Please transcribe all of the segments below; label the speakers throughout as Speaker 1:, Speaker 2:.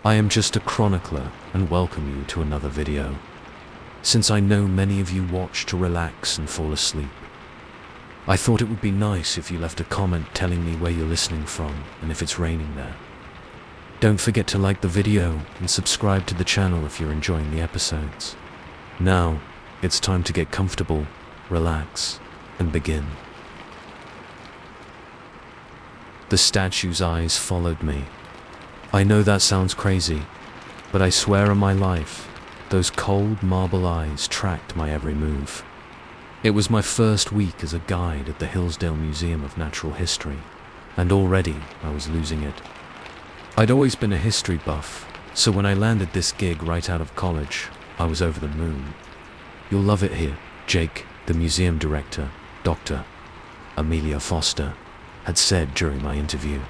Speaker 1: I am just a chronicler and welcome you to another video. Since I know many of you watch to relax and fall asleep, I thought it would be nice if you left a comment telling me where you're listening from and if it's raining there. Don't forget to like the video and subscribe to the channel if you're enjoying the episodes. Now, it's time to get comfortable, relax, and begin. The statue's eyes followed me. I know that sounds crazy, but I swear on my life, those cold marble eyes tracked my every move. It was my first week as a guide at the Hillsdale Museum of Natural History, and already I was losing it. I'd always been a history buff, so when I landed this gig right out of college, I was over the moon. "You'll love it here," Jake, the museum director, Dr. Amelia Foster, had said during my interview.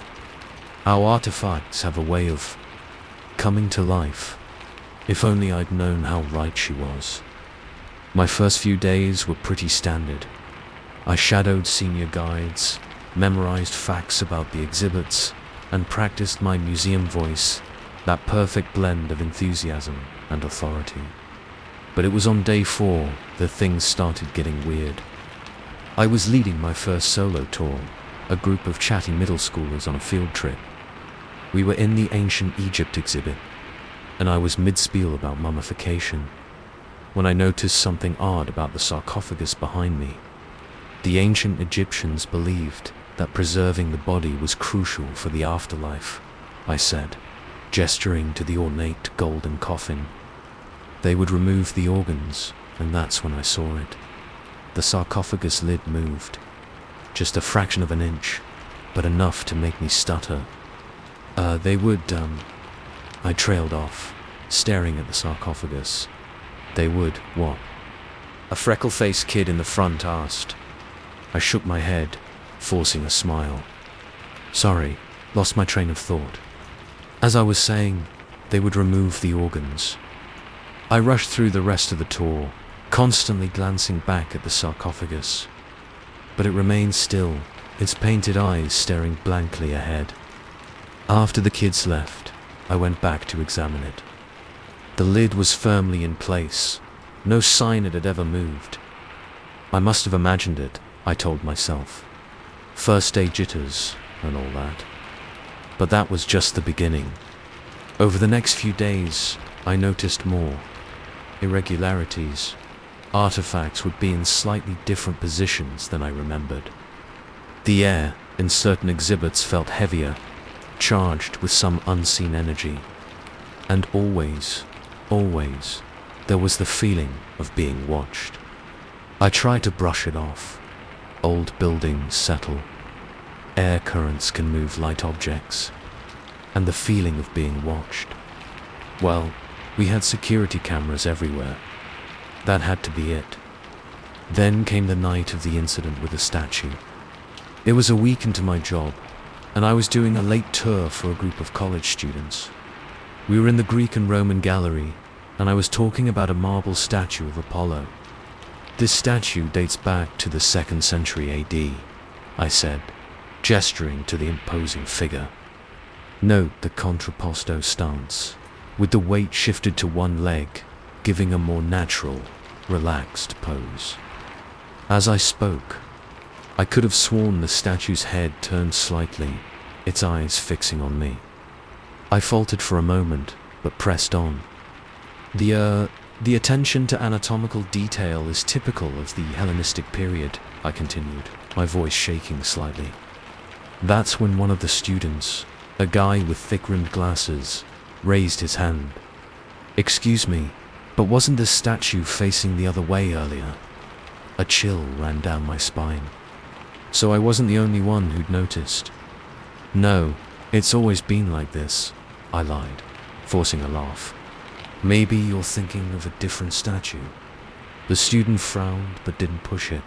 Speaker 1: "Our artifacts have a way of coming to life." If only I'd known how right she was. My first few days were pretty standard. I shadowed senior guides, memorized facts about the exhibits, and practiced my museum voice, that perfect blend of enthusiasm and authority. But it was on day 4 that things started getting weird. I was leading my first solo tour, a group of chatty middle schoolers on a field trip. We were in the ancient Egypt exhibit, and I was mid-spiel about mummification, when I noticed something odd about the sarcophagus behind me. The ancient Egyptians believed that preserving the body was crucial for the afterlife, I said, gesturing to the ornate golden coffin. They would remove the organs, and that's when I saw it. The sarcophagus lid moved, just a fraction of an inch, but enough to make me stutter. I trailed off, staring at the sarcophagus. They would, what? A freckle-faced kid in the front asked. I shook my head, forcing a smile. Sorry, lost my train of thought. As I was saying, they would remove the organs. I rushed through the rest of the tour, constantly glancing back at the sarcophagus. But it remained still, its painted eyes staring blankly ahead. After the kids left, I went back to examine it. The lid was firmly in place, no sign it had ever moved. I must have imagined it, I told myself. First day jitters and all that. But that was just the beginning. Over the next few days, I noticed more irregularities. Artifacts would be in slightly different positions than I remembered. The air in certain exhibits felt heavier, charged with some unseen energy. And always, there was the feeling of being watched. I tried to brush it off. Old buildings settle. Air currents can move light objects. And the feeling of being watched. Well, we had security cameras everywhere. That had to be it. Then came the night of the incident with the statue. It was a week into my job, and I was doing a late tour for a group of college students. We were in the Greek and Roman gallery, and I was talking about a marble statue of Apollo. This statue dates back to the 2nd century AD, I said, gesturing to the imposing figure. Note the contrapposto stance, with the weight shifted to one leg, giving a more natural, relaxed pose. As I spoke, I could have sworn the statue's head turned slightly, its eyes fixing on me. I faltered for a moment, but pressed on. The attention to anatomical detail is typical of the Hellenistic period, I continued, my voice shaking slightly. That's when one of the students, a guy with thick-rimmed glasses, raised his hand. "Excuse me, but wasn't this statue facing the other way earlier?" A chill ran down my spine. So I wasn't the only one who'd noticed. "No, it's always been like this," I lied, forcing a laugh. "Maybe you're thinking of a different statue." The student frowned but didn't push it.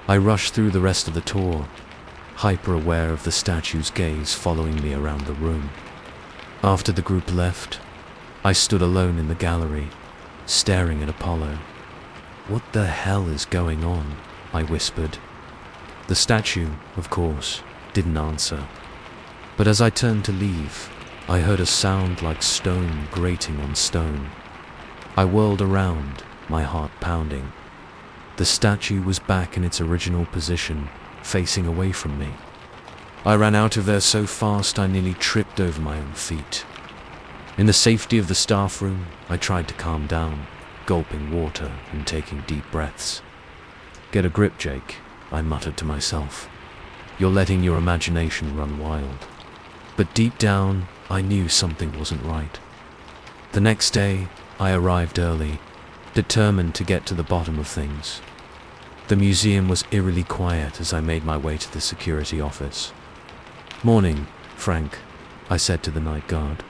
Speaker 1: I rushed through the rest of the tour, hyper-aware of the statue's gaze following me around the room. After the group left, I stood alone in the gallery, staring at Apollo. "What the hell is going on?" I whispered. The statue, of course, didn't answer. But as I turned to leave, I heard a sound like stone grating on stone. I whirled around, my heart pounding. The statue was back in its original position, facing away from me. I ran out of there so fast I nearly tripped over my own feet. In the safety of the staff room, I tried to calm down, gulping water and taking deep breaths. "Get a grip, Jake," I muttered to myself. "You're letting your imagination run wild." But deep down, I knew something wasn't right. The next day, I arrived early, determined to get to the bottom of things. The museum was eerily quiet as I made my way to the security office. "Morning, Frank," I said to the night guard,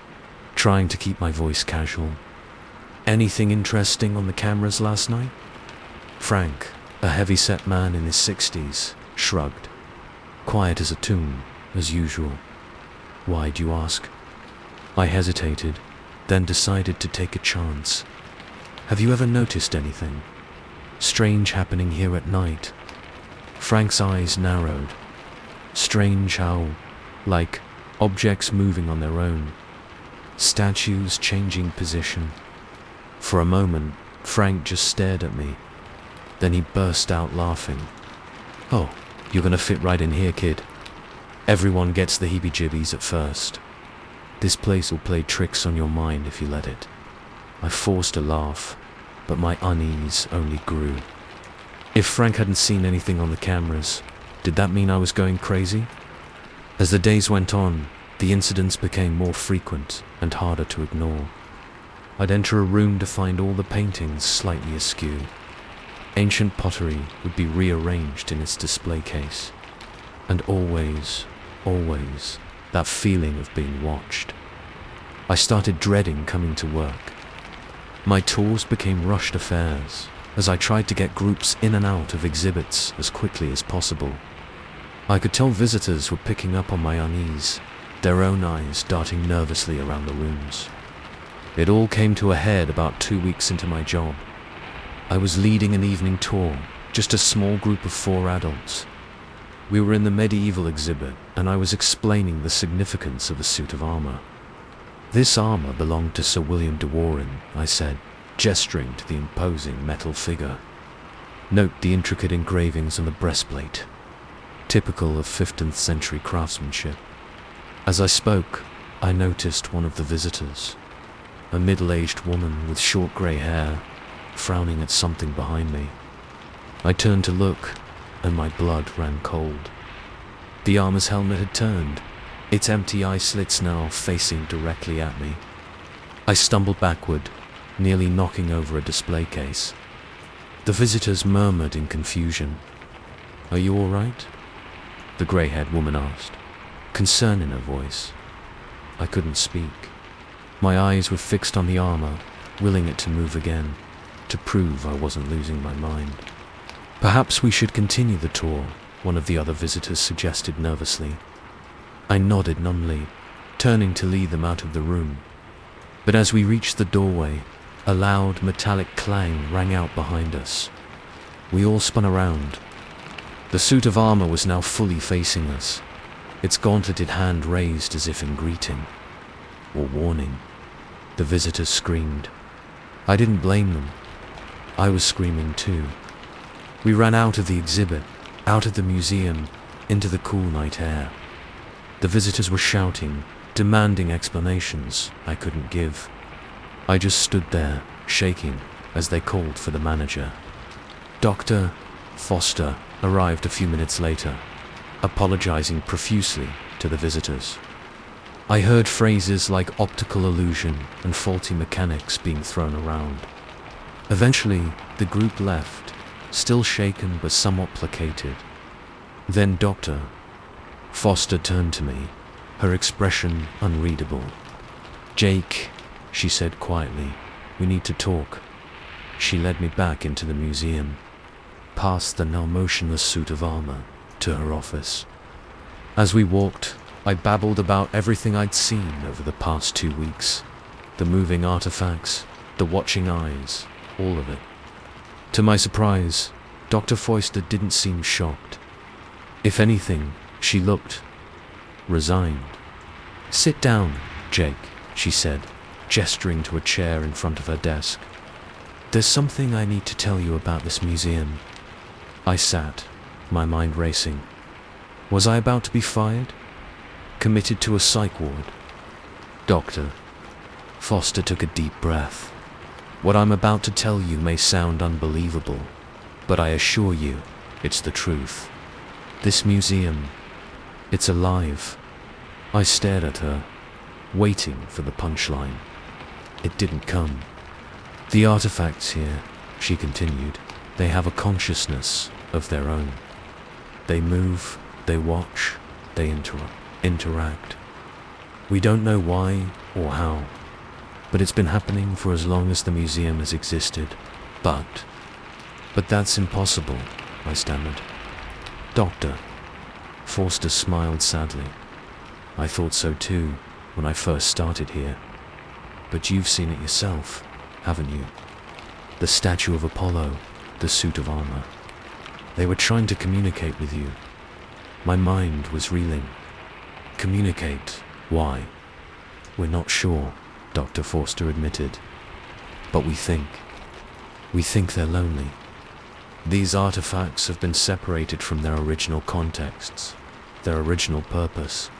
Speaker 1: trying to keep my voice casual. "Anything interesting on the cameras last night?" Frank, a heavy-set man in his 60s, shrugged. "Quiet as a tomb, as usual." "Why, do you ask?" I hesitated, then decided to take a chance. "Have you ever noticed anything strange happening here at night?" Frank's eyes narrowed. "Strange how, like, objects moving on their own, statues changing position." For a moment, Frank just stared at me. Then he burst out laughing. "Oh, you're gonna fit right in here, kid. Everyone gets the heebie-jeebies at first. This place will play tricks on your mind if you let it." I forced a laugh, but my unease only grew. If Frank hadn't seen anything on the cameras, did that mean I was going crazy? As the days went on, the incidents became more frequent and harder to ignore. I'd enter a room to find all the paintings slightly askew. Ancient pottery would be rearranged in its display case. And always, that feeling of being watched. I started dreading coming to work. My tours became rushed affairs as I tried to get groups in and out of exhibits as quickly as possible. I could tell visitors were picking up on my unease, their own eyes darting nervously around the rooms. It all came to a head about 2 weeks into my job. I was leading an evening tour, just a small group of 4 adults. We were in the medieval exhibit, and I was explaining the significance of a suit of armor. "This armor belonged to Sir William de Warenne," I said, gesturing to the imposing metal figure. "Note the intricate engravings on the breastplate, typical of 15th century craftsmanship." As I spoke, I noticed one of the visitors, a middle-aged woman with short grey hair, frowning at something behind me. I turned to look, and my blood ran cold. The armor's helmet had turned, its empty eye slits now facing directly at me. I stumbled backward, nearly knocking over a display case. The visitors murmured in confusion. "Are you all right?" the grey-haired woman asked, concern in her voice. I couldn't speak. My eyes were fixed on the armor, willing it to move again, to prove I wasn't losing my mind. "Perhaps we should continue the tour," one of the other visitors suggested nervously. I nodded numbly, turning to lead them out of the room. But as we reached the doorway, a loud metallic clang rang out behind us. We all spun around. The suit of armor was now fully facing us, its gauntleted hand raised as if in greeting or warning. The visitors screamed. I didn't blame them. I was screaming too. We ran out of the exhibit, out of the museum, into the cool night air. The visitors were shouting, demanding explanations I couldn't give. I just stood there, shaking, as they called for the manager. Dr. Foster arrived a few minutes later, apologizing profusely to the visitors. I heard phrases like optical illusion and faulty mechanics being thrown around. Eventually, the group left, still shaken but somewhat placated. Then Dr. Foster turned to me, her expression unreadable. "Jake," she said quietly, "we need to talk." She led me back into the museum, past the now motionless suit of armor, to her office. As we walked, I babbled about everything I'd seen over the past 2 weeks. The moving artifacts, the watching eyes, all of it. To my surprise, Dr. Foster didn't seem shocked. If anything, she looked resigned. "Sit down," Jake, she said, gesturing to a chair in front of her desk. There's something I need to tell you about this museum. I sat, my mind racing. Was I about to be fired? Committed to a psych ward? Doctor. Foster took a deep breath. What I'm about to tell you may sound unbelievable, but I assure you, it's the truth. This museum, it's alive. I stared at her, waiting for the punchline. It didn't come. The artifacts here, she continued, they have a consciousness of their own. They move, they watch, they interact. We don't know why or how, but it's been happening for as long as the museum has existed. But that's impossible, I stammered. Doctor. Forster smiled sadly. I thought so too, when I first started here. But you've seen it yourself, haven't you? The statue of Apollo, the suit of armor. They were trying to communicate with you. My mind was reeling. Communicate? Why? We're not sure, Dr. Forster admitted. But we think they're lonely. These artifacts have been separated from their original contexts, their original purpose.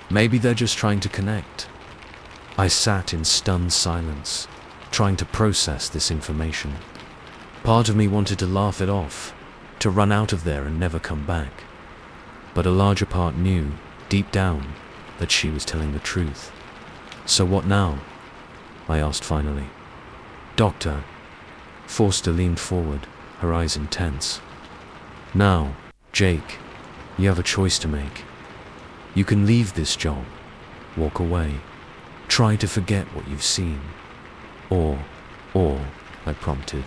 Speaker 1: Maybe they're just trying to connect. I sat in stunned silence, trying to process this information. Part of me wanted to laugh it off, to run out of there and never come back. But a larger part knew, deep down, that she was telling the truth. So what now? I asked finally. Doctor. Forster leaned forward, her eyes intense. Now, Jake, you have a choice to make. You can leave this job, walk away, try to forget what you've seen. Or, I prompted.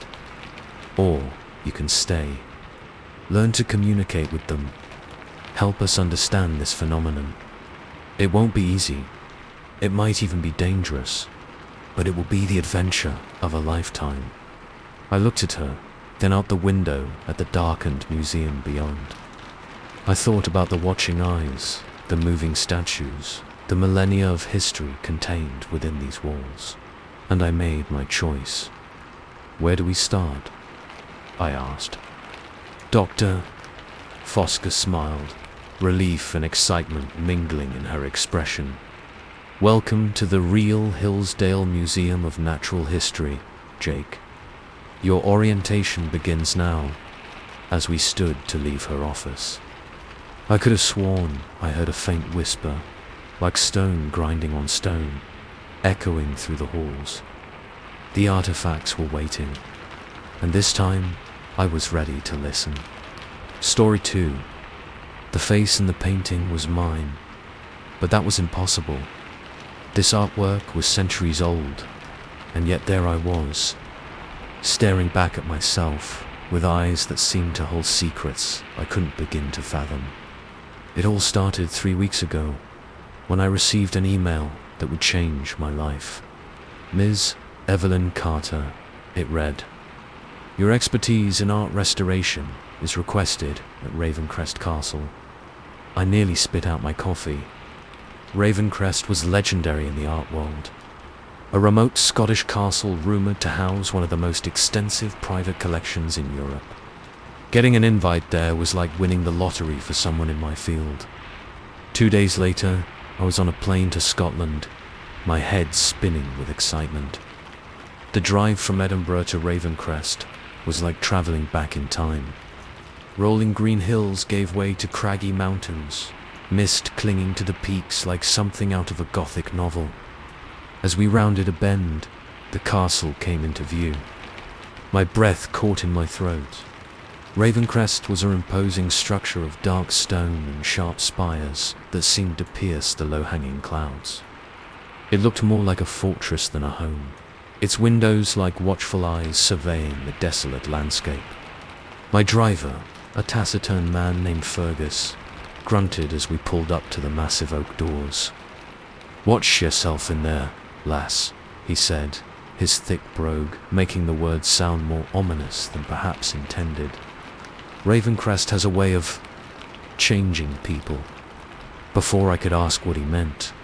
Speaker 1: Or you can stay. Learn to communicate with them. Help us understand this phenomenon. It won't be easy. It might even be dangerous. But it will be the adventure of a lifetime. I looked at her, then out the window at the darkened museum beyond. I thought about the watching eyes, the moving statues, the millennia of history contained within these walls. And I made my choice. Where do we start? I asked. Doctor. Foster smiled, relief and excitement mingling in her expression. Welcome to the real Hillsdale Museum of Natural History, Jake. Your orientation begins now, as we stood to leave her office. I could have sworn I heard a faint whisper, like stone grinding on stone, echoing through the halls. The artifacts were waiting, and this time I was ready to listen. Story 2. The face in the painting was mine, but that was impossible. This artwork was centuries old, and yet there I was, staring back at myself with eyes that seemed to hold secrets I couldn't begin to fathom. It all started 3 weeks ago, when I received an email that would change my life. Ms. Evelyn Carter, it read. Your expertise in art restoration is requested at Ravencrest Castle. I nearly spit out my coffee. Ravencrest was legendary in the art world. A remote Scottish castle rumored to house one of the most extensive private collections in Europe. Getting an invite there was like winning the lottery for someone in my field. 2 days later, I was on a plane to Scotland, my head spinning with excitement. The drive from Edinburgh to Ravencrest was like traveling back in time. Rolling green hills gave way to craggy mountains, mist clinging to the peaks like something out of a Gothic novel. As we rounded a bend, the castle came into view. My breath caught in my throat. Ravencrest was an imposing structure of dark stone and sharp spires that seemed to pierce the low-hanging clouds. It looked more like a fortress than a home, its windows like watchful eyes surveying the desolate landscape. My driver, a taciturn man named Fergus, grunted as we pulled up to the massive oak doors. Watch yourself in there, lass, he said, his thick brogue making the words sound more ominous than perhaps intended. Ravencrest has a way of changing people. Before I could ask what he meant,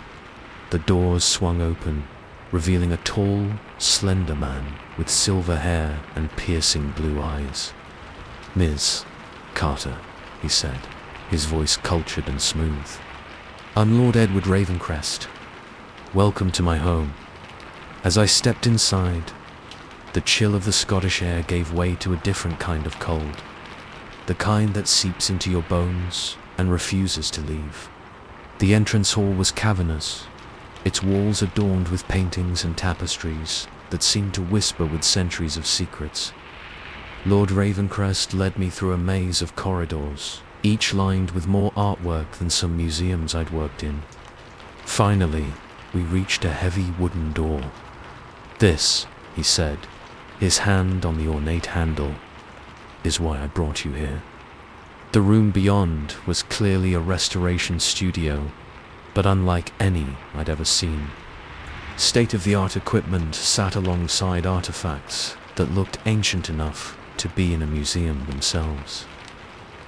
Speaker 1: The doors swung open, revealing a tall, slender man with silver hair and piercing blue eyes. "Ms. Carter," he said, his voice cultured and smooth. "I'm Lord Edward Ravencrest. Welcome to my home." As I stepped inside, the chill of the Scottish air gave way to a different kind of cold, the kind that seeps into your bones and refuses to leave. The entrance hall was cavernous, its walls adorned with paintings and tapestries that seemed to whisper with centuries of secrets. Lord Ravencrest led me through a maze of corridors, each lined with more artwork than some museums I'd worked in. Finally, we reached a heavy wooden door. "This," he said, his hand on the ornate handle, "is why I brought you here." The room beyond was clearly a restoration studio, but unlike any I'd ever seen. State-of-the-art equipment sat alongside artifacts that looked ancient enough to be in a museum themselves.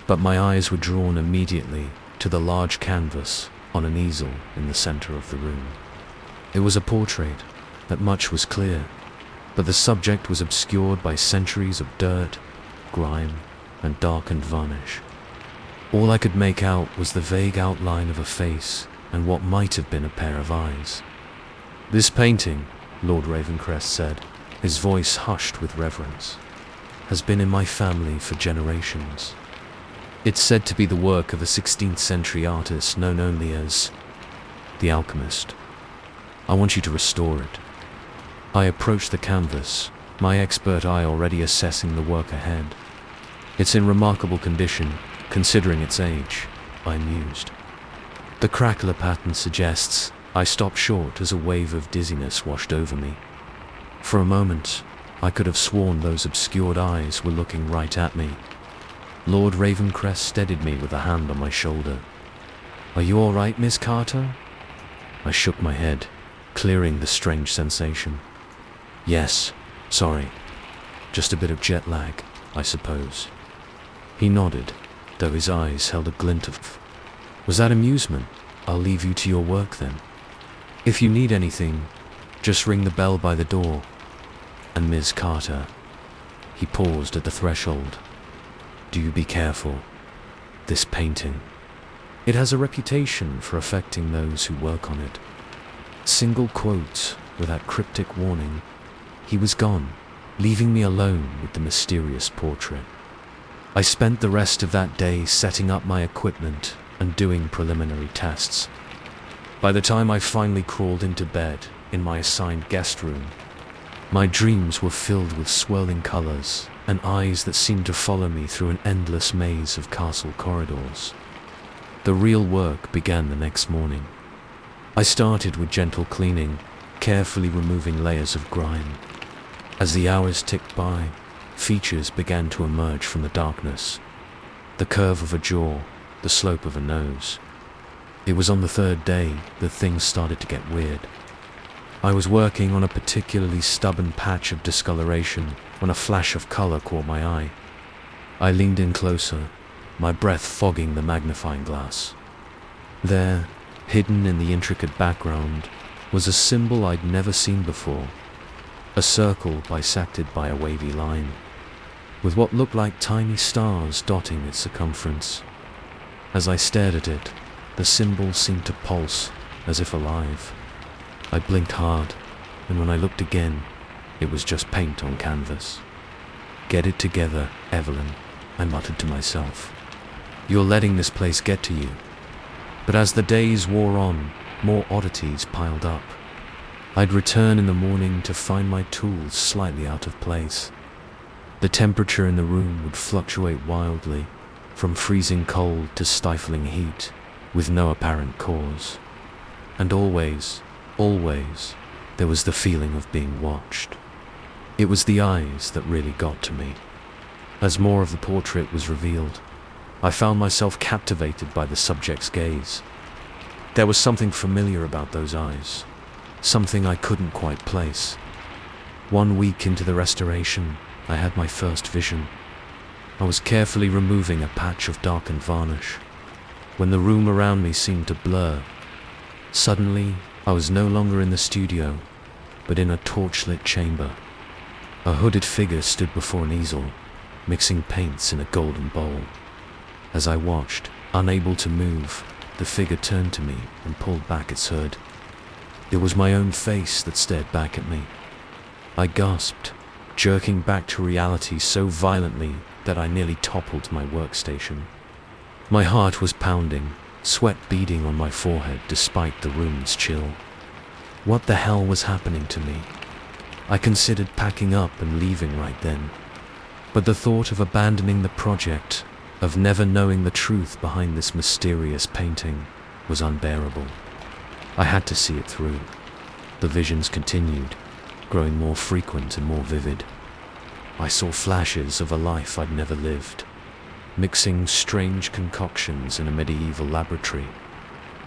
Speaker 1: But my eyes were drawn immediately to the large canvas on an easel in the center of the room. It was a portrait, that much was clear, but the subject was obscured by centuries of dirt, grime, and darkened varnish. All I could make out was the vague outline of a face and what might have been a pair of eyes. "This painting," Lord Ravencrest said, his voice hushed with reverence, "has been in my family for generations. It's said to be the work of a 16th century artist known only as the Alchemist. I want you to restore it." I approached the canvas, my expert eye already assessing the work ahead. "It's in remarkable condition, considering its age," I mused. "The crackler pattern suggests," I stopped short as a wave of dizziness washed over me. For a moment, I could have sworn those obscured eyes were looking right at me. Lord Ravencrest steadied me with a hand on my shoulder. "Are you all right, Miss Carter?" I shook my head, clearing the strange sensation. "Yes, sorry. Just a bit of jet lag, I suppose." He nodded, though his eyes held a glint of, "Was that amusement? I'll leave you to your work then. If you need anything, just ring the bell by the door. And Ms. Carter," he paused at the threshold, "do you be careful. This painting, it has a reputation for affecting those who work on it." Single quote with that cryptic warning. He was gone, leaving me alone with the mysterious portrait. I spent the rest of that day setting up my equipment and doing preliminary tests. By the time I finally crawled into bed in my assigned guest room, my dreams were filled with swirling colors and eyes that seemed to follow me through an endless maze of castle corridors. The real work began the next morning. I started with gentle cleaning, carefully removing layers of grime. As the hours ticked by, features began to emerge from the darkness. The curve of a jaw, the slope of a nose. It was on the third day that things started to get weird. I was working on a particularly stubborn patch of discoloration when a flash of color caught my eye. I leaned in closer, my breath fogging the magnifying glass. There, hidden in the intricate background, was a symbol I'd never seen before. A circle bisected by a wavy line, with what looked like tiny stars dotting its circumference. As I stared at it, the symbol seemed to pulse, as if alive. I blinked hard, and when I looked again, it was just paint on canvas. "Get it together, Evelyn," I muttered to myself. "You're letting this place get to you." But as the days wore on, more oddities piled up. I'd return in the morning to find my tools slightly out of place. The temperature in the room would fluctuate wildly, from freezing cold to stifling heat, with no apparent cause. And always, there was the feeling of being watched. It was the eyes that really got to me. As more of the portrait was revealed, I found myself captivated by the subject's gaze. There was something familiar about those eyes, something I couldn't quite place. 1 week into the restoration, I had my first vision. I was carefully removing a patch of darkened varnish, when the room around me seemed to blur. Suddenly, I was no longer in the studio, but in a torchlit chamber. A hooded figure stood before an easel, mixing paints in a golden bowl. As I watched, unable to move, the figure turned to me and pulled back its hood. It was my own face that stared back at me. I gasped, jerking back to reality so violently that I nearly toppled my workstation. My heart was pounding, sweat beading on my forehead despite the room's chill. What the hell was happening to me? I considered packing up and leaving right then. But the thought of abandoning the project, of never knowing the truth behind this mysterious painting, was unbearable. I had to see it through. The visions continued, growing more frequent and more vivid. I saw flashes of a life I'd never lived, mixing strange concoctions in a medieval laboratory,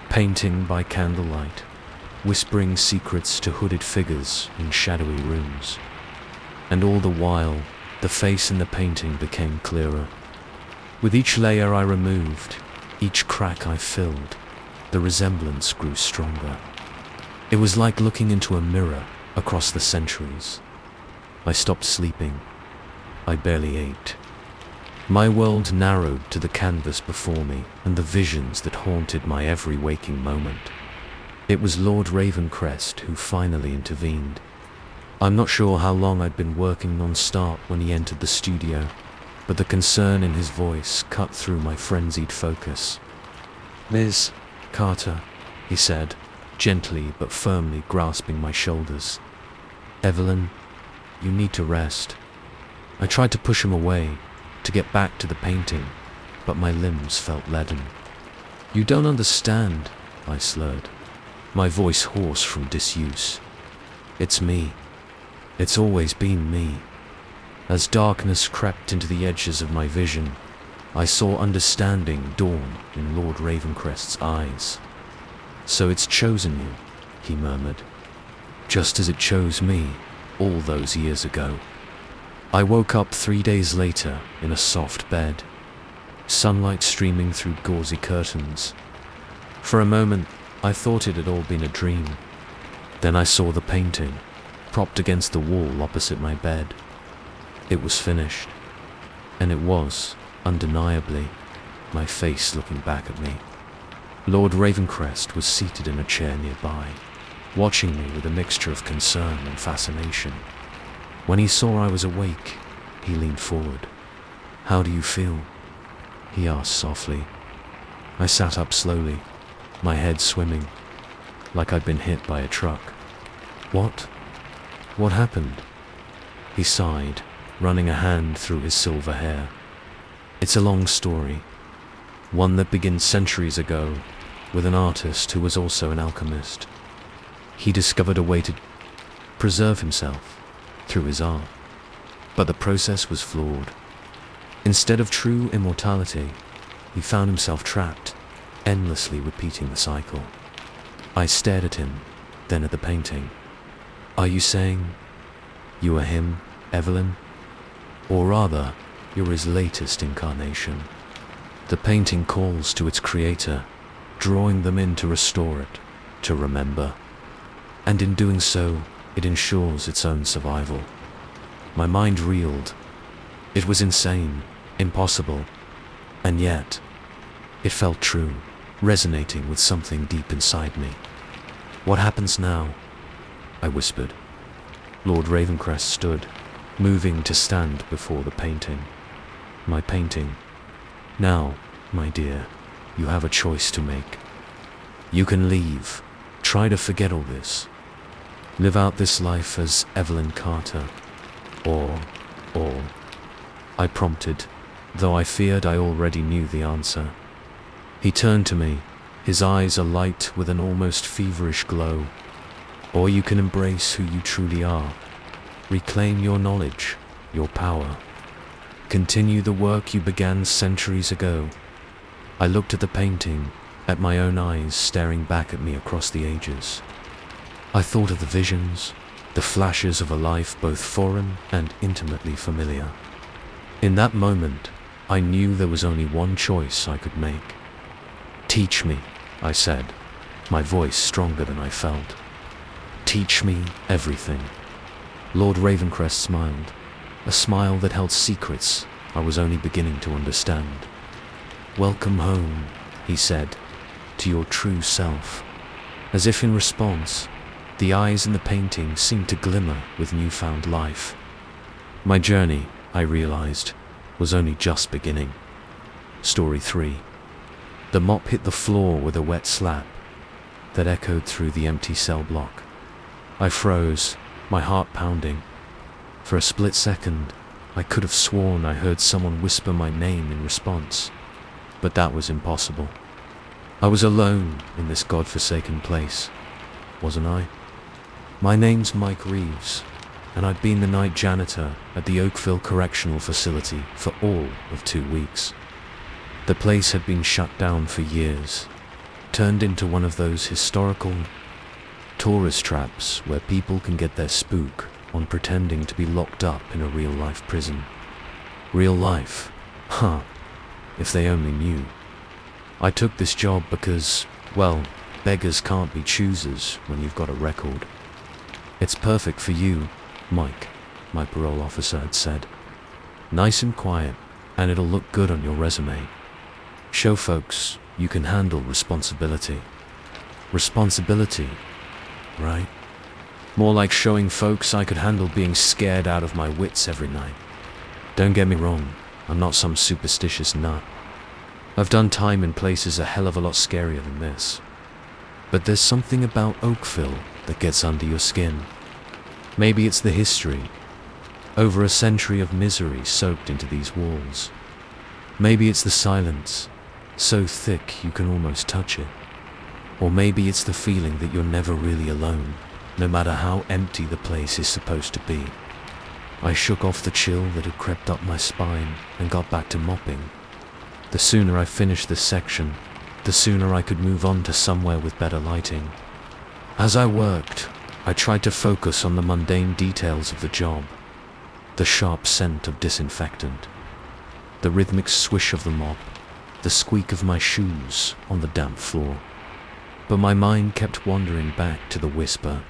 Speaker 1: painting by candlelight, whispering secrets to hooded figures in shadowy rooms. And all the while, the face in the painting became clearer. With each layer I removed, each crack I filled, the resemblance grew stronger. It was like looking into a mirror across the centuries. I stopped sleeping. I barely ate. My world narrowed to the canvas before me and the visions that haunted my every waking moment. It was Lord Ravencrest who finally intervened. I'm not sure how long I'd been working non-stop when he entered the studio, but the concern in his voice cut through my frenzied focus. "Ms. Carter," he said, gently but firmly grasping my shoulders. "Evelyn, you need to rest." I tried to push him away, to get back to the painting, but my limbs felt leaden. "You don't understand," I slurred, my voice hoarse from disuse. "It's me. It's always been me." As darkness crept into the edges of my vision, I saw understanding dawn in Lord Ravencrest's eyes. "So it's chosen you," he murmured, "just as it chose me all those years ago." I woke up 3 days later in a soft bed, sunlight streaming through gauzy curtains. For a moment, I thought it had all been a dream. Then I saw the painting, propped against the wall opposite my bed. It was finished, and it was, undeniably, my face looking back at me. Lord Ravencrest was seated in a chair nearby, watching me with a mixture of concern and fascination. When he saw I was awake, he leaned forward. "How do you feel?" he asked softly. I sat up slowly, my head swimming, like I'd been hit by a truck. What happened?" He sighed, running a hand through his silver hair. "It's a long story, one that begins centuries ago with an artist who was also an alchemist. He discovered a way to preserve himself through his art, but the process was flawed. Instead of true immortality, he found himself trapped, endlessly repeating the cycle." I stared at him, then at the painting. "Are you saying you are him, Evelyn? Or rather, you're his latest incarnation?" The painting calls to its creator, drawing them in to restore it, to remember. And in doing so, it ensures its own survival. My mind reeled. It was insane, impossible, and yet, it felt true, resonating with something deep inside me. "What happens now?" I whispered. Lord Ravencrest stood, moving to stand before the painting. "My painting. Now, my dear, you have a choice to make. You can leave, try to forget all this, live out this life as Evelyn Carter, or, I prompted, though I feared I already knew the answer. He turned to me, his eyes alight with an almost feverish glow. "Or you can embrace who you truly are, reclaim your knowledge, your power. Continue the work you began centuries ago." I looked at the painting, at my own eyes staring back at me across the ages. I thought of the visions, the flashes of a life both foreign and intimately familiar. In that moment, I knew there was only one choice I could make. "Teach me," I said, my voice stronger than I felt. Teach me everything. Lord Ravencrest smiled, a smile that held secrets I was only beginning to understand. Welcome home, he said, to your true self. As if in response, the eyes in the painting seemed to glimmer with newfound life. My journey, I realized, was only just beginning. Story 3. The mop hit the floor with a wet slap that echoed through the empty cell block. I froze, my heart pounding. For a split second, I could have sworn I heard someone whisper my name in response, but that was impossible. I was alone in this godforsaken place, wasn't I? My name's Mike Reeves, and I'd been the night janitor at the Oakville Correctional Facility for all of 2 weeks. The place had been shut down for years, turned into one of those historical tourist traps where people can get their spook on pretending to be locked up in a real-life prison. Real life? Huh. If they only knew. I took this job because, well, beggars can't be choosers when you've got a record. It's perfect for you, Mike, my parole officer had said. Nice and quiet, and it'll look good on your resume. Show folks you can handle responsibility. Responsibility, right? More like showing folks I could handle being scared out of my wits every night. Don't get me wrong, I'm not some superstitious nut. I've done time in places a hell of a lot scarier than this. But there's something about Oakville that gets under your skin. Maybe it's the history. Over a century of misery soaked into these walls. Maybe it's the silence, so thick you can almost touch it. Or maybe it's the feeling that you're never really alone, no matter how empty the place is supposed to be. I shook off the chill that had crept up my spine and got back to mopping. The sooner I finished this section, the sooner I could move on to somewhere with better lighting. As I worked, I tried to focus on the mundane details of the job. The sharp scent of disinfectant, the rhythmic swish of the mop, the squeak of my shoes on the damp floor. But my mind kept wandering back to the whisper.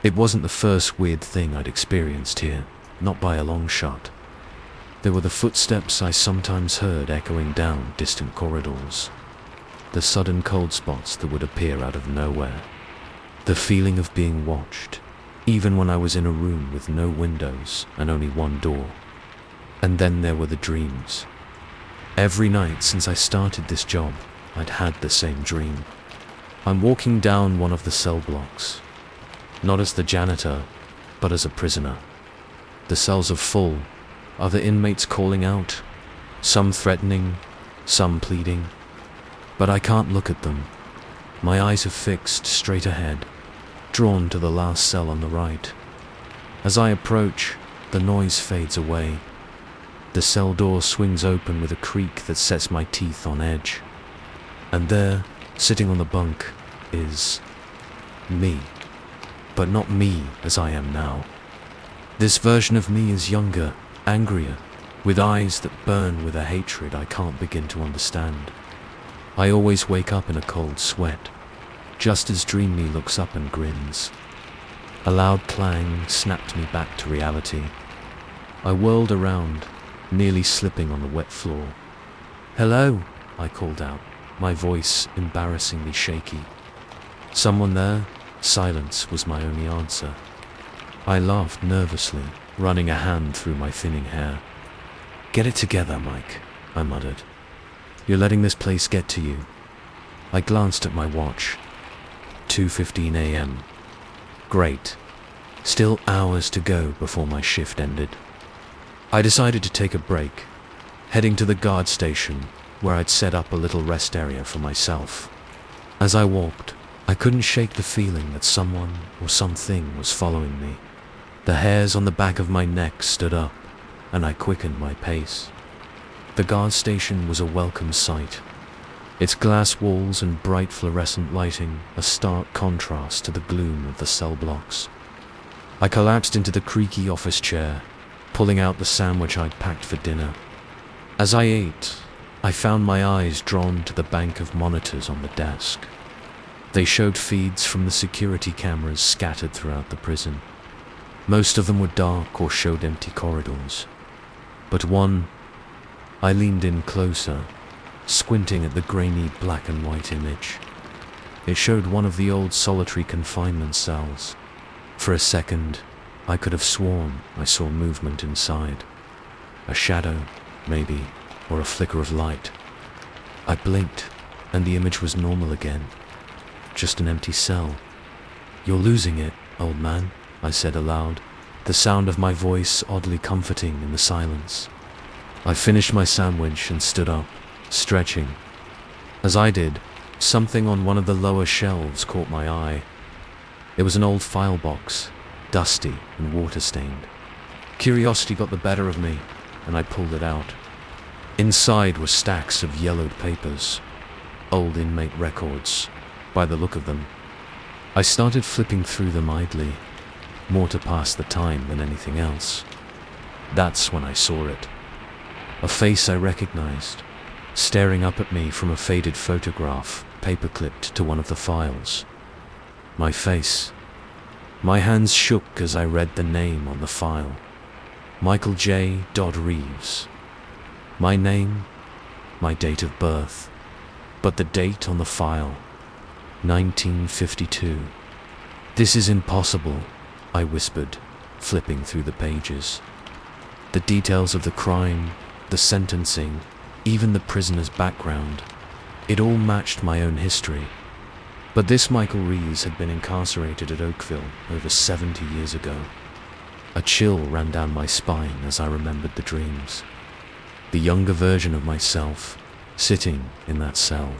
Speaker 1: It wasn't the first weird thing I'd experienced here, not by a long shot. There were the footsteps I sometimes heard echoing down distant corridors, the sudden cold spots that would appear out of nowhere, the feeling of being watched, even when I was in a room with no windows and only one door. And then there were the dreams. Every night since I started this job, I'd had the same dream. I'm walking down one of the cell blocks, not as the janitor, but as a prisoner. The cells are full, other inmates calling out, some threatening, some pleading. But I can't look at them. My eyes are fixed straight ahead, drawn to the last cell on the right. As I approach, the noise fades away. The cell door swings open with a creak that sets my teeth on edge. And there, sitting on the bunk, is me. But not me as I am now. This version of me is younger, angrier, with eyes that burn with a hatred I can't begin to understand. I always wake up in a cold sweat, just as Dream Me looks up and grins. A loud clang snapped me back to reality. I whirled around, nearly slipping on the wet floor. "Hello," I called out, my voice embarrassingly shaky. "Someone there?" Silence was my only answer. I laughed nervously, running a hand through my thinning hair. "Get it together, Mike," I muttered. "You're letting this place get to you." I glanced at my watch. 2:15 a.m. Great. Still hours to go before my shift ended. I decided to take a break, heading to the guard station where I'd set up a little rest area for myself. As I walked, I couldn't shake the feeling that someone or something was following me. The hairs on the back of my neck stood up, and I quickened my pace. The guard station was a welcome sight. Its glass walls and bright fluorescent lighting a stark contrast to the gloom of the cell blocks. I collapsed into the creaky office chair, pulling out the sandwich I'd packed for dinner. As I ate, I found my eyes drawn to the bank of monitors on the desk. They showed feeds from the security cameras scattered throughout the prison. Most of them were dark or showed empty corridors. But one, I leaned in closer, squinting at the grainy black and white image. It showed one of the old solitary confinement cells. For a second, I could have sworn I saw movement inside. A shadow, maybe, or a flicker of light. I blinked, and the image was normal again. Just an empty cell. "You're losing it, old man," I said aloud, the sound of my voice oddly comforting in the silence. I finished my sandwich and stood up, stretching. As I did, something on one of the lower shelves caught my eye. It was an old file box, dusty and water-stained. Curiosity got the better of me, and I pulled it out. Inside were stacks of yellowed papers, old inmate records, by the look of them. I started flipping through them idly, more to pass the time than anything else. That's when I saw it. A face I recognized, staring up at me from a faded photograph paper-clipped to one of the files. My face. My hands shook as I read the name on the file. Michael J. Reeves. My name, my date of birth, but the date on the file, 1952. "This is impossible," I whispered, flipping through the pages. The details of the crime, the sentencing, even the prisoner's background, it all matched my own history. But this Michael Reeves had been incarcerated at Oakville over 70 years ago. A chill ran down my spine as I remembered the dreams. The younger version of myself, sitting in that cell.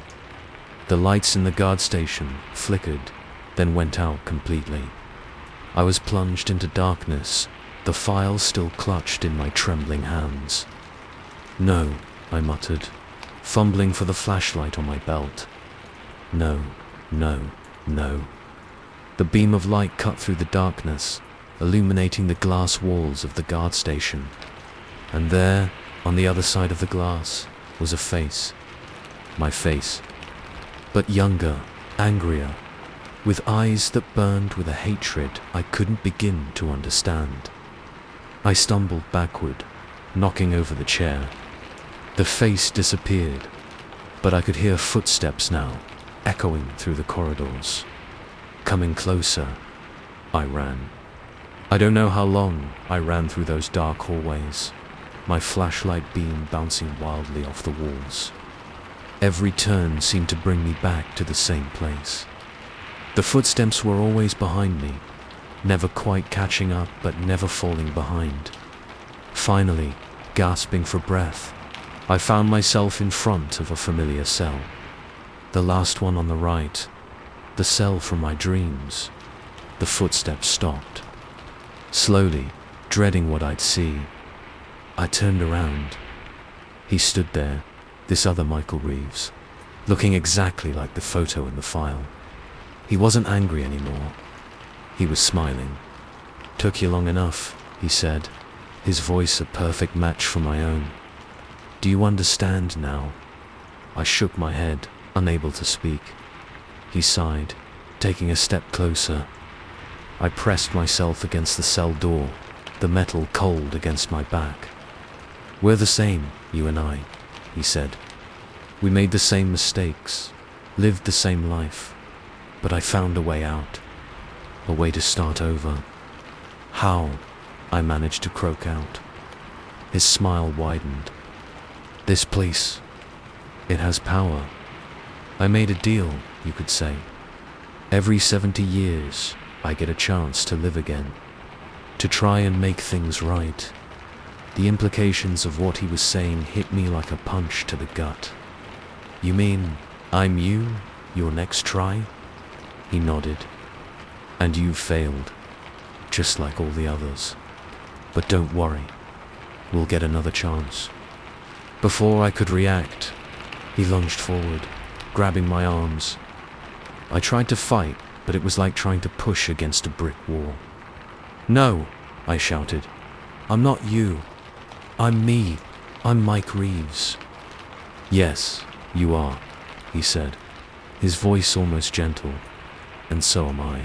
Speaker 1: The lights in the guard station flickered, then went out completely. I was plunged into darkness, the file still clutched in my trembling hands. "No," I muttered, fumbling for the flashlight on my belt. "No, no, no." The beam of light cut through the darkness, illuminating the glass walls of the guard station. And there, on the other side of the glass, was a face. My face. But younger, angrier, with eyes that burned with a hatred I couldn't begin to understand. I stumbled backward, knocking over the chair. The face disappeared, but I could hear footsteps now, echoing through the corridors. Coming closer, I ran. I don't know how long I ran through those dark hallways, my flashlight beam bouncing wildly off the walls. Every turn seemed to bring me back to the same place. The footsteps were always behind me, never quite catching up but never falling behind. Finally, gasping for breath, I found myself in front of a familiar cell. The last one on the right, the cell from my dreams. The footsteps stopped. Slowly, dreading what I'd see, I turned around. He stood there, this other Michael Reeves, looking exactly like the photo in the file. He wasn't angry anymore. He was smiling. "Took you long enough," he said, his voice a perfect match for my own. "Do you understand now?" I shook my head, unable to speak. He sighed, taking a step closer. I pressed myself against the cell door, the metal cold against my back. "We're the same, you and I," he said. "We made the same mistakes, lived the same life, but I found a way out, a way to start over." "How?" I managed to croak out. His smile widened. "This place, it has power. I made a deal, you could say. Every 70 years, I get a chance to live again, to try and make things right." The implications of what he was saying hit me like a punch to the gut. "You mean, I'm you, your next try?" He nodded. "And you've failed, just like all the others. But don't worry, we'll get another chance." Before I could react, he lunged forward, grabbing my arms. I tried to fight, but it was like trying to push against a brick wall. "No," I shouted. "I'm not you. I'm me. I'm Mike Reeves." "Yes, you are," he said, his voice almost gentle. and so am I.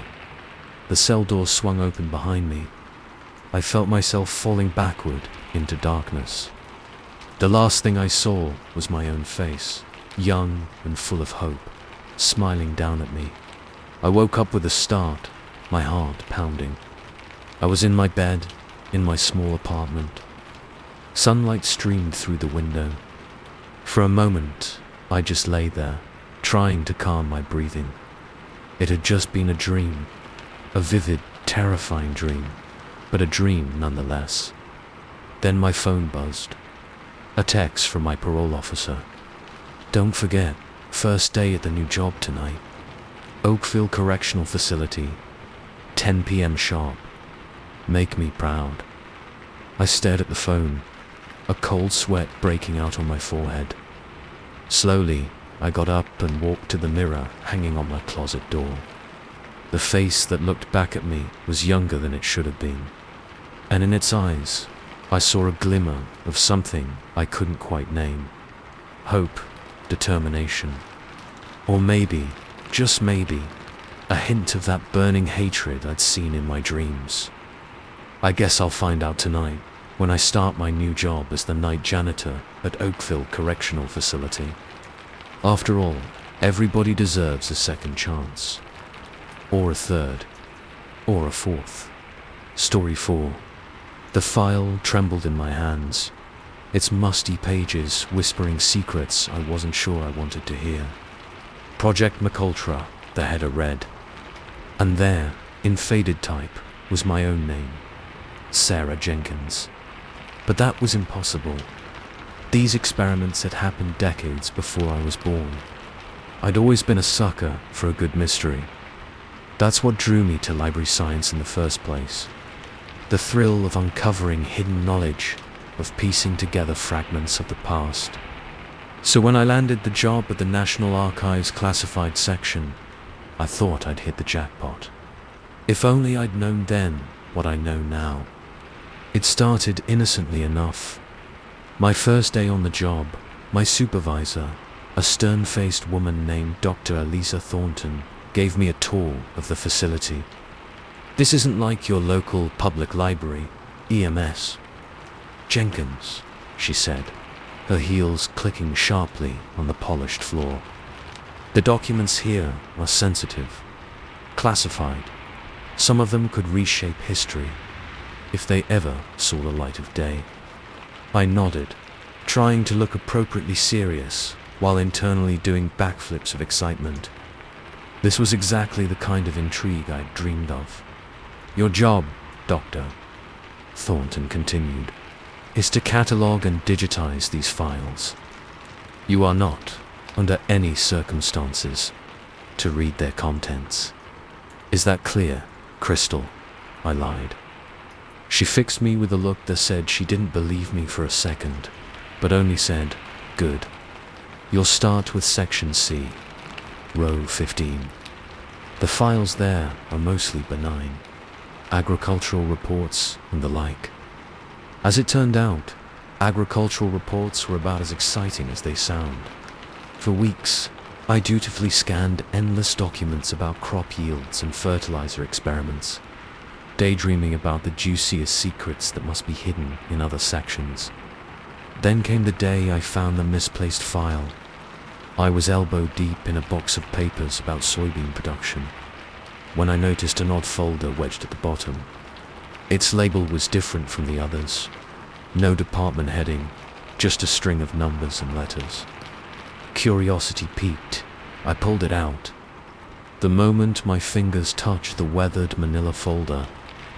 Speaker 1: The cell door swung open behind me. I felt myself falling backward into darkness. The last thing I saw was my own face, young and full of hope, smiling down at me. I woke up with a start, my heart pounding. I was in my bed, in my small apartment. Sunlight streamed through the window. For a moment, I just lay there, trying to calm my breathing. It had just been a dream, a vivid, terrifying dream, but a dream nonetheless. Then my phone buzzed. A text from my parole officer. "Don't forget, first day at the new job tonight. Oakville Correctional Facility, 10 p.m. sharp. Make me proud." I stared at the phone, a cold sweat breaking out on my forehead. Slowly, I got up and walked to the mirror hanging on my closet door. The face that looked back at me was younger than it should have been, and in its eyes, I saw a glimmer of something I couldn't quite name. Hope, determination, or maybe, just maybe, a hint of that burning hatred I'd seen in my dreams. I guess I'll find out tonight when I start my new job as the night janitor at Oakville Correctional Facility. After all, everybody deserves a second chance. Or a third. Or a fourth. Story 4. The file trembled in my hands, its musty pages whispering secrets I wasn't sure I wanted to hear. Project McUltra, the header read. And there, in faded type, was my own name, Sarah Jenkins. But that was impossible. These experiments had happened decades before I was born. I'd always been a sucker for a good mystery. That's what drew me to library science in the first place. The thrill of uncovering hidden knowledge, of piecing together fragments of the past. So when I landed the job at the National Archives classified section, I thought I'd hit the jackpot. If only I'd known then what I know now. It started innocently enough. My first day on the job, my supervisor, a stern-faced woman named Dr. Elisa Thornton, gave me a tour of the facility. "This isn't like your local public library, EMS. Jenkins," she said, her heels clicking sharply on the polished floor. "The documents here are sensitive, classified. Some of them could reshape history, if they ever saw the light of day." I nodded, trying to look appropriately serious while internally doing backflips of excitement. This was exactly the kind of intrigue I'd dreamed of. "Your job, Doctor," Thornton continued, "is to catalog and digitize these files. You are not, under any circumstances, to read their contents. Is that clear, Crystal?" I lied. She fixed me with a look that said she didn't believe me for a second, but only said, "Good. You'll start with Section C, row 15. The files there are mostly benign. Agricultural reports and the like." As it turned out, agricultural reports were about as exciting as they sound. For weeks, I dutifully scanned endless documents about crop yields and fertilizer experiments, daydreaming about the juiciest secrets that must be hidden in other sections. Then came the day I found the misplaced file. I was elbow deep in a box of papers about soybean production, when I noticed an odd folder wedged at the bottom. Its label was different from the others. No department heading, just a string of numbers and letters. Curiosity piqued. I pulled it out. The moment my fingers touched the weathered manila folder,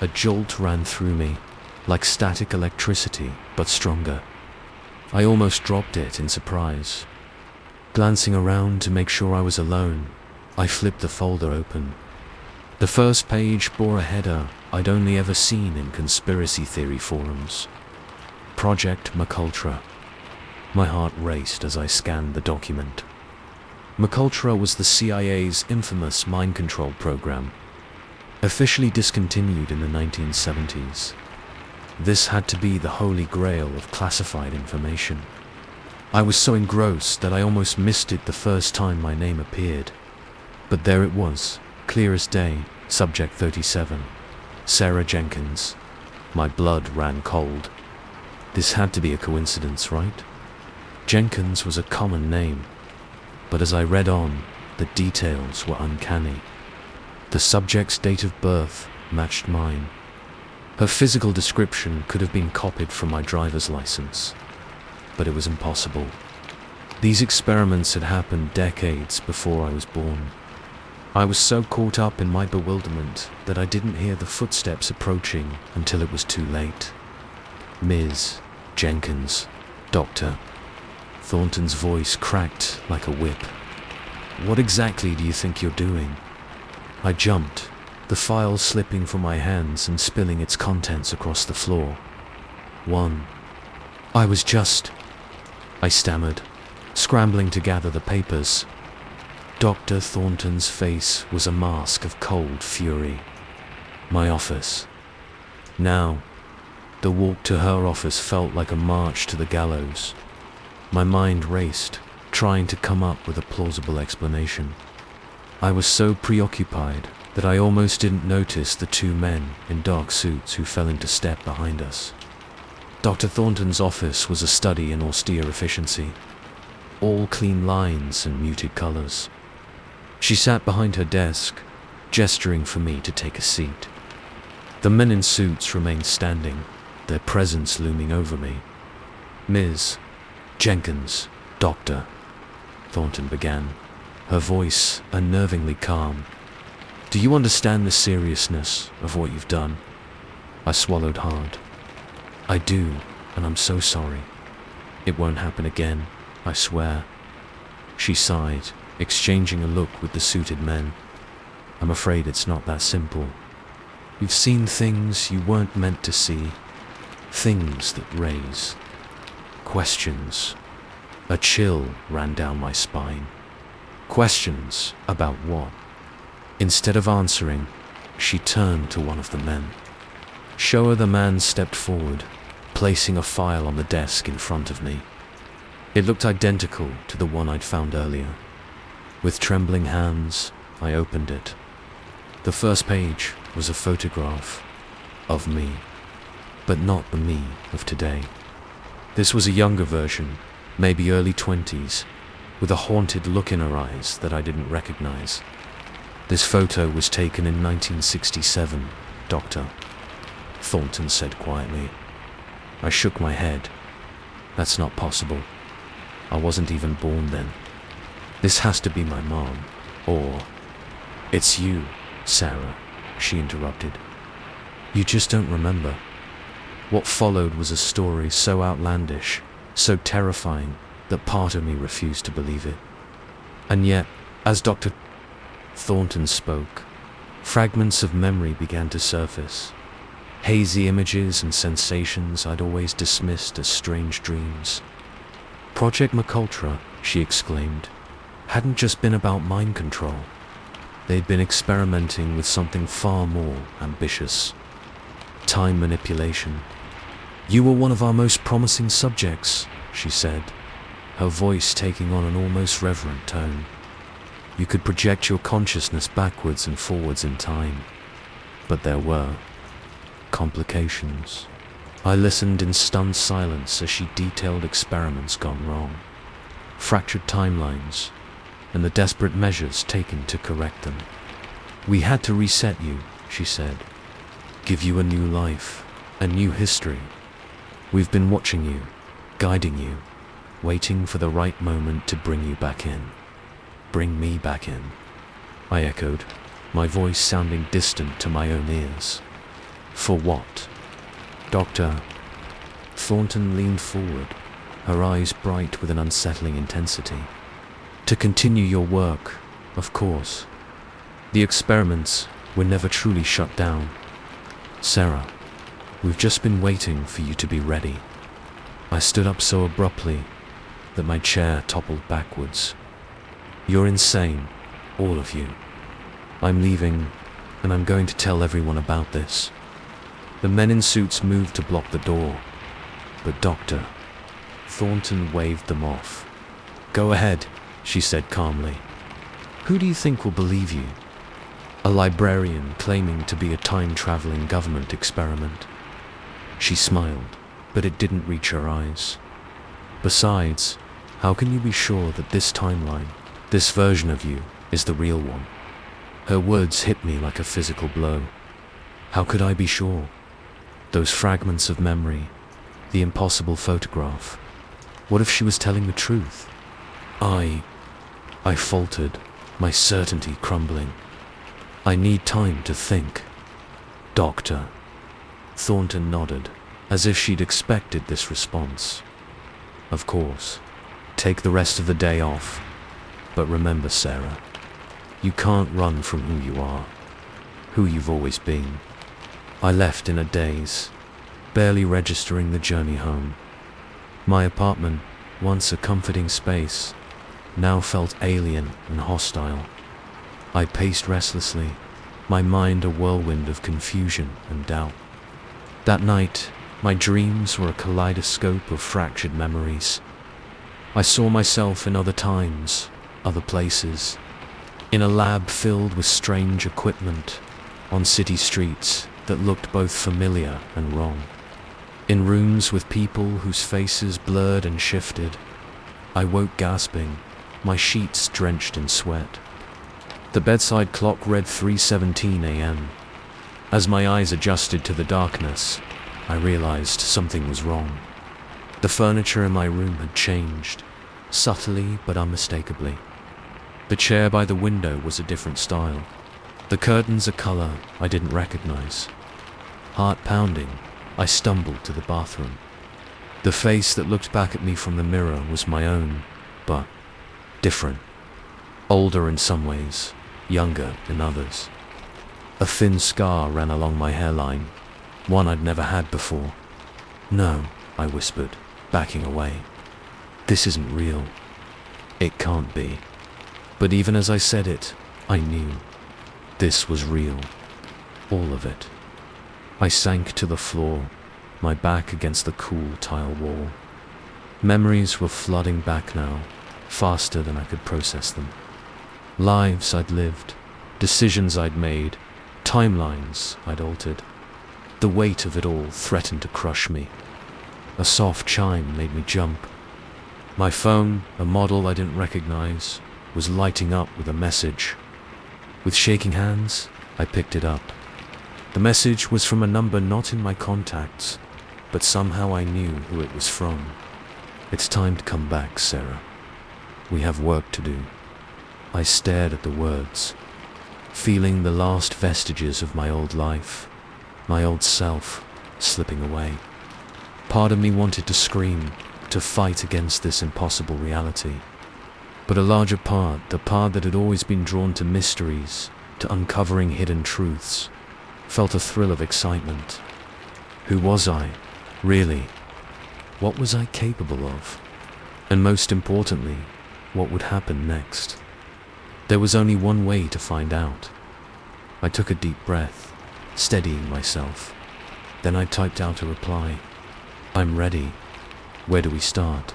Speaker 1: a jolt ran through me, like static electricity, but stronger. I almost dropped it in surprise. Glancing around to make sure I was alone, I flipped the folder open. The first page bore a header I'd only ever seen in conspiracy theory forums. Project McUltra. My heart raced as I scanned the document. McUltra was the CIA's infamous mind control program, officially discontinued in the 1970s. This had to be the holy grail of classified information. I was so engrossed that I almost missed it the first time my name appeared. But there it was, Clear as day, subject 37. Sarah Jenkins. My blood ran cold. This had to be a coincidence, right? Jenkins was a common name, but as I read on, the details were uncanny. The subject's date of birth matched mine. Her physical description could have been copied from my driver's license, but it was impossible. These experiments had happened decades before I was born. I was so caught up in my bewilderment that I didn't hear the footsteps approaching until it was too late. Ms. Jenkins, Doctor. Thornton's voice cracked like a whip. What exactly do you think you're doing? I jumped, the file slipping from my hands and spilling its contents across the floor. I stammered, scrambling to gather the papers. Dr. Thornton's face was a mask of cold fury. My office. Now, the walk to her office felt like a march to the gallows. My mind raced, trying to come up with a plausible explanation. I was so preoccupied that I almost didn't notice the two men in dark suits who fell into step behind us. Dr. Thornton's office was a study in austere efficiency, all clean lines and muted colors. She sat behind her desk, gesturing for me to take a seat. The men in suits remained standing, their presence looming over me. Ms. Jenkins, Doctor, Thornton began, her voice unnervingly calm. Do you understand the seriousness of what you've done? I swallowed hard. I do, and I'm so sorry. It won't happen again, I swear. She sighed, exchanging a look with the suited men. I'm afraid it's not that simple. You've seen things you weren't meant to see, things that raise questions. A chill ran down my spine. Questions about what? Instead of answering, she turned to one of the men. The man stepped forward, placing a file on the desk in front of me. It looked identical to the one I'd found earlier. With trembling hands, I opened it. The first page was a photograph of me, but not the me of today. This was a younger version, maybe early 20s, with a haunted look in her eyes that I didn't recognize. This photo was taken in 1967, Doctor, Thornton said quietly. I shook my head. That's not possible. I wasn't even born then. This has to be my mom, or... It's you, Sarah, she interrupted. You just don't remember. What followed was a story so outlandish, so terrifying, that part of me refused to believe it. And yet, as Dr. Thornton spoke, fragments of memory began to surface. Hazy images and sensations I'd always dismissed as strange dreams. Project McUltra, she exclaimed, hadn't just been about mind control. They'd been experimenting with something far more ambitious. Time manipulation. You were one of our most promising subjects, she said, her voice taking on an almost reverent tone. You could project your consciousness backwards and forwards in time. But there were complications. I listened in stunned silence as she detailed experiments gone wrong, fractured timelines, and the desperate measures taken to correct them. We had to reset you, she said, give you a new life, a new history. We've been watching you, guiding you, waiting for the right moment to bring you back in. Bring me back in, I echoed, my voice sounding distant to my own ears. For what? Doctor. Thornton leaned forward, her eyes bright with an unsettling intensity. To continue your work, of course. The experiments were never truly shut down. Sarah, we've just been waiting for you to be ready. I stood up so abruptly that my chair toppled backwards. You're insane, all of you. I'm leaving, and I'm going to tell everyone about this. The men in suits moved to block the door, but Dr. Thornton waved them off. Go ahead, she said calmly. Who do you think will believe you? A librarian claiming to be a time-traveling government experiment. She smiled, but it didn't reach her eyes. Besides, how can you be sure that this timeline, this version of you, is the real one? Her words hit me like a physical blow. How could I be sure? Those fragments of memory, the impossible photograph. What if she was telling the truth? I faltered, my certainty crumbling. I need time to think. Doctor. Thornton nodded, as if she'd expected this response. Of course. Take the rest of the day off. But remember, Sarah, you can't run from who you are, who you've always been. I left in a daze, barely registering the journey home. My apartment, once a comforting space, now felt alien and hostile. I paced restlessly, my mind a whirlwind of confusion and doubt. That night, my dreams were a kaleidoscope of fractured memories. I saw myself in other times, other places, in a lab filled with strange equipment, on city streets that looked both familiar and wrong, in rooms with people whose faces blurred and shifted. I woke gasping, my sheets drenched in sweat. The bedside clock read 3:17 a.m. As my eyes adjusted to the darkness, I realized something was wrong. The furniture in my room had changed, subtly but unmistakably. The chair by the window was a different style. The curtains a color I didn't recognize. Heart pounding, I stumbled to the bathroom. The face that looked back at me from the mirror was my own, but different. Older in some ways, younger in others. A thin scar ran along my hairline, one I'd never had before. No, I whispered, backing away. This isn't real. It can't be. But even as I said it, I knew. This was real. All of it. I sank to the floor, my back against the cool tile wall. Memories were flooding back now, faster than I could process them. Lives I'd lived, decisions I'd made, timelines I'd altered. The weight of it all threatened to crush me. A soft chime made me jump. My phone, a model I didn't recognize, was lighting up with a message. With shaking hands, I picked it up. The message was from a number not in my contacts, but somehow I knew who it was from. It's time to come back, Sarah. We have work to do. I stared at the words, feeling the last vestiges of my old life, my old self, slipping away. Part of me wanted to scream, to fight against this impossible reality. But a larger part, the part that had always been drawn to mysteries, to uncovering hidden truths, felt a thrill of excitement. Who was I, really? What was I capable of? And most importantly, what would happen next? There was only one way to find out. I took a deep breath, steadying myself. Then I typed out a reply. I'm ready. Where do we start?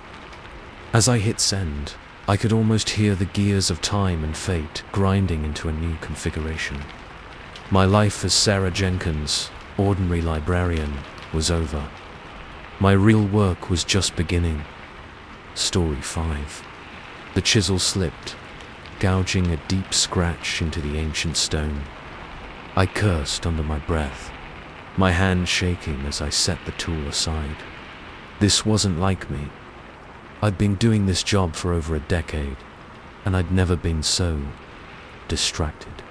Speaker 1: As I hit send, I could almost hear the gears of time and fate grinding into a new configuration. My life as Sarah Jenkins, ordinary librarian, was over. My real work was just beginning. Story 5. The chisel slipped, gouging a deep scratch into the ancient stone. I cursed under my breath, my hand shaking as I set the tool aside. This wasn't like me. I'd been doing this job for over a decade, and I'd never been so distracted.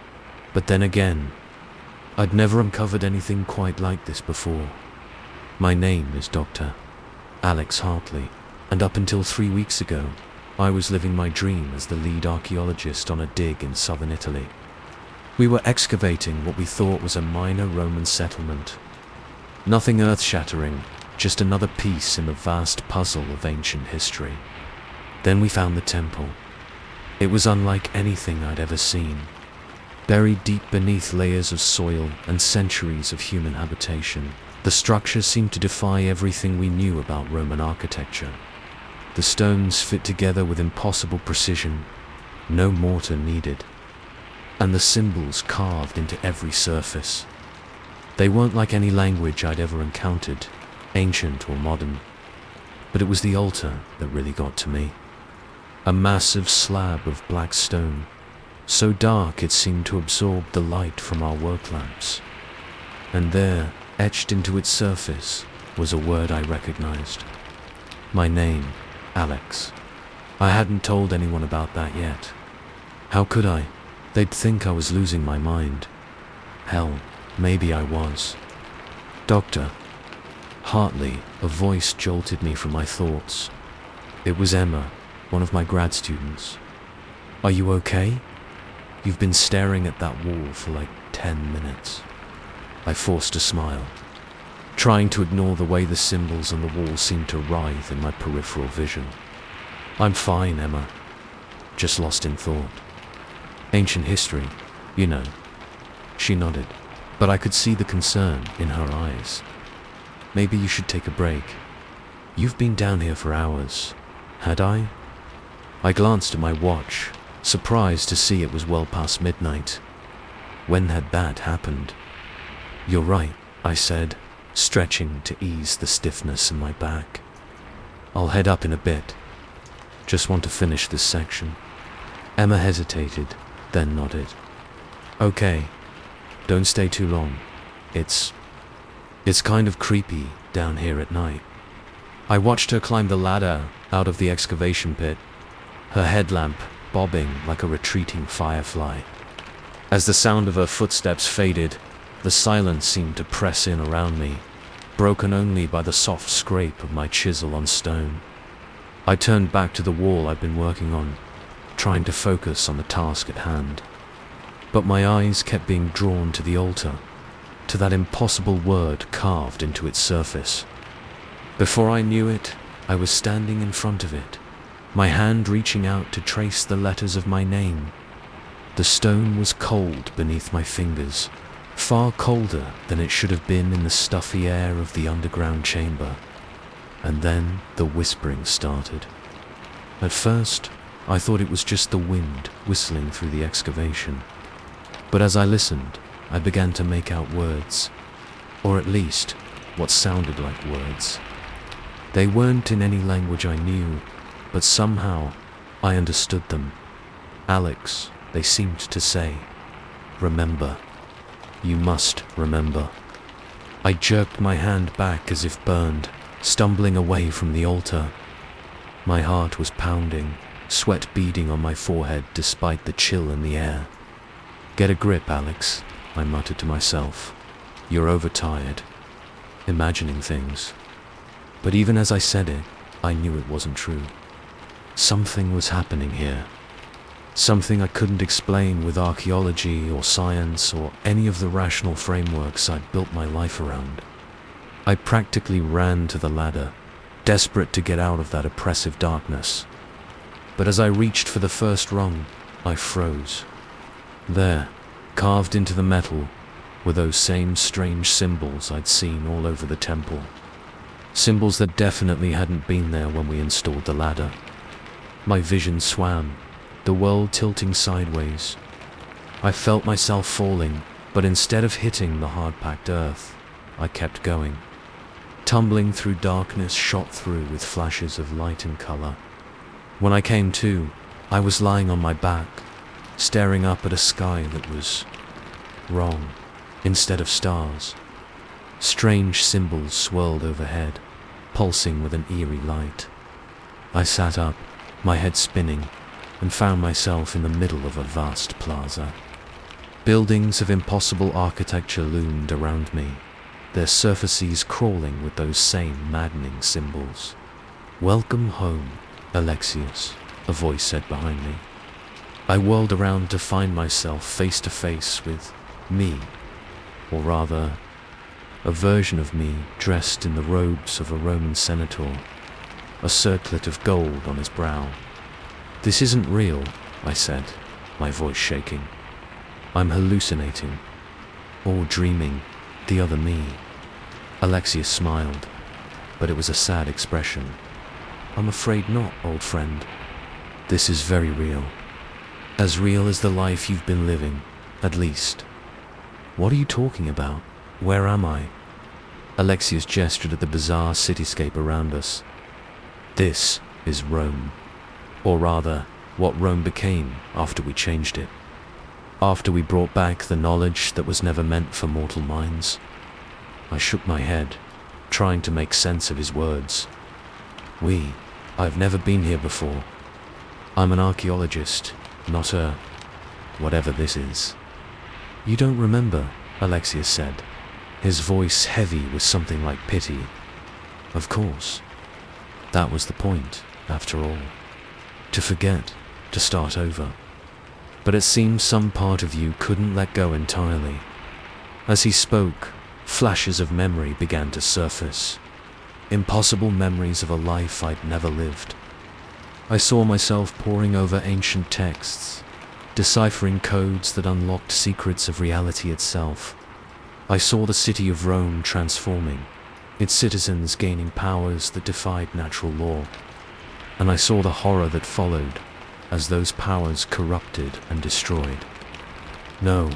Speaker 1: But then again, I'd never uncovered anything quite like this before. My name is Dr. Alex Hartley, and up until 3 weeks ago, I was living my dream as the lead archaeologist on a dig in southern Italy. We were excavating what we thought was a minor Roman settlement. Nothing earth-shattering, just another piece in the vast puzzle of ancient history. Then we found the temple. It was unlike anything I'd ever seen. Buried deep beneath layers of soil and centuries of human habitation, the structure seemed to defy everything we knew about Roman architecture. The stones fit together with impossible precision, no mortar needed. and the symbols carved into every surface. They weren't like any language I'd ever encountered, ancient or modern, but it was the altar that really got to me. A massive slab of black stone, so dark it seemed to absorb the light from our work lamps. And there, etched into its surface, was a word I recognized. My name, Alex. I hadn't told anyone about that yet. How could I? They'd think I was losing my mind. Hell, maybe I was. Doctor. Hartley, a voice jolted me from my thoughts. It was Emma, one of my grad students. Are you okay? You've been staring at that wall for like 10 minutes. I forced a smile, trying to ignore the way the symbols on the wall seemed to writhe in my peripheral vision. I'm fine, Emma. Just lost in thought. Ancient history, you know. She nodded, but I could see the concern in her eyes. Maybe you should take a break. You've been down here for hours. Had I? I glanced at my watch, surprised to see it was well past midnight. When had that happened? You're right, I said, stretching to ease the stiffness in my back. I'll head up in a bit. Just want to finish this section. Emma hesitated, then nodded. Okay, don't stay too long. It's kind of creepy down here at night. I watched her climb the ladder out of the excavation pit, her headlamp bobbing like a retreating firefly. As the sound of her footsteps faded, the silence seemed to press in around me, broken only by the soft scrape of my chisel on stone. I turned back to the wall I'd been working on, trying to focus on the task at hand. But my eyes kept being drawn to the altar, to that impossible word carved into its surface. Before I knew it, I was standing in front of it, my hand reaching out to trace the letters of my name. The stone was cold beneath my fingers, far colder than it should have been in the stuffy air of the underground chamber. And then the whispering started. At first, I thought it was just the wind whistling through the excavation. But as I listened, I began to make out words, or at least what sounded like words. They weren't in any language I knew, but somehow I understood them. Alex, they seemed to say. Remember. You must remember. I jerked my hand back as if burned, stumbling away from the altar. My heart was pounding, sweat beading on my forehead despite the chill in the air. Get a grip, Alex, I muttered to myself. You're overtired. Imagining things. But even as I said it, I knew it wasn't true. Something was happening here. Something I couldn't explain with archaeology or science or any of the rational frameworks I'd built my life around. I practically ran to the ladder, desperate to get out of that oppressive darkness. But as I reached for the first rung, I froze. There, carved into the metal, were those same strange symbols I'd seen all over the temple. Symbols that definitely hadn't been there when we installed the ladder. My vision swam, the world tilting sideways. I felt myself falling, but instead of hitting the hard-packed earth, I kept going. Tumbling through darkness shot through with flashes of light and color. When I came to, I was lying on my back, staring up at a sky that was wrong, instead of stars. Strange symbols swirled overhead, pulsing with an eerie light. I sat up, my head spinning, and found myself in the middle of a vast plaza. Buildings of impossible architecture loomed around me, their surfaces crawling with those same maddening symbols. Welcome home, Alexius, a voice said behind me. I whirled around to find myself face to face with me, or rather, a version of me dressed in the robes of a Roman senator, a circlet of gold on his brow. This isn't real, I said, my voice shaking. I'm hallucinating, or dreaming, the other me. Alexius smiled, but it was a sad expression. I'm afraid not, old friend. This is very real. As real as the life you've been living, At least. What are you talking about? Where am I? Alexius gestured at the bizarre cityscape around us. This is Rome. Or rather, what Rome became after we changed it. After we brought back the knowledge that was never meant for mortal minds. I shook my head, trying to make sense of his words. I've never been here before. I'm an archaeologist, not a... whatever this is. You don't remember, Alexius said, his voice heavy with something like pity. Of course. That was the point, after all. To forget, to start over. But it seems some part of you couldn't let go entirely. As he spoke, flashes of memory began to surface. Impossible memories of a life I'd never lived. I saw myself poring over ancient texts, deciphering codes that unlocked secrets of reality itself. I saw the city of Rome transforming, its citizens gaining powers that defied natural law. And I saw the horror that followed, as those powers corrupted and destroyed. No,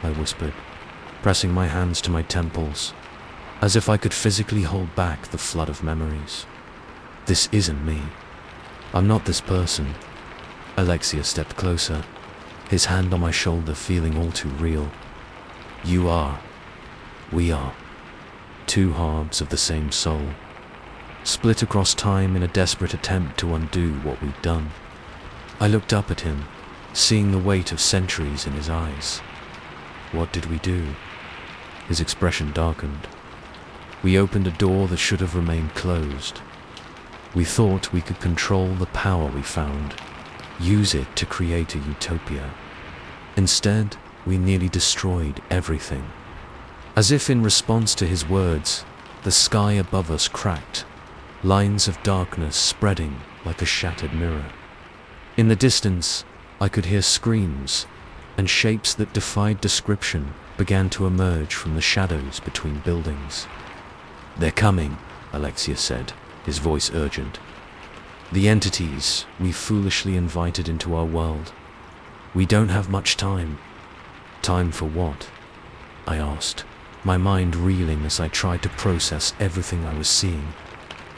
Speaker 1: I whispered, pressing my hands to my temples, as if I could physically hold back the flood of memories. This isn't me. I'm not this person. Alexius stepped closer, his hand on my shoulder feeling all too real. You are. We are. Two halves of the same soul, split across time in a desperate attempt to undo what we'd done. I looked up at him, seeing the weight of centuries in his eyes. What did we do? His expression darkened. We opened a door that should have remained closed. We thought we could control the power we found, use it to create a utopia. Instead, we nearly destroyed everything. As if in response to his words, the sky above us cracked, lines of darkness spreading like a shattered mirror. In the distance, I could hear screams, and shapes that defied description began to emerge from the shadows between buildings. They're coming, Alexius said, his voice urgent. The entities we foolishly invited into our world. We don't have much time. Time for what? I asked, my mind reeling as I tried to process everything I was seeing,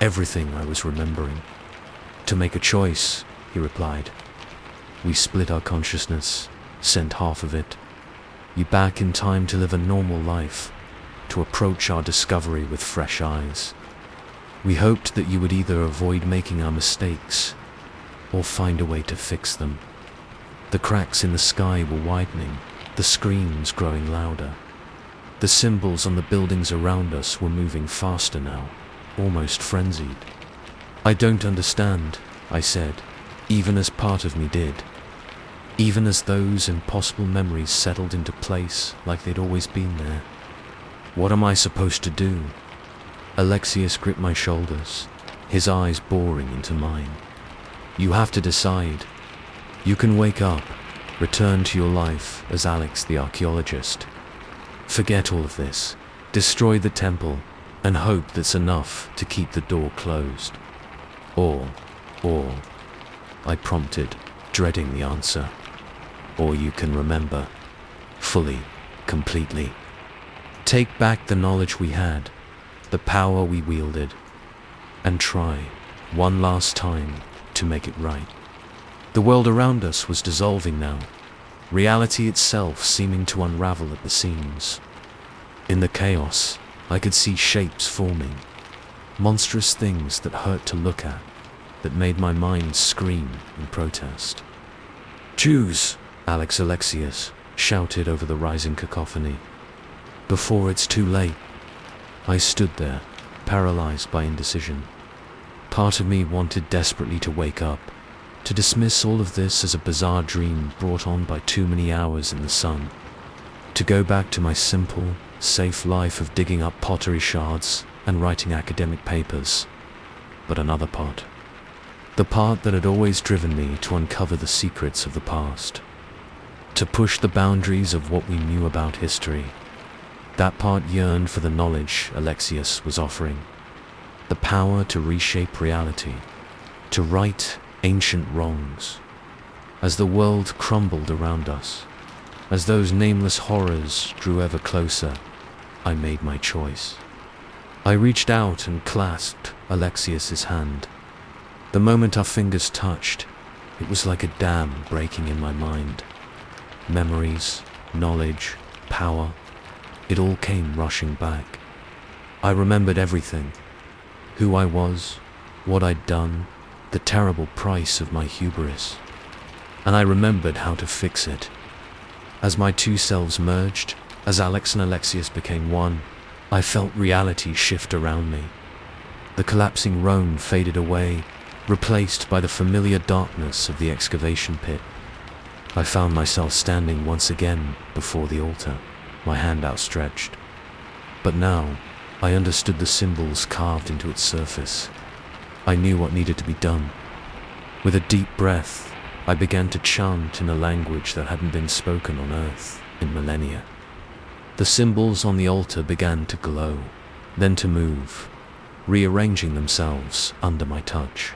Speaker 1: everything I was remembering. To make a choice, he replied. We split our consciousness, sent half of it. You back in time to live a normal life, to approach our discovery with fresh eyes. We hoped that you would either avoid making our mistakes, or find a way to fix them. The cracks in the sky were widening, the screams growing louder. The symbols on the buildings around us were moving faster now, almost frenzied. I don't understand, I said, even as part of me did. Even as those impossible memories settled into place like they'd always been there. What am I supposed to do? Alexius gripped my shoulders, his eyes boring into mine. You have to decide. You can wake up, return to your life as Alex the archaeologist. Forget all of this, destroy the temple, and hope that's enough to keep the door closed. Or, I prompted, dreading the answer. Or you can remember, fully, completely. Take back the knowledge we had, the power we wielded, and try, one last time, to make it right. The world around us was dissolving now, reality itself seeming to unravel at the seams. In the chaos, I could see shapes forming, monstrous things that hurt to look at, that made my mind scream in protest. Choose, Alexius shouted over the rising cacophony. Before it's too late. I stood there, paralyzed by indecision. Part of me wanted desperately to wake up, to dismiss all of this as a bizarre dream brought on by too many hours in the sun, to go back to my simple, safe life of digging up pottery shards and writing academic papers. But another part, the part that had always driven me to uncover the secrets of the past, to push the boundaries of what we knew about history. That part yearned for the knowledge Alexius was offering, the power to reshape reality, to right ancient wrongs. As the world crumbled around us, As those nameless horrors drew ever closer, I made my choice. I reached out and clasped Alexius's hand. The moment our fingers touched, it was like a dam breaking in my mind. Memories, knowledge, power, it all came rushing back. I remembered everything. Who I was, what I'd done, the terrible price of my hubris. And I remembered how to fix it. As my two selves merged, as Alex and Alexius became one, I felt reality shift around me. The collapsing Rhone faded away, replaced by the familiar darkness of the excavation pit. I found myself standing once again before the altar, my hand outstretched. But now, I understood the symbols carved into its surface. I knew what needed to be done. With a deep breath, I began to chant in a language that hadn't been spoken on Earth in millennia. The symbols on the altar began to glow, then to move, rearranging themselves under my touch.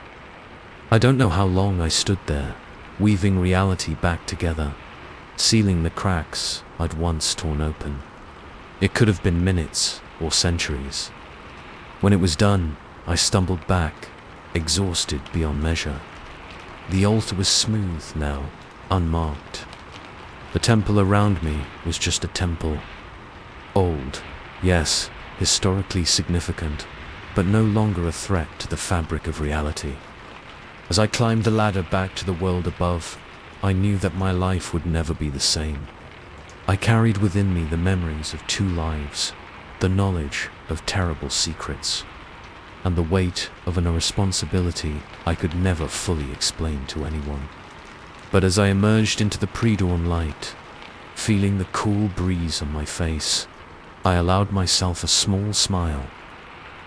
Speaker 1: I don't know how long I stood there, weaving reality back together, sealing the cracks I'd once torn open. It could have been minutes or centuries. When it was done, I stumbled back, exhausted beyond measure. The altar was smooth now, unmarked. The temple around me was just a temple. Old, yes, historically significant, but no longer a threat to the fabric of reality. As I climbed the ladder back to the world above, I knew that my life would never be the same. I carried within me the memories of 2 lives, the knowledge of terrible secrets, and the weight of a responsibility I could never fully explain to anyone. But as I emerged into the pre-dawn light, feeling the cool breeze on my face, I allowed myself a small smile.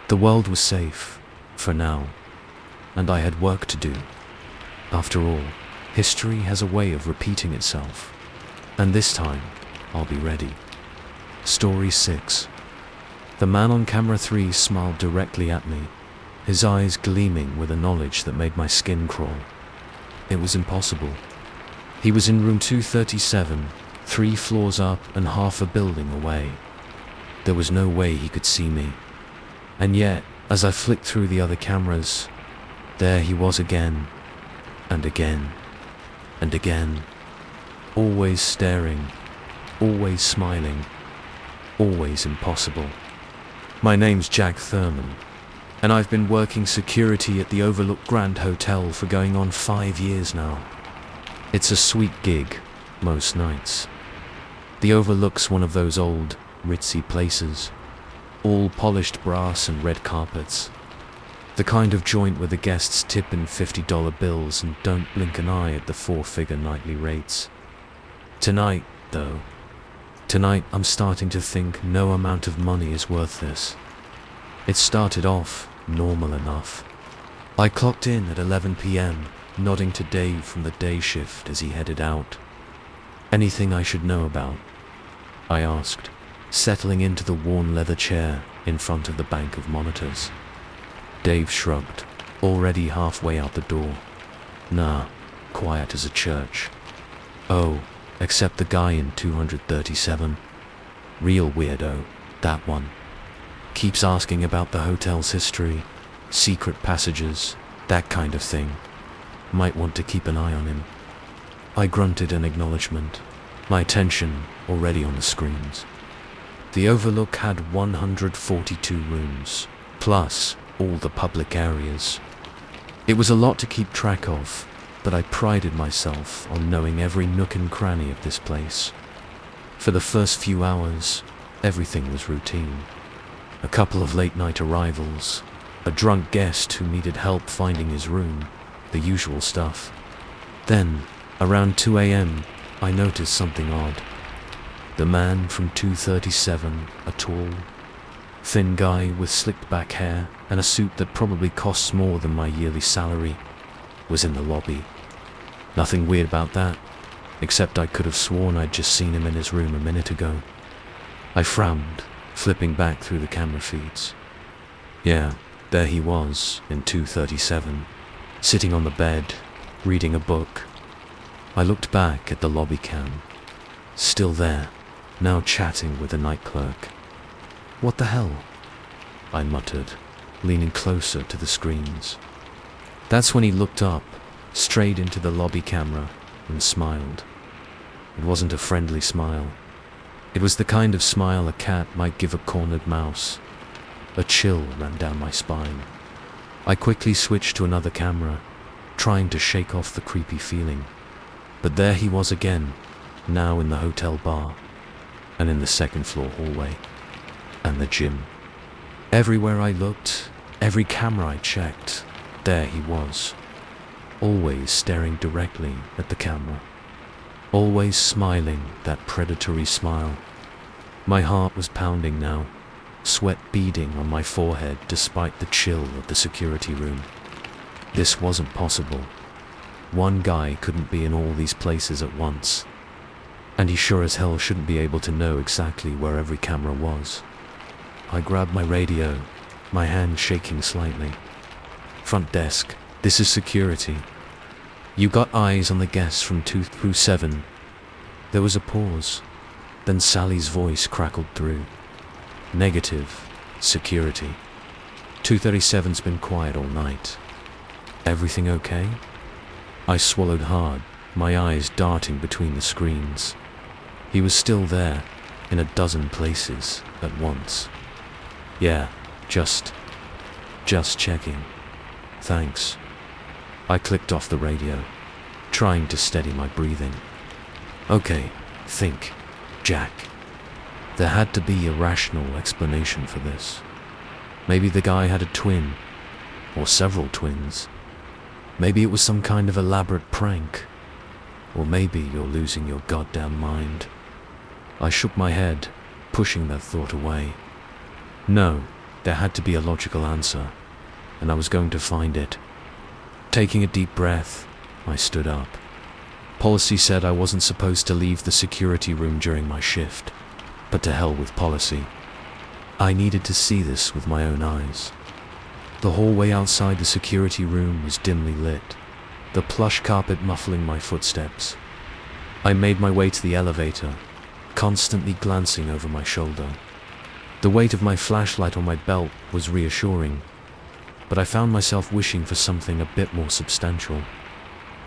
Speaker 1: The world was safe, for now, and I had work to do. After all, history has a way of repeating itself, and this time, I'll be ready. Story 6. The man on camera 3 smiled directly at me, his eyes gleaming with a knowledge that made my skin crawl. It was impossible. He was in room 237, 3 floors up and half a building away. There was no way he could see me. And yet, as I flicked through the other cameras, there he was again, and again, and again, always staring, always smiling, always impossible. My name's Jack Thurman, and I've been working security at the Overlook Grand Hotel for going on 5 years now. It's a sweet gig, most nights. The Overlook's one of those old, ritzy places, all polished brass and red carpets. The kind of joint where the guests tip in $50 bills and don't blink an eye at the 4-figure nightly rates. Tonight, though, I'm starting to think no amount of money is worth this. It started off normal enough. I clocked in at 11 p.m., nodding to Dave from the day shift as he headed out. Anything I should know about? I asked, settling into the worn leather chair in front of the bank of monitors. Dave shrugged, already halfway out the door. Nah, quiet as a church. Oh, except the guy in 237. Real weirdo, that one. Keeps asking about the hotel's history, secret passages, that kind of thing. Might want to keep an eye on him. I grunted an acknowledgement, my attention already on the screens. The Overlook had 142 rooms, plus all the public areas. It was a lot to keep track of, but I prided myself on knowing every nook and cranny of this place. For the first few hours, everything was routine. A couple of late-night arrivals, a drunk guest who needed help finding his room, the usual stuff. Then, around 2 a.m., I noticed something odd. The man from 237, a tall, thin guy with slicked back hair and a suit that probably costs more than my yearly salary, was in the lobby. Nothing weird about that, except I could have sworn I'd just seen him in his room a minute ago. I frowned, flipping back through the camera feeds. Yeah, there he was, in 237, sitting on the bed, reading a book. I looked back at the lobby cam. Still there, now chatting with the night clerk. What the hell? I muttered, leaning closer to the screens. That's when he looked up, straight into the lobby camera, and smiled. It wasn't a friendly smile. It was the kind of smile a cat might give a cornered mouse. A chill ran down my spine. I quickly switched to another camera, trying to shake off the creepy feeling. But there he was again, now in the hotel bar, and in the second floor hallway, and the gym. Everywhere I looked, every camera I checked, there he was, always staring directly at the camera, always smiling that predatory smile. My heart was pounding now, sweat beading on my forehead despite the chill of the security room. This wasn't possible. One guy couldn't be in all these places at once, and he sure as hell shouldn't be able to know exactly where every camera was. I grabbed my radio, my hand shaking slightly. Front desk, this is security. You got eyes on the guests from 2-7. There was a pause, then Sally's voice crackled through. Negative, security. 237's been quiet all night. Everything okay? I swallowed hard, my eyes darting between the screens. He was still there, in a dozen places at once. Yeah, just checking. Thanks. I clicked off the radio, trying to steady my breathing. Okay, think, Jack. There had to be a rational explanation for this. Maybe the guy had a twin, or several twins. Maybe it was some kind of elaborate prank. Or maybe you're losing your goddamn mind. I shook my head, pushing that thought away. No, there had to be a logical answer, and I was going to find it. Taking a deep breath, I stood up. Policy said I wasn't supposed to leave the security room during my shift, but to hell with policy. I needed to see this with my own eyes. The hallway outside the security room was dimly lit, the plush carpet muffling my footsteps. I made my way to the elevator, constantly glancing over my shoulder. The weight of my flashlight on my belt was reassuring, but I found myself wishing for something a bit more substantial,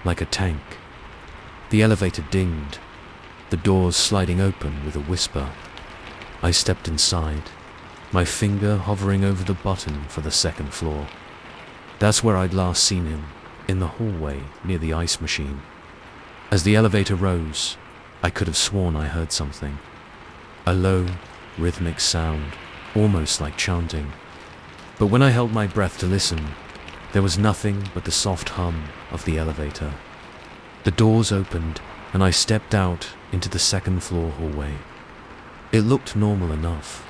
Speaker 1: like a tank. The elevator dinged, the doors sliding open with a whisper. I stepped inside, my finger hovering over the button for the second floor. That's where I'd last seen him, in the hallway near the ice machine. As the elevator rose, I could have sworn I heard something. A low, rhythmic sound, almost like chanting. But when I held my breath to listen, there was nothing but the soft hum of the elevator. The doors opened, and I stepped out into the second floor hallway. It looked normal enough.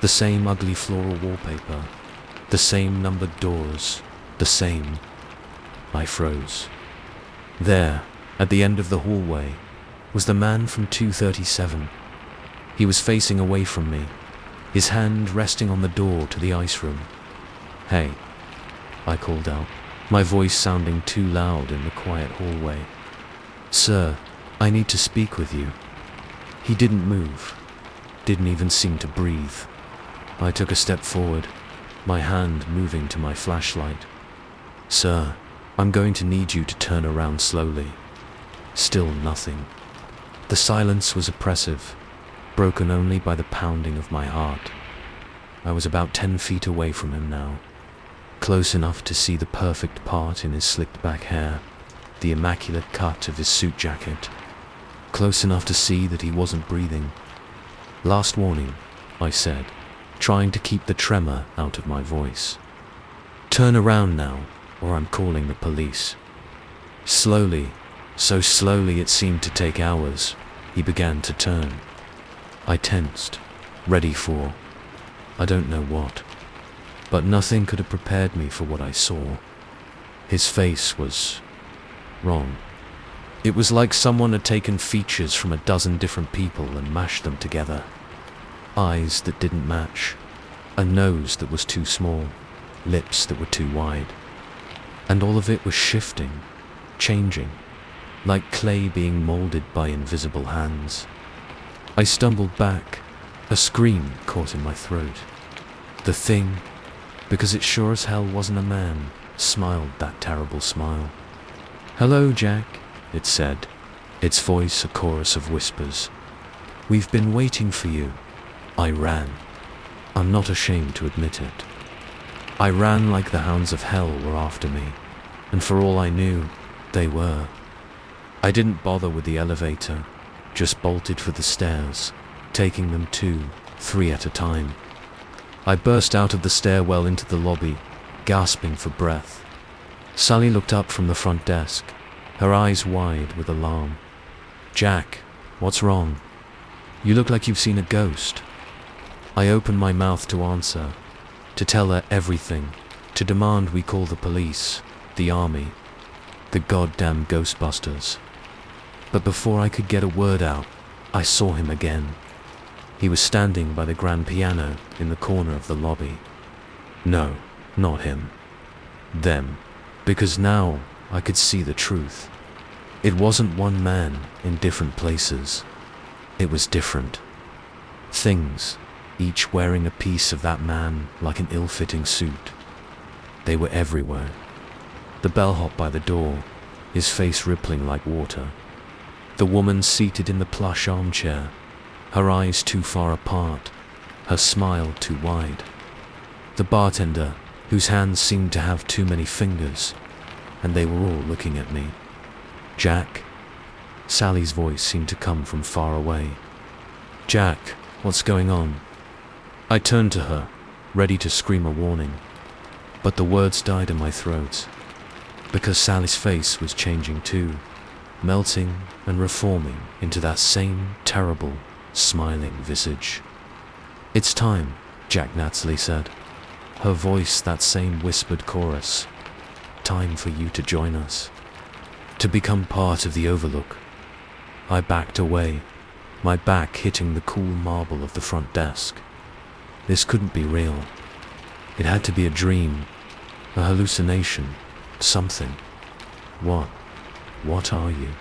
Speaker 1: The same ugly floral wallpaper, the same numbered doors, the same. I froze. There, at the end of the hallway, was the man from 237. He was facing away from me, his hand resting on the door to the ice room. Hey, I called out, my voice sounding too loud in the quiet hallway. Sir, I need to speak with you. He didn't move, didn't even seem to breathe. I took a step forward, my hand moving to my flashlight. Sir, I'm going to need you to turn around slowly. Still nothing. The silence was oppressive, broken only by the pounding of my heart. I was about 10 feet away from him now, close enough to see the perfect part in his slicked back hair, the immaculate cut of his suit jacket, close enough to see that he wasn't breathing. Last warning, I said, trying to keep the tremor out of my voice. Turn around now, or I'm calling the police. Slowly, so slowly it seemed to take hours, he began to turn. I tensed, ready for, I don't know what, but nothing could have prepared me for what I saw. His face was wrong. It was like someone had taken features from a dozen different people and mashed them together. Eyes that didn't match, a nose that was too small, lips that were too wide. And all of it was shifting, changing, like clay being molded by invisible hands. I stumbled back, a scream caught in my throat. The thing, because it sure as hell wasn't a man, smiled that terrible smile. "Hello, Jack," it said, its voice a chorus of whispers. "We've been waiting for you." I ran. I'm not ashamed to admit it. I ran like the hounds of hell were after me, and for all I knew, they were. I didn't bother with the elevator, just bolted for the stairs, taking them 2, 3 at a time. I burst out of the stairwell into the lobby, gasping for breath. Sally looked up from the front desk, her eyes wide with alarm. "Jack, what's wrong? You look like you've seen a ghost." I opened my mouth to answer, to tell her everything, to demand we call the police, the army, the goddamn Ghostbusters. But before I could get a word out, I saw him again. He was standing by the grand piano in the corner of the lobby. No, not him. Them. Because now I could see the truth. It wasn't one man in different places. It was different. Things, each wearing a piece of that man like an ill-fitting suit. They were everywhere. The bellhop by the door, his face rippling like water. The woman seated in the plush armchair, her eyes too far apart, her smile too wide. The bartender, whose hands seemed to have too many fingers, and they were all looking at me. "Jack?" Sally's voice seemed to come from far away. "Jack, what's going on?" I turned to her, ready to scream a warning, but the words died in my throat, because Sally's face was changing too, melting and reforming into that same terrible, smiling visage. "It's time," Jack Natsley said, her voice that same whispered chorus. "Time for you to join us, to become part of the Overlook." I backed away, my back hitting the cool marble of the front desk. This couldn't be real. It had to be a dream, a hallucination, something. What are you?"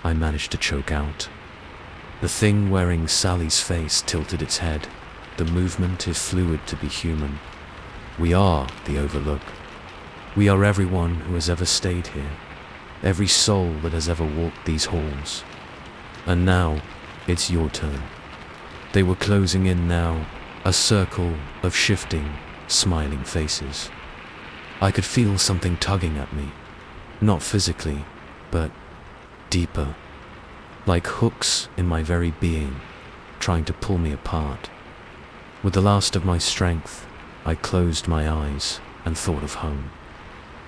Speaker 1: I managed to choke out. The thing wearing Sally's face tilted its head, the movement is fluid to be human. "We are the Overlook. We are everyone who has ever stayed here, every soul that has ever walked these halls. And now, it's your turn." They were closing in now, a circle of shifting, smiling faces. I could feel something tugging at me, not physically, but deeper, like hooks in my very being, trying to pull me apart. With the last of my strength, I closed my eyes and thought of home,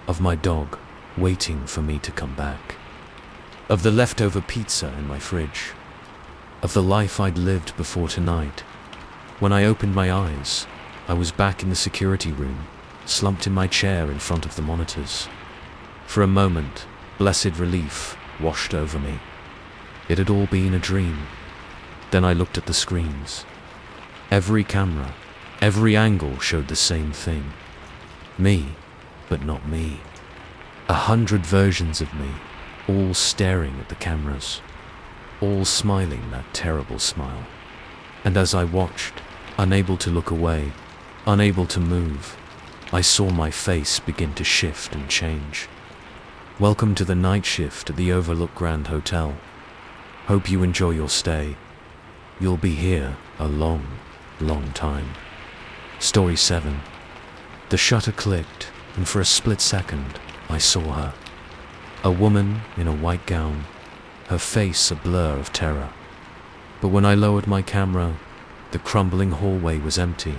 Speaker 1: of my dog waiting for me to come back, of the leftover pizza in my fridge, of the life I'd lived before tonight. When I opened my eyes, I was back in the security room, slumped in my chair in front of the monitors. For a moment, blessed relief washed over me. It had all been a dream. Then I looked at the screens. Every camera, every angle showed the same thing. Me, but not me. 100 versions of me, all staring at the cameras, all smiling that terrible smile. And as I watched, unable to look away, unable to move, I saw my face begin to shift and change. "Welcome to the night shift at the Overlook Grand Hotel. Hope you enjoy your stay. You'll be here a long, long time." Story 7. The shutter clicked, and for a split second, I saw her. A woman in a white gown, her face a blur of terror. But when I lowered my camera, the crumbling hallway was empty,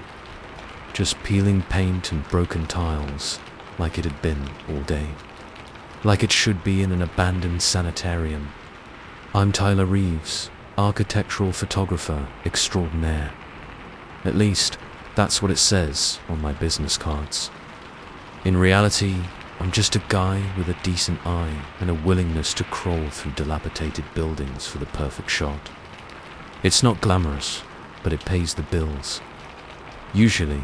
Speaker 1: just peeling paint and broken tiles, like it had been all day. Like it should be in an abandoned sanitarium. I'm Tyler Reeves, architectural photographer extraordinaire. At least, that's what it says on my business cards. In reality, I'm just a guy with a decent eye and a willingness to crawl through dilapidated buildings for the perfect shot. It's not glamorous, but it pays the bills. Usually,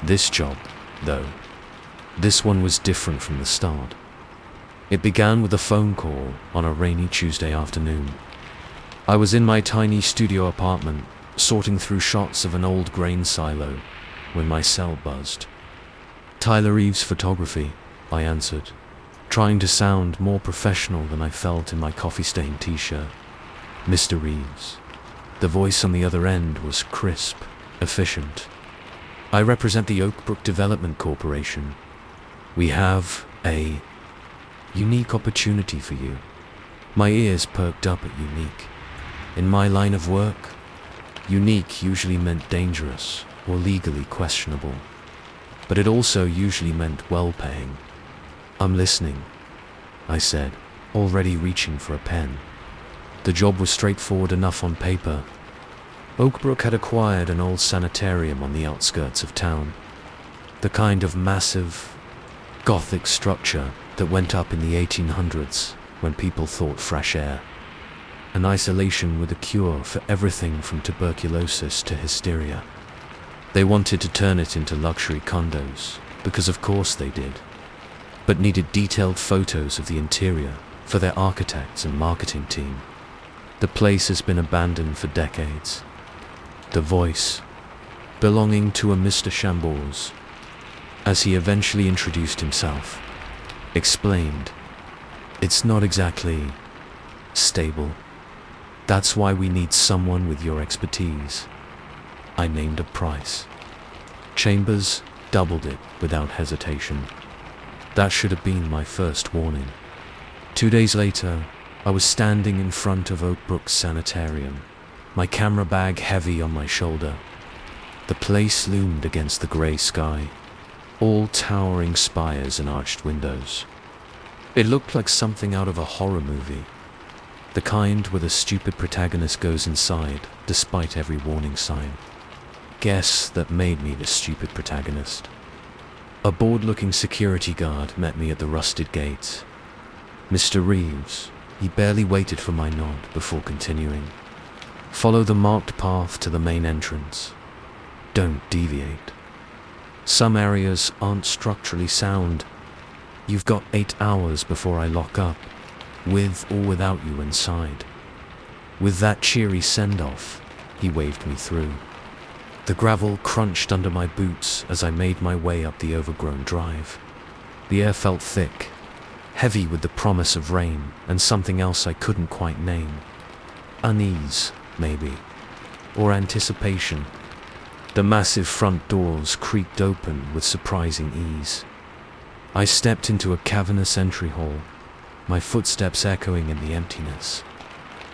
Speaker 1: this job, though, this one was different from the start. It began with a phone call on a rainy Tuesday afternoon. I was in my tiny studio apartment, sorting through shots of an old grain silo, when my cell buzzed. "Tyler Reeves Photography," I answered, trying to sound more professional than I felt in my coffee-stained t-shirt. "Mr. Reeves." The voice on the other end was crisp, efficient. "I represent the Oakbrook Development Corporation. We have a unique opportunity for you." My ears perked up at unique. In my line of work, unique usually meant dangerous or legally questionable, but it also usually meant well-paying. "I'm listening," I said, already reaching for a pen. The job was straightforward enough on paper. Oakbrook had acquired an old sanitarium on the outskirts of town, the kind of massive, Gothic structure that went up in the 1800s when people thought fresh air, an isolation with a cure for everything from tuberculosis to hysteria. They wanted to turn it into luxury condos, because of course they did, but needed detailed photos of the interior for their architects and marketing team. The place has been abandoned for decades. The voice, belonging to a Mr. Shambles, as he eventually introduced himself, explained, "It's not exactly stable. That's why we need someone with your expertise." I named a price. Chambers doubled it without hesitation. That should have been my first warning. 2 days later, I was standing in front of Oakbrook's sanitarium, my camera bag heavy on my shoulder. The place loomed against the grey sky, all towering spires and arched windows. It looked like something out of a horror movie, the kind where the stupid protagonist goes inside despite every warning sign. Guess that made me the stupid protagonist. A bored-looking security guard met me at the rusted gate. "Mr. Reeves." He barely waited for my nod before continuing. "Follow the marked path to the main entrance. Don't deviate. Some areas aren't structurally sound. You've got 8 hours before I lock up, with or without you inside." With that cheery send-off, he waved me through. The gravel crunched under my boots as I made my way up the overgrown drive. The air felt thick, heavy with the promise of rain and something else I couldn't quite name. Unease, maybe, or anticipation. The massive front doors creaked open with surprising ease. I stepped into a cavernous entry hall, my footsteps echoing in the emptiness.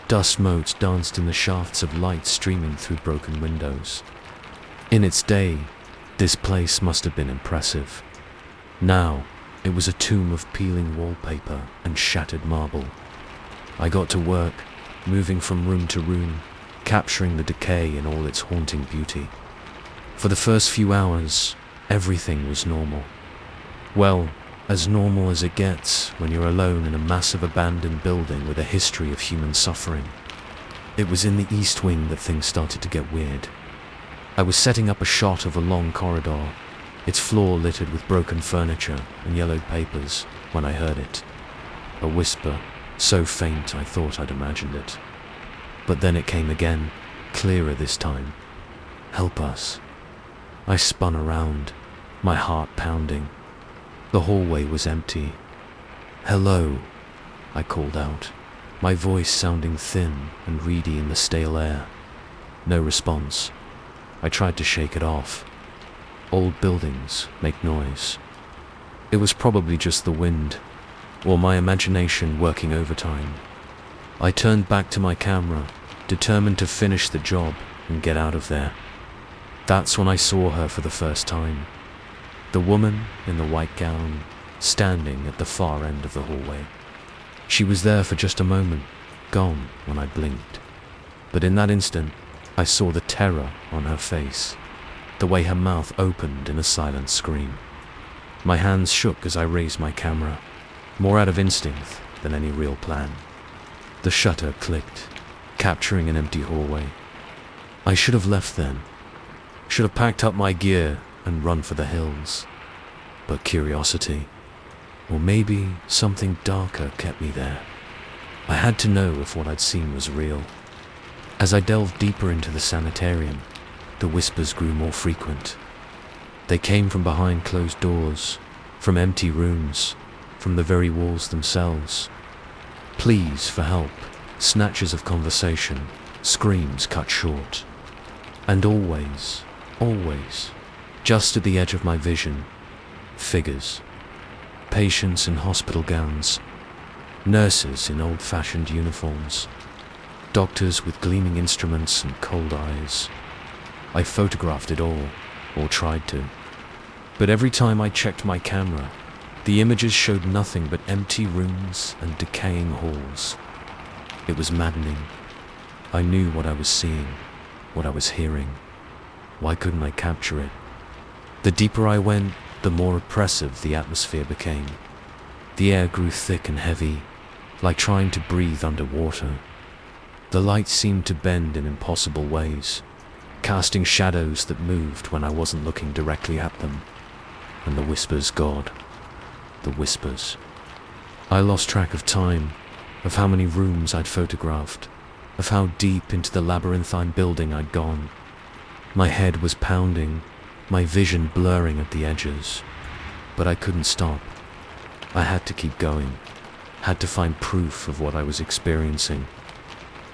Speaker 1: Dust motes danced in the shafts of light streaming through broken windows. In its day, this place must have been impressive. Now, it was a tomb of peeling wallpaper and shattered marble. I got to work, moving from room to room, capturing the decay in all its haunting beauty. For the first few hours, everything was normal. Well, as normal as it gets when you're alone in a massive abandoned building with a history of human suffering. It was in the east wing that things started to get weird. I was setting up a shot of a long corridor, its floor littered with broken furniture and yellowed papers, when I heard it. A whisper, so faint I thought I'd imagined it. But then it came again, clearer this time. "Help us." I spun around, my heart pounding. The hallway was empty. "Hello," I called out, my voice sounding thin and reedy in the stale air. No response. I tried to shake it off. Old buildings make noise. It was probably just the wind, or my imagination working overtime. I turned back to my camera, determined to finish the job and get out of there. That's when I saw her for the first time. The woman in the white gown, standing at the far end of the hallway. She was there for just a moment, gone when I blinked. But in that instant, I saw the terror on her face, the way her mouth opened in a silent scream. My hands shook as I raised my camera, more out of instinct than any real plan. The shutter clicked, capturing an empty hallway. I should have left then. Should have packed up my gear and run for the hills. But curiosity, or maybe something darker, kept me there. I had to know if what I'd seen was real. As I delved deeper into the sanitarium, the whispers grew more frequent. They came from behind closed doors, from empty rooms, from the very walls themselves. Pleas for help, snatches of conversation, screams cut short. And always, just at the edge of my vision, figures. Patients in hospital gowns, nurses in old-fashioned uniforms, doctors with gleaming instruments and cold eyes. I photographed it all, or tried to. But every time I checked my camera, the images showed nothing but empty rooms and decaying halls. It was maddening. I knew what I was seeing, what I was hearing. Why couldn't I capture it? The deeper I went, the more oppressive the atmosphere became. The air grew thick and heavy, like trying to breathe underwater. The lights seemed to bend in impossible ways, casting shadows that moved when I wasn't looking directly at them. And the whispers, God, the whispers. I lost track of time, of how many rooms I'd photographed, of how deep into the labyrinthine building I'd gone. My head was pounding, my vision blurring at the edges, but I couldn't stop. I had to keep going, had to find proof of what I was experiencing.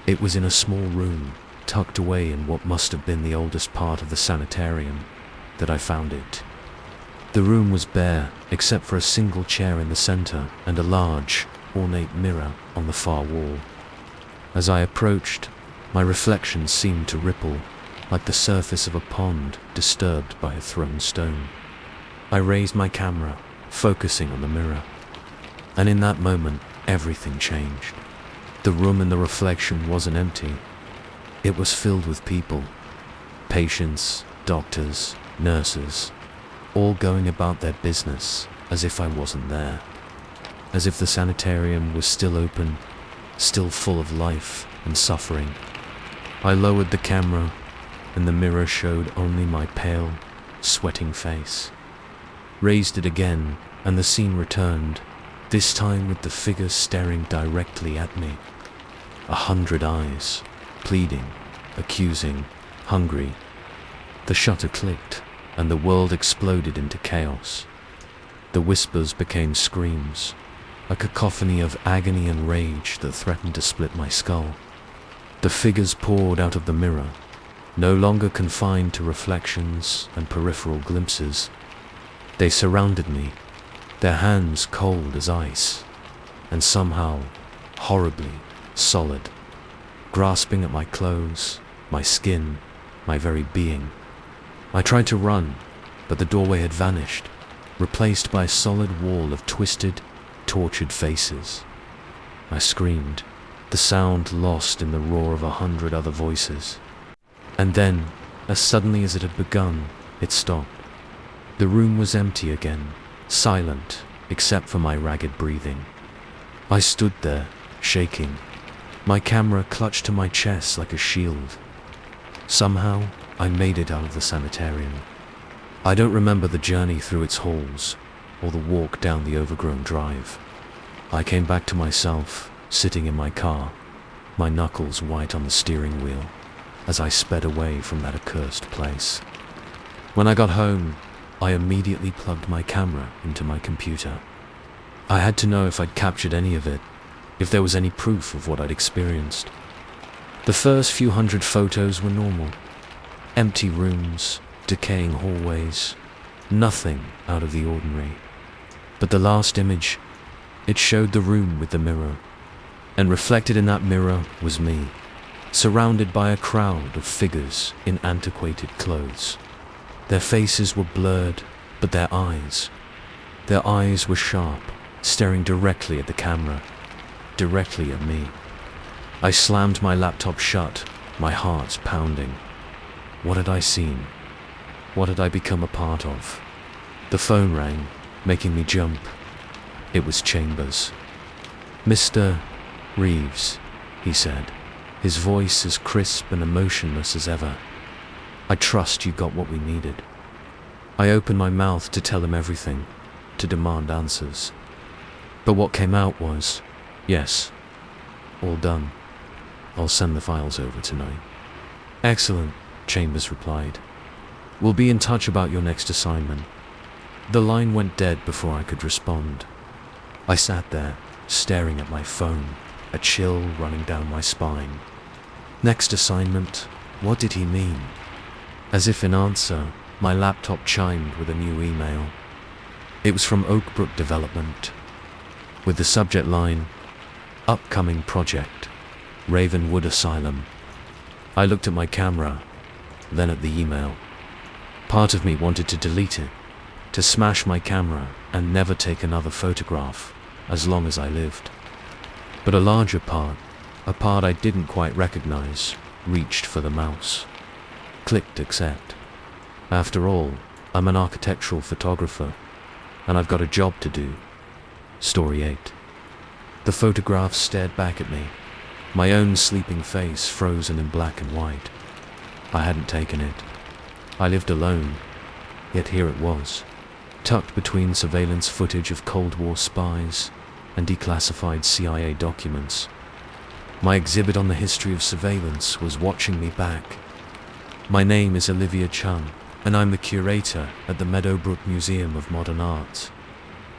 Speaker 1: It was in a small room, tucked away in what must have been the oldest part of the sanitarium, that I found it. The room was bare, except for a single chair in the center and a large, ornate mirror on the far wall. As I approached, my reflection seemed to ripple, like the surface of a pond disturbed by a thrown stone. I raised my camera, focusing on the mirror. And in that moment, everything changed. The room in the reflection wasn't empty. It was filled with people. Patients, doctors, nurses, all going about their business as if I wasn't there. As if the sanitarium was still open, still full of life and suffering. I lowered the camera, and the mirror showed only my pale, sweating face. Raised it again, and the scene returned, this time with the figure staring directly at me. 100 eyes, pleading, accusing, hungry. The shutter clicked, and the world exploded into chaos. The whispers became screams, a cacophony of agony and rage that threatened to split my skull. The figures poured out of the mirror, no longer confined to reflections and peripheral glimpses. They surrounded me, their hands cold as ice, and somehow horribly solid, grasping at my clothes, my skin, my very being. I tried to run, but the doorway had vanished, replaced by a solid wall of twisted, tortured faces. I screamed, the sound lost in the roar of 100 other voices. And then, as suddenly as it had begun, it stopped. The room was empty again, silent, except for my ragged breathing. I stood there, shaking, my camera clutched to my chest like a shield. Somehow, I made it out of the sanitarium. I don't remember the journey through its halls, or the walk down the overgrown drive. I came back to myself, sitting in my car, my knuckles white on the steering wheel, as I sped away from that accursed place. When I got home, I immediately plugged my camera into my computer. I had to know if I'd captured any of it, if there was any proof of what I'd experienced. The first few hundred photos were normal. Empty rooms, decaying hallways, nothing out of the ordinary. But the last image, it showed the room with the mirror, and reflected in that mirror was me, surrounded by a crowd of figures in antiquated clothes. Their faces were blurred, but their eyes were sharp, staring directly at the camera, directly at me. I slammed my laptop shut, my heart pounding. What had I seen? What had I become a part of? The phone rang, making me jump. It was Chambers. "Mr. Reeves," he said, his voice as crisp and emotionless as ever. "I trust you got what we needed." I opened my mouth to tell him everything, to demand answers. But what came out was, yes, all done. I'll send the files over tonight." "Excellent," Chambers replied. "We'll be in touch about your next assignment." The line went dead before I could respond. I sat there, staring at my phone, a chill running down my spine. Next assignment? What did he mean? As if in answer, my laptop chimed with a new email. It was from Oakbrook Development, with the subject line, "Upcoming Project, Ravenwood Asylum." I looked at my camera, then at the email. Part of me wanted to delete it, to smash my camera and never take another photograph, as long as I lived. But a larger part, a part I didn't quite recognize, reached for the mouse. Clicked accept. After all, I'm an architectural photographer, and I've got a job to do. Story 8. The photograph stared back at me, my own sleeping face frozen in black and white. I hadn't taken it. I lived alone, yet here it was, tucked between surveillance footage of Cold War spies and declassified CIA documents. My exhibit on the history of surveillance was watching me back. My name is Olivia Chung, and I'm the curator at the Meadowbrook Museum of Modern Art.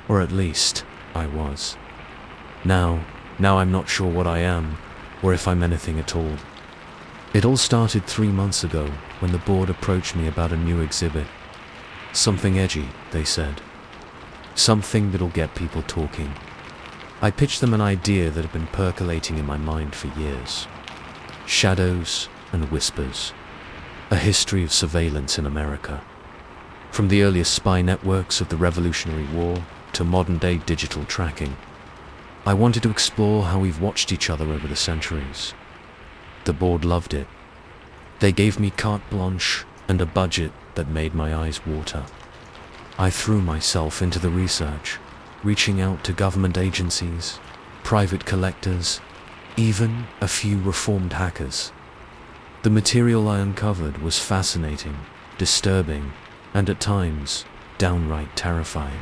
Speaker 1: Or at least, I was. Now I'm not sure what I am, or if I'm anything at all. It all started 3 months ago, when the board approached me about a new exhibit. Something edgy, they said. Something that'll get people talking. I pitched them an idea that had been percolating in my mind for years. Shadows and whispers. A history of surveillance in America. From the earliest spy networks of the Revolutionary War to modern-day digital tracking. I wanted to explore how we've watched each other over the centuries. The board loved it. They gave me carte blanche and a budget that made my eyes water. I threw myself into the research, reaching out to government agencies, private collectors, even a few reformed hackers. The material I uncovered was fascinating, disturbing, and at times, downright terrifying.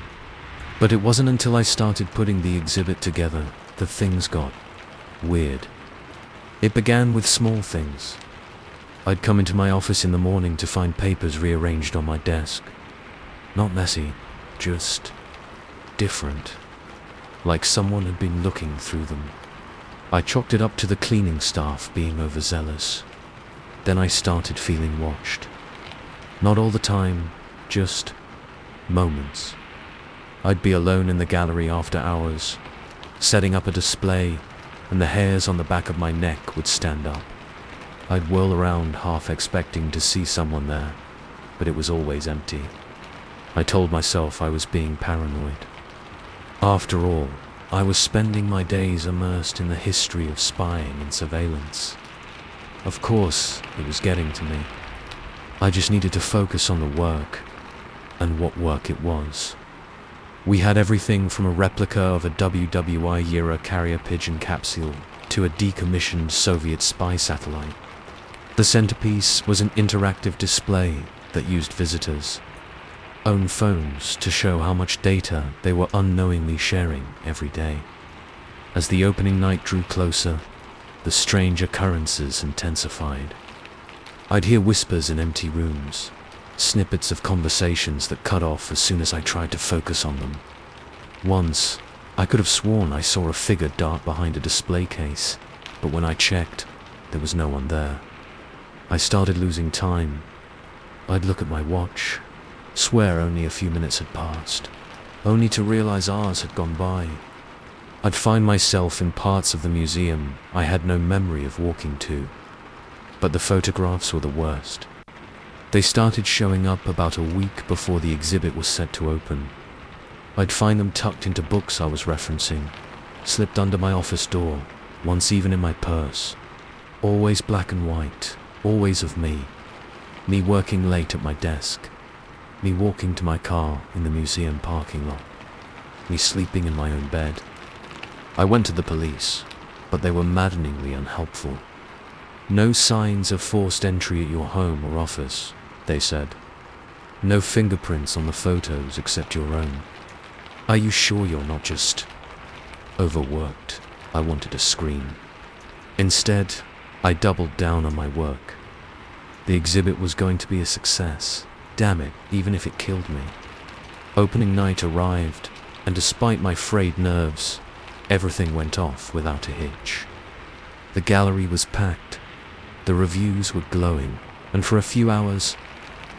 Speaker 1: But it wasn't until I started putting the exhibit together that things got weird. It began with small things. I'd come into my office in the morning to find papers rearranged on my desk. Not messy, just different. Like someone had been looking through them. I chalked it up to the cleaning staff being overzealous. Then I started feeling watched. Not all the time, just moments. I'd be alone in the gallery after hours, setting up a display, and the hairs on the back of my neck would stand up. I'd whirl around half expecting to see someone there, but it was always empty. I told myself I was being paranoid. After all, I was spending my days immersed in the history of spying and surveillance. Of course, it was getting to me. I just needed to focus on the work, and what work it was. We had everything from a replica of a WWI-era carrier pigeon capsule to a decommissioned Soviet spy satellite. The centerpiece was an interactive display that used visitors' own phones to show how much data they were unknowingly sharing every day. As the opening night drew closer, the strange occurrences intensified. I'd hear whispers in empty rooms, snippets of conversations that cut off as soon as I tried to focus on them. Once, I could have sworn I saw a figure dart behind a display case, but when I checked, there was no one there. I started losing time. I'd look at my watch, swear only a few minutes had passed, only to realize hours had gone by. I'd find myself in parts of the museum I had no memory of walking to. But the photographs were the worst. They started showing up about a week before the exhibit was set to open. I'd find them tucked into books I was referencing, slipped under my office door, once even in my purse. Always black and white, always of me. Me working late at my desk. Me walking to my car in the museum parking lot. Me sleeping in my own bed. I went to the police, but they were maddeningly unhelpful. No signs of forced entry at your home or office, they said. No fingerprints on the photos except your own. Are you sure you're not just overworked? I wanted to scream. Instead, I doubled down on my work. The exhibit was going to be a success. Damn it, even if it killed me. Opening night arrived, and despite my frayed nerves, everything went off without a hitch. The gallery was packed, the reviews were glowing, and for a few hours,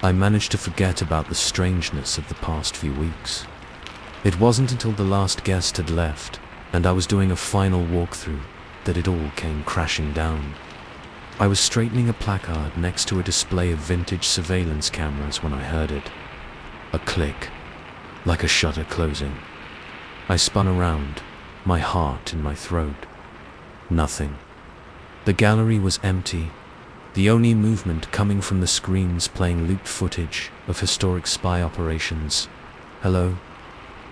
Speaker 1: I managed to forget about the strangeness of the past few weeks. It wasn't until the last guest had left, and I was doing a final walkthrough, that it all came crashing down. I was straightening a placard next to a display of vintage surveillance cameras when I heard it. A click, like a shutter closing. I spun around, my heart in my throat. Nothing. The gallery was empty, the only movement coming from the screens playing looped footage of historic spy operations. "Hello?"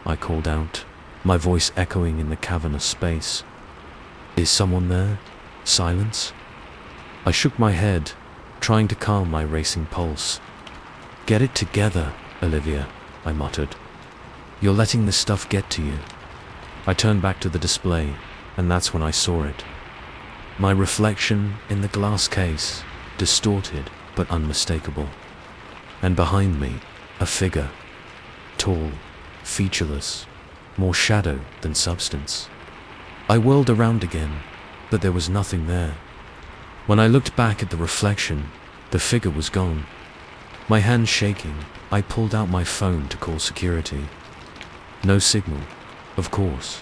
Speaker 1: I called out, my voice echoing in the cavernous space. "Is someone there?" Silence. I shook my head, trying to calm my racing pulse. "Get it together, Olivia," I muttered. "You're letting this stuff get to you." I turned back to the display, and that's when I saw it. My reflection in the glass case, distorted but unmistakable. And behind me, a figure. Tall, featureless, more shadow than substance. I whirled around again, but there was nothing there. When I looked back at the reflection, the figure was gone. My hands shaking, I pulled out my phone to call security. No signal, of course.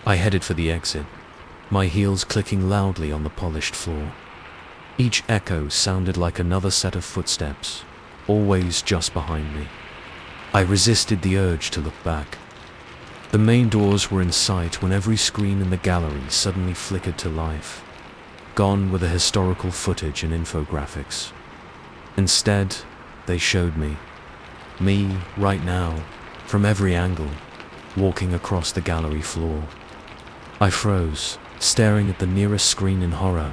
Speaker 1: I headed for the exit, my heels clicking loudly on the polished floor. Each echo sounded like another set of footsteps, always just behind me. I resisted the urge to look back. The main doors were in sight when every screen in the gallery suddenly flickered to life, gone were the historical footage and infographics. Instead, they showed me right now, from every angle, walking across the gallery floor. I froze, staring at the nearest screen in horror.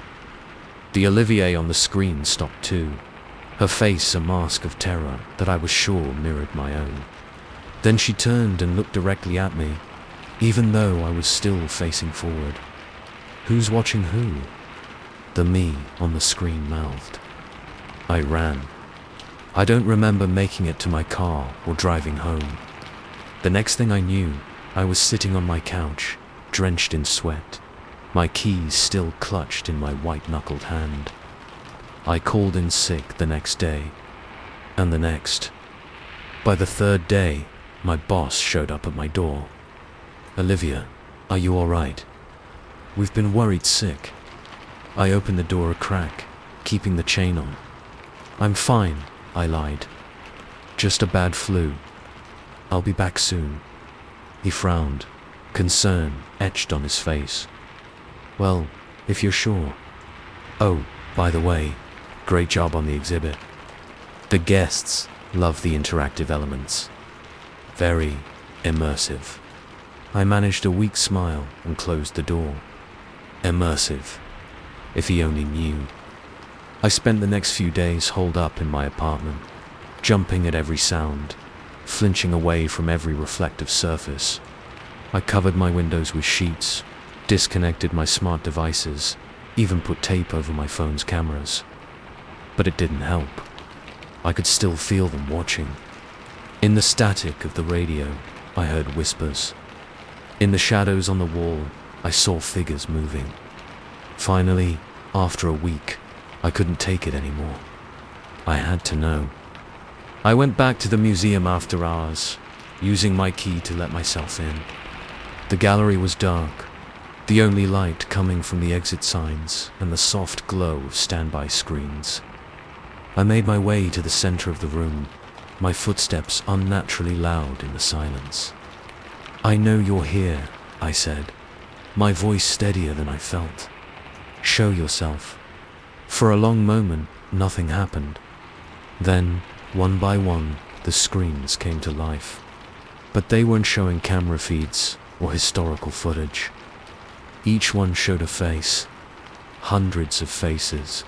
Speaker 1: The Olivier on the screen stopped too, her face a mask of terror that I was sure mirrored my own. Then she turned and looked directly at me, even though I was still facing forward. Who's watching who? The me on the screen mouthed. I ran. I don't remember making it to my car or driving home. The next thing I knew, I was sitting on my couch, drenched in sweat, my keys still clutched in my white-knuckled hand. I called in sick the next day, and the next. By the third day, my boss showed up at my door. "Olivia, are you all right? We've been worried sick." I opened the door a crack, keeping the chain on. "I'm fine," I lied. "Just a bad flu. I'll be back soon." He frowned, concern etched on his face. "Well, if you're sure. Oh, by the way, great job on the exhibit. The guests love the interactive elements. Very immersive." I managed a weak smile and closed the door. Immersive. If he only knew. I spent the next few days holed up in my apartment, jumping at every sound, flinching away from every reflective surface. I covered my windows with sheets, disconnected my smart devices, even put tape over my phone's cameras. But it didn't help. I could still feel them watching. In the static of the radio, I heard whispers. In the shadows on the wall, I saw figures moving. Finally, after a week, I couldn't take it anymore. I had to know. I went back to the museum after hours, using my key to let myself in. The gallery was dark, the only light coming from the exit signs and the soft glow of standby screens. I made my way to the center of the room, my footsteps unnaturally loud in the silence. "I know you're here," I said, my voice steadier than I felt. "Show yourself." For a long moment, nothing happened. Then, one by one, the screens came to life. But they weren't showing camera feeds or historical footage. Each one showed a face, hundreds of faces,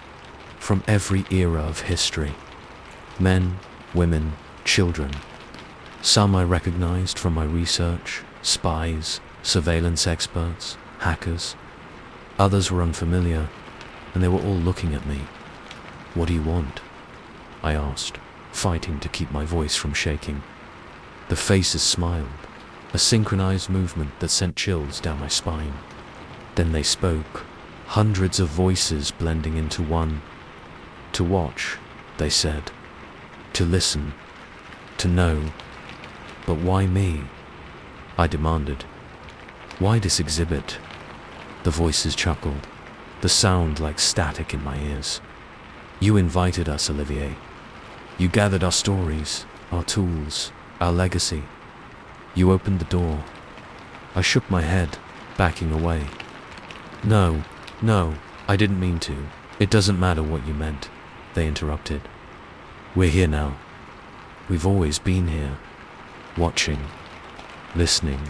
Speaker 1: from every era of history. Men, women, children. Some I recognized from my research, spies, surveillance experts, hackers. Others were unfamiliar, and they were all looking at me. "What do you want?" I asked, fighting to keep my voice from shaking. The faces smiled, a synchronized movement that sent chills down my spine. Then they spoke, hundreds of voices blending into one. "To watch," they said. "To listen. To know." "But why me?" I demanded. "Why this exhibit?" The voices chuckled, the sound like static in my ears. "You invited us, Olivier. You gathered our stories, our tools, our legacy. You opened the door." I shook my head, backing away. No, I didn't mean to. It doesn't matter what you meant," they interrupted. "We're here now. We've always been here, watching, listening.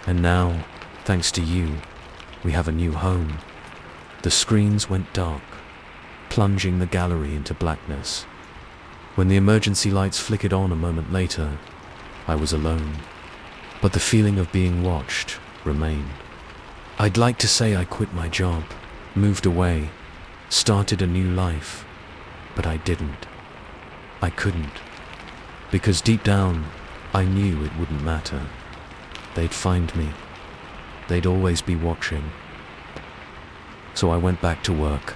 Speaker 1: And now, thanks to you, we have a new home." The screens went dark, plunging the gallery into blackness. When the emergency lights flickered on a moment later, I was alone. But the feeling of being watched remained. I'd like to say I quit my job, moved away, started a new life, but I didn't. I couldn't. Because deep down, I knew it wouldn't matter. They'd find me. They'd always be watching. So I went back to work.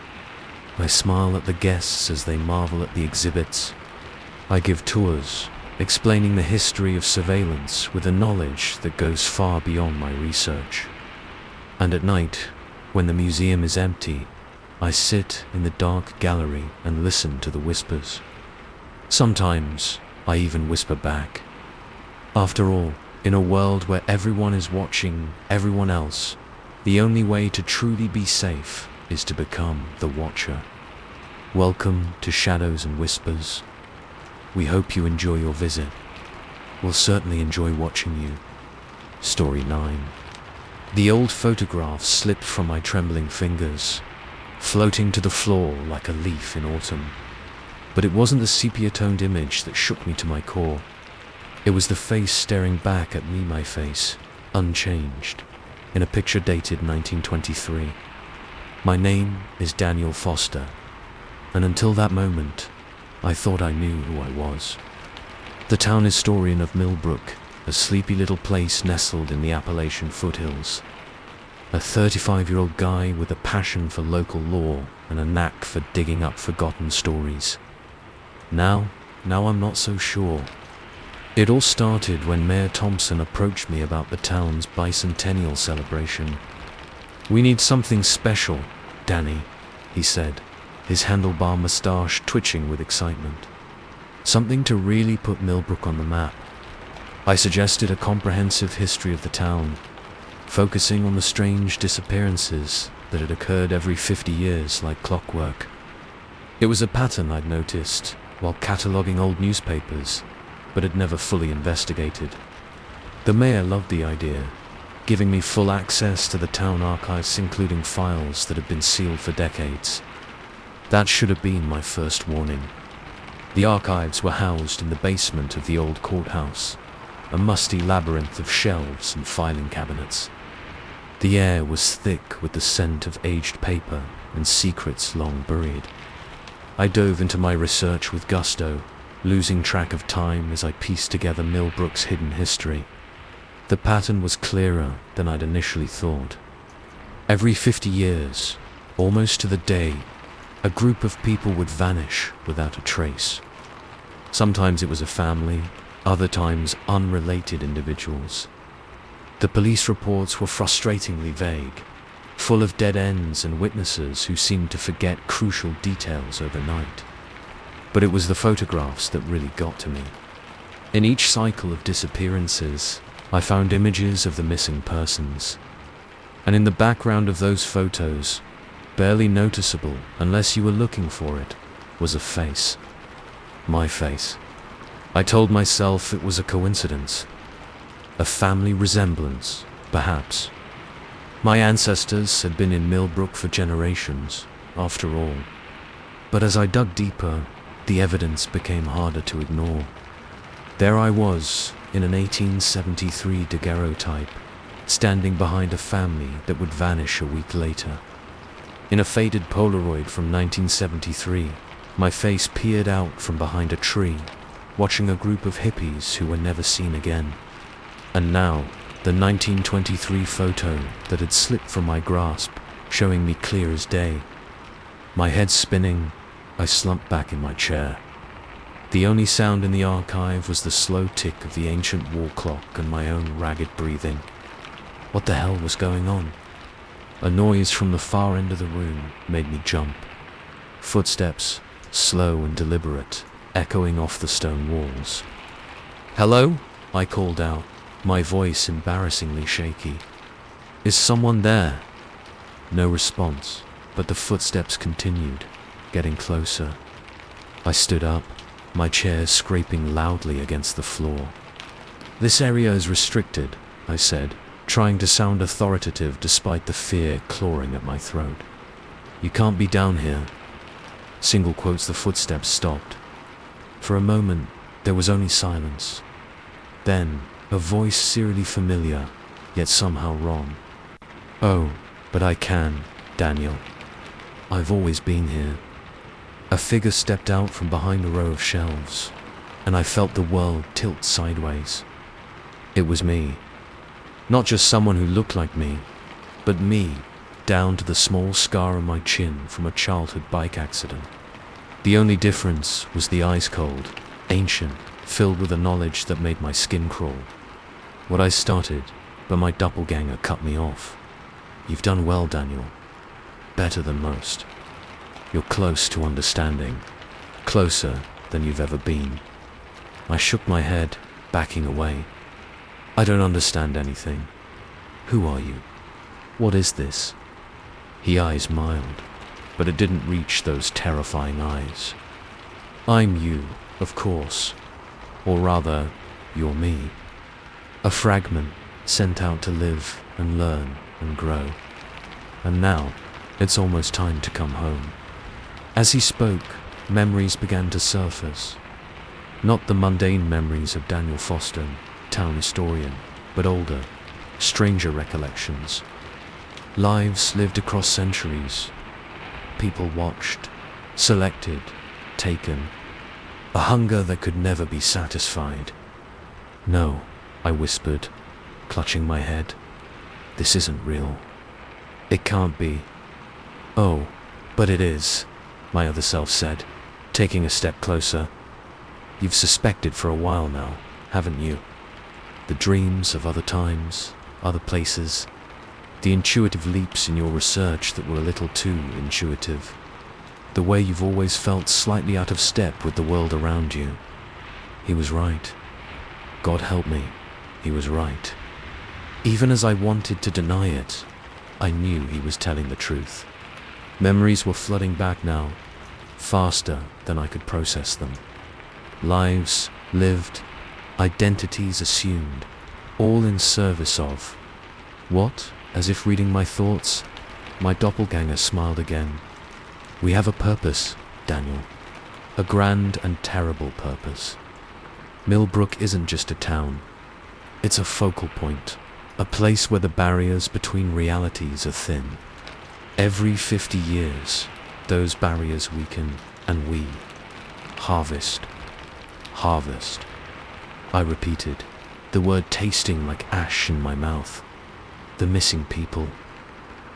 Speaker 1: I smile at the guests as they marvel at the exhibits. I give tours, explaining the history of surveillance with a knowledge that goes far beyond my research. And at night, when the museum is empty, I sit in the dark gallery and listen to the whispers. Sometimes, I even whisper back. After all, in a world where everyone is watching everyone else, the only way to truly be safe is to become the watcher. Welcome to Shadows and Whispers. We hope you enjoy your visit. We'll certainly enjoy watching you. Story 9. The old photograph slipped from my trembling fingers, floating to the floor like a leaf in autumn. But it wasn't the sepia-toned image that shook me to my core. It was the face staring back at me, my face, unchanged, in a picture dated 1923. My name is Daniel Foster, and until that moment, I thought I knew who I was. The town historian of Millbrook, a sleepy little place nestled in the Appalachian foothills. A 35-year-old guy with a passion for local lore and a knack for digging up forgotten stories. Now I'm not so sure. It all started when Mayor Thompson approached me about the town's bicentennial celebration. "We need something special, Danny," he said, his handlebar mustache twitching with excitement. "Something to really put Millbrook on the map." I suggested a comprehensive history of the town, focusing on the strange disappearances that had occurred every 50 years like clockwork. It was a pattern I'd noticed while cataloging old newspapers, but had never fully investigated. The mayor loved the idea, giving me full access to the town archives, including files that had been sealed for decades. That should have been my first warning. The archives were housed in the basement of the old courthouse, a musty labyrinth of shelves and filing cabinets. The air was thick with the scent of aged paper and secrets long buried. I dove into my research with gusto, losing track of time as I pieced together Millbrook's hidden history. The pattern was clearer than I'd initially thought. Every 50 years, almost to the day, a group of people would vanish without a trace. Sometimes it was a family, other times unrelated individuals. The police reports were frustratingly vague, full of dead ends and witnesses who seemed to forget crucial details overnight. But it was the photographs that really got to me. In each cycle of disappearances, I found images of the missing persons. And in the background of those photos, barely noticeable unless you were looking for it, was a face. My face. I told myself it was a coincidence. A family resemblance, perhaps. My ancestors had been in Millbrook for generations, after all. But as I dug deeper, the evidence became harder to ignore. There I was, in an 1873 daguerreotype, standing behind a family that would vanish a week later. In a faded Polaroid from 1973, my face peered out from behind a tree, watching a group of hippies who were never seen again. And now, the 1923 photo that had slipped from my grasp, showing me clear as day. My head spinning, I slumped back in my chair. The only sound in the archive was the slow tick of the ancient wall clock and my own ragged breathing. What the hell was going on? A noise from the far end of the room made me jump. Footsteps, slow and deliberate, echoing off the stone walls. "Hello?" I called out, my voice embarrassingly shaky. "Is someone there?" No response, but the footsteps continued, getting closer. I stood up, my chair scraping loudly against the floor. "This area is restricted," I said, trying to sound authoritative despite the fear clawing at my throat. "You can't be down here." Single quotes, the footsteps stopped. For a moment, there was only silence. Then, a voice eerily familiar, yet somehow wrong. "Oh, but I can, Daniel. I've always been here." A figure stepped out from behind a row of shelves, and I felt the world tilt sideways. It was me. Not just someone who looked like me, but me, down to the small scar on my chin from a childhood bike accident. The only difference was the eyes cold, ancient, filled with a knowledge that made my skin crawl. What I started, but my doppelganger cut me off. "You've done well, Daniel. Better than most. You're close to understanding. Closer than you've ever been." I shook my head, backing away. "I don't understand anything. Who are you? What is this?" He eyes smiled, but it didn't reach those terrifying eyes. "I'm you, of course. Or rather, you're me. A fragment sent out to live and learn and grow. And now, it's almost time to come home." As he spoke, memories began to surface. Not the mundane memories of Daniel Foster, town historian, but older, stranger recollections. Lives lived across centuries. People watched, selected, taken. A hunger that could never be satisfied. "No," I whispered, clutching my head. "This isn't real. It can't be." "Oh, but it is," my other self said, taking a step closer. "You've suspected for a while now, haven't you? The dreams of other times, other places, the intuitive leaps in your research that were a little too intuitive, the way you've always felt slightly out of step with the world around you." He was right. God help me, he was right. Even as I wanted to deny it, I knew he was telling the truth. Memories were flooding back now, faster than I could process them. Lives lived, identities assumed, all in service of what? As if reading my thoughts, my doppelganger smiled again. "We have a purpose, Daniel. A grand and terrible purpose. Millbrook isn't just a town. It's a focal point, a place where the barriers between realities are thin. Every 50 years, those barriers weaken, and we harvest. Harvest." I repeated, the word tasting like ash in my mouth. "The missing people.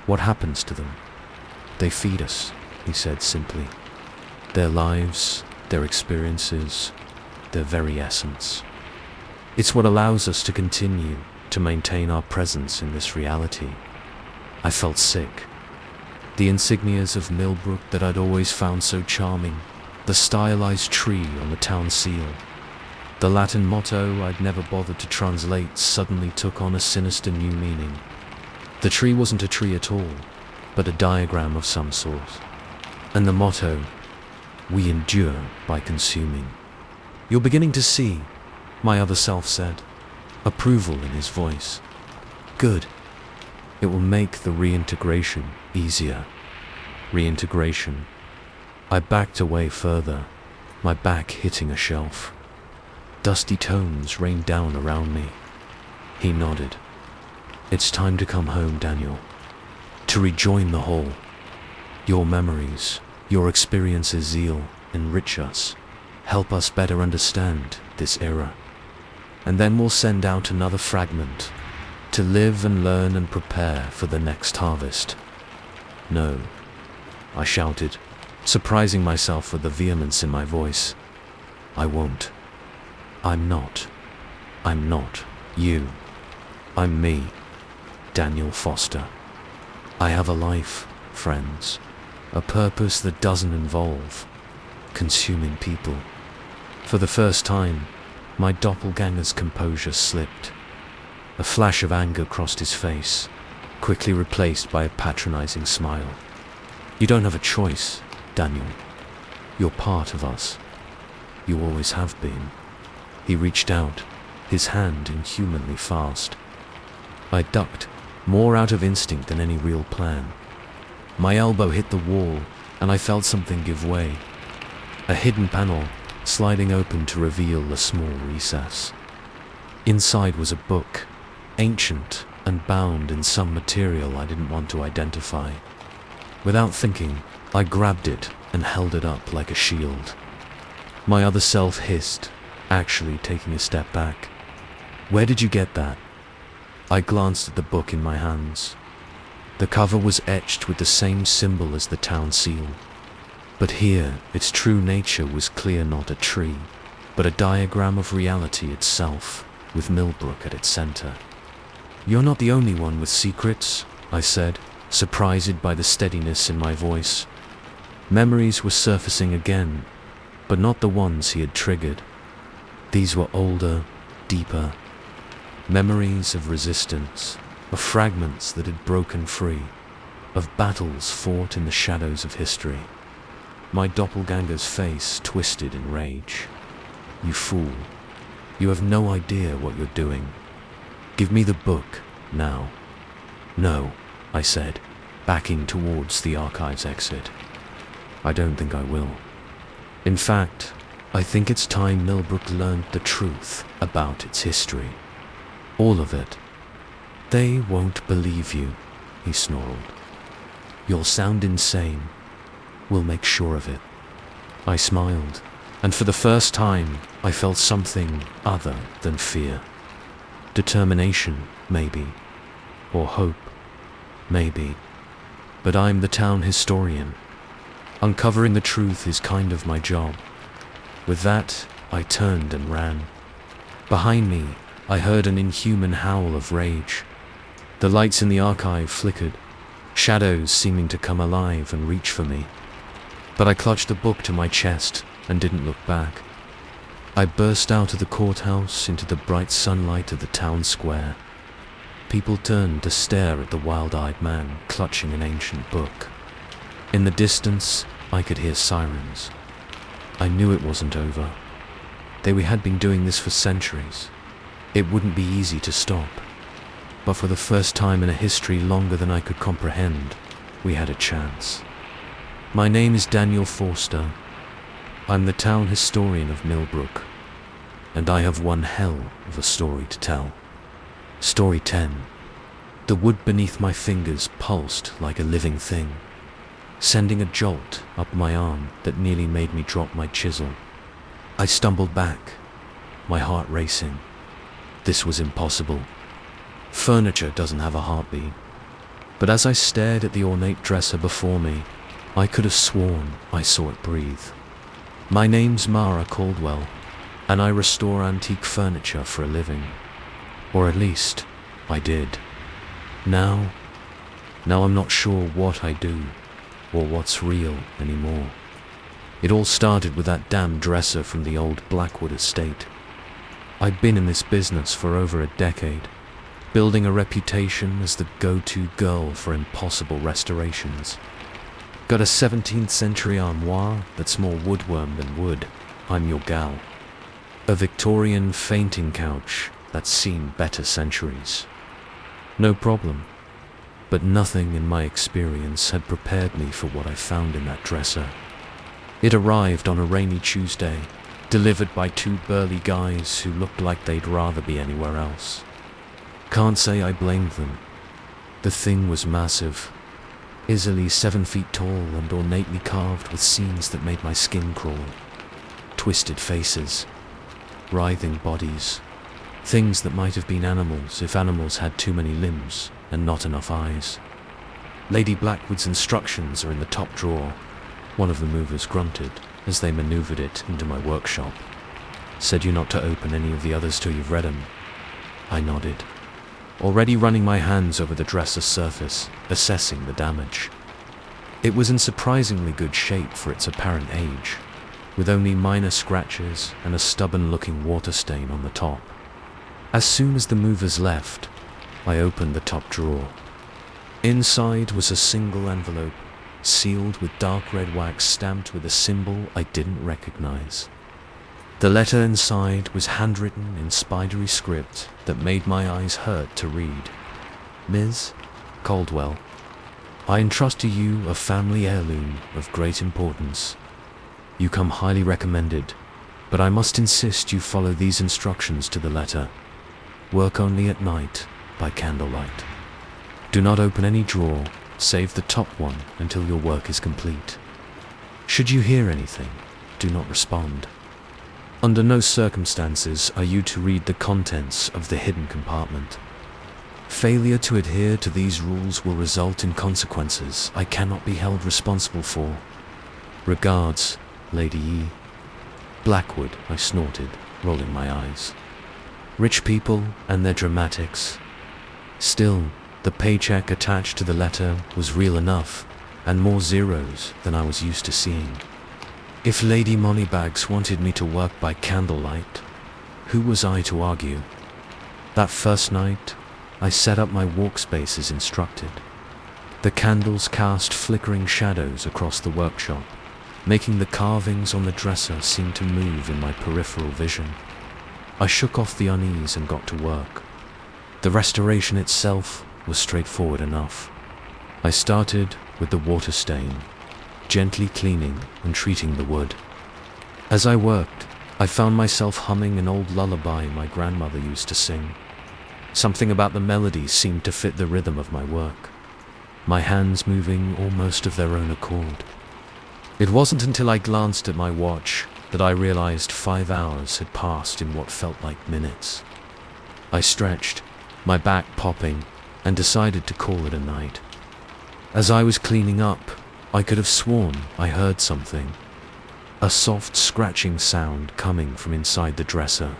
Speaker 1: What happens to them?" "They feed us," he said simply. "Their lives, their experiences, their very essence. It's what allows us to continue to maintain our presence in this reality." I felt sick. The insignias of Millbrook that I'd always found so charming, the stylized tree on the town seal, the Latin motto I'd never bothered to translate suddenly took on a sinister new meaning. The tree wasn't a tree at all, but a diagram of some sort. And the motto, "We endure by consuming." "You're beginning to see," my other self said, approval in his voice. "Good. It will make the reintegration easier." Reintegration. I backed away further, my back hitting a shelf. Dusty tones rained down around me. He nodded. "It's time to come home, Daniel. To rejoin the whole. Your memories, your experiences, zeal, enrich us, help us better understand this era. And then we'll send out another fragment to live and learn and prepare for the next harvest. No, I shouted, surprising myself with the vehemence in my voice. I won't. I'm not you. I'm me, Daniel Foster. I have a life, friends, a purpose that doesn't involve consuming people. For the first time, my doppelganger's composure slipped. A flash of anger crossed his face, quickly replaced by a patronizing smile. You don't have a choice, Daniel. You're part of us. You always have been. He reached out, his hand inhumanly fast. I ducked, more out of instinct than any real plan. My elbow hit the wall, and I felt something give way. A hidden panel sliding open to reveal a small recess. Inside was a book, ancient and bound in some material I didn't want to identify. Without thinking, I grabbed it and held it up like a shield. My other self hissed, actually taking a step back. Where did you get that? I glanced at the book in my hands. The cover was etched with the same symbol as the town seal. But here, its true nature was clear, not a tree, but a diagram of reality itself, with Millbrook at its center. You're not the only one with secrets, I said, surprised by the steadiness in my voice. Memories were surfacing again, but not the ones he had triggered. These were older, deeper, memories of resistance, of fragments that had broken free, of battles fought in the shadows of history. My doppelganger's face twisted in rage. You fool. You have no idea what you're doing. Give me the book, now. No, I said, backing towards the archive's exit. I don't think I will. In fact, I think it's time Millbrook learned the truth about its history. All of it. They won't believe you, he snarled. You'll sound insane. We'll make sure of it. I smiled, and for the first time, I felt something other than fear. Determination, maybe. Or hope, maybe. But I'm the town historian. Uncovering the truth is kind of my job. With that, I turned and ran. Behind me, I heard an inhuman howl of rage. The lights in the archive flickered, shadows seeming to come alive and reach for me. But I clutched the book to my chest and didn't look back. I burst out of the courthouse into the bright sunlight of the town square. People turned to stare at the wild-eyed man clutching an ancient book. In the distance, I could hear sirens. I knew it wasn't over. They had been doing this for centuries. It wouldn't be easy to stop. But for the first time in a history longer than I could comprehend, we had a chance. My name is Daniel Foster. I'm the town historian of Millbrook, and I have one hell of a story to tell. Story 10. The wood beneath my fingers pulsed like a living thing, sending a jolt up my arm that nearly made me drop my chisel. I stumbled back, my heart racing. This was impossible. Furniture doesn't have a heartbeat. But as I stared at the ornate dresser before me, I could have sworn I saw it breathe. My name's Mara Caldwell, and I restore antique furniture for a living. Or at least, I did. Now I'm not sure what I do, or what's real anymore. It all started with that damn dresser from the old Blackwood estate. I'd been in this business for over a decade, building a reputation as the go-to girl for impossible restorations. Got a 17th century armoire that's more woodworm than wood, I'm your gal. A Victorian fainting couch that's seen better centuries. No problem. But nothing in my experience had prepared me for what I found in that dresser. It arrived on a rainy Tuesday, delivered by two burly guys who looked like they'd rather be anywhere else. Can't say I blamed them. The thing was massive. easily 7 feet tall and ornately carved with scenes that made my skin crawl. Twisted faces, writhing bodies, things that might have been animals if animals had too many limbs and not enough eyes. Lady Blackwood's instructions are in the top drawer. One of the movers grunted as they maneuvered it into my workshop. Said you not to open any of the others till you've read them. I nodded, already running my hands over the dresser's surface, assessing the damage. It was in surprisingly good shape for its apparent age, with only minor scratches and a stubborn-looking water stain on the top. As soon as the movers left, I opened the top drawer. Inside was a single envelope, sealed with dark red wax stamped with a symbol I didn't recognize. The letter inside was handwritten in spidery script that made my eyes hurt to read. Ms. Caldwell, I entrust to you a family heirloom of great importance. You come highly recommended, but I must insist you follow these instructions to the letter. Work only at night, by candlelight. Do not open any drawer, save the top one, until your work is complete. Should you hear anything, do not respond. Under no circumstances are you to read the contents of the hidden compartment. Failure to adhere to these rules will result in consequences I cannot be held responsible for. Regards, Lady E. Blackwood, I snorted, rolling my eyes. Rich people and their dramatics. Still, the paycheck attached to the letter was real enough, and more zeros than I was used to seeing. If Lady Moneybags wanted me to work by candlelight, who was I to argue? That first night, I set up my workspace as instructed. The candles cast flickering shadows across the workshop, making the carvings on the dresser seem to move in my peripheral vision. I shook off the unease and got to work. The restoration itself was straightforward enough. I started with the water stain, gently cleaning and treating the wood. As I worked, I found myself humming an old lullaby my grandmother used to sing. Something about the melody seemed to fit the rhythm of my work, my hands moving almost of their own accord. It wasn't until I glanced at my watch that I realized 5 hours had passed in what felt like minutes. I stretched, my back popping, and decided to call it a night. As I was cleaning up, I could have sworn I heard something. A soft scratching sound coming from inside the dresser.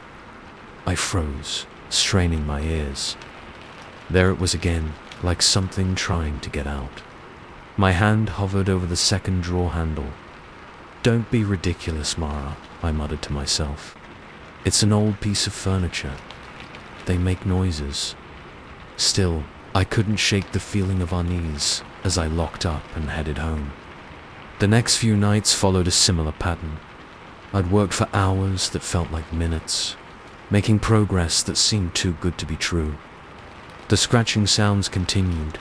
Speaker 1: I froze, straining my ears. There it was again, like something trying to get out. My hand hovered over the second drawer handle. Don't be ridiculous, Mara, I muttered to myself. It's an old piece of furniture. They make noises. Still, I couldn't shake the feeling of unease as I locked up and headed home. The next few nights followed a similar pattern. I'd worked for hours that felt like minutes, making progress that seemed too good to be true. The scratching sounds continued,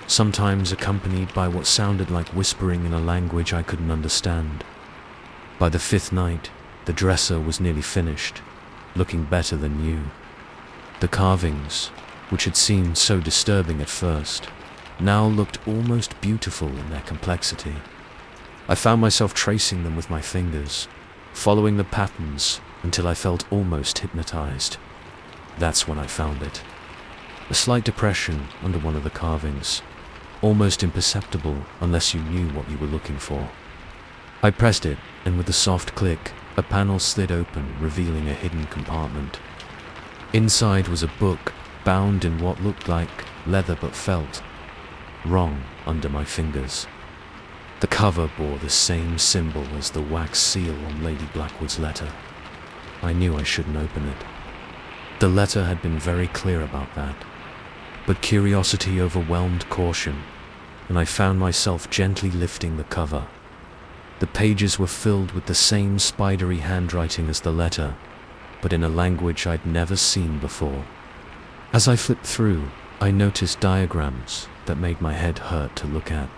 Speaker 1: sometimes accompanied by what sounded like whispering in a language I couldn't understand. By the 5th night, the dresser was nearly finished, looking better than new. The carvings, which had seemed so disturbing at first, now looked almost beautiful in their complexity. I found myself tracing them with my fingers, following the patterns until I felt almost hypnotized. That's when I found it. A slight depression under one of the carvings, almost imperceptible unless you knew what you were looking for. I pressed it, and with a soft click, a panel slid open, revealing a hidden compartment. Inside was a book, bound in what looked like leather but felt wrong under my fingers. The cover bore the same symbol as the wax seal on Lady Blackwood's letter. I knew I shouldn't open it. The letter had been very clear about that, but curiosity overwhelmed caution, and I found myself gently lifting the cover. The pages were filled with the same spidery handwriting as the letter, but in a language I'd never seen before. As I flipped through, I noticed diagrams that made my head hurt to look at.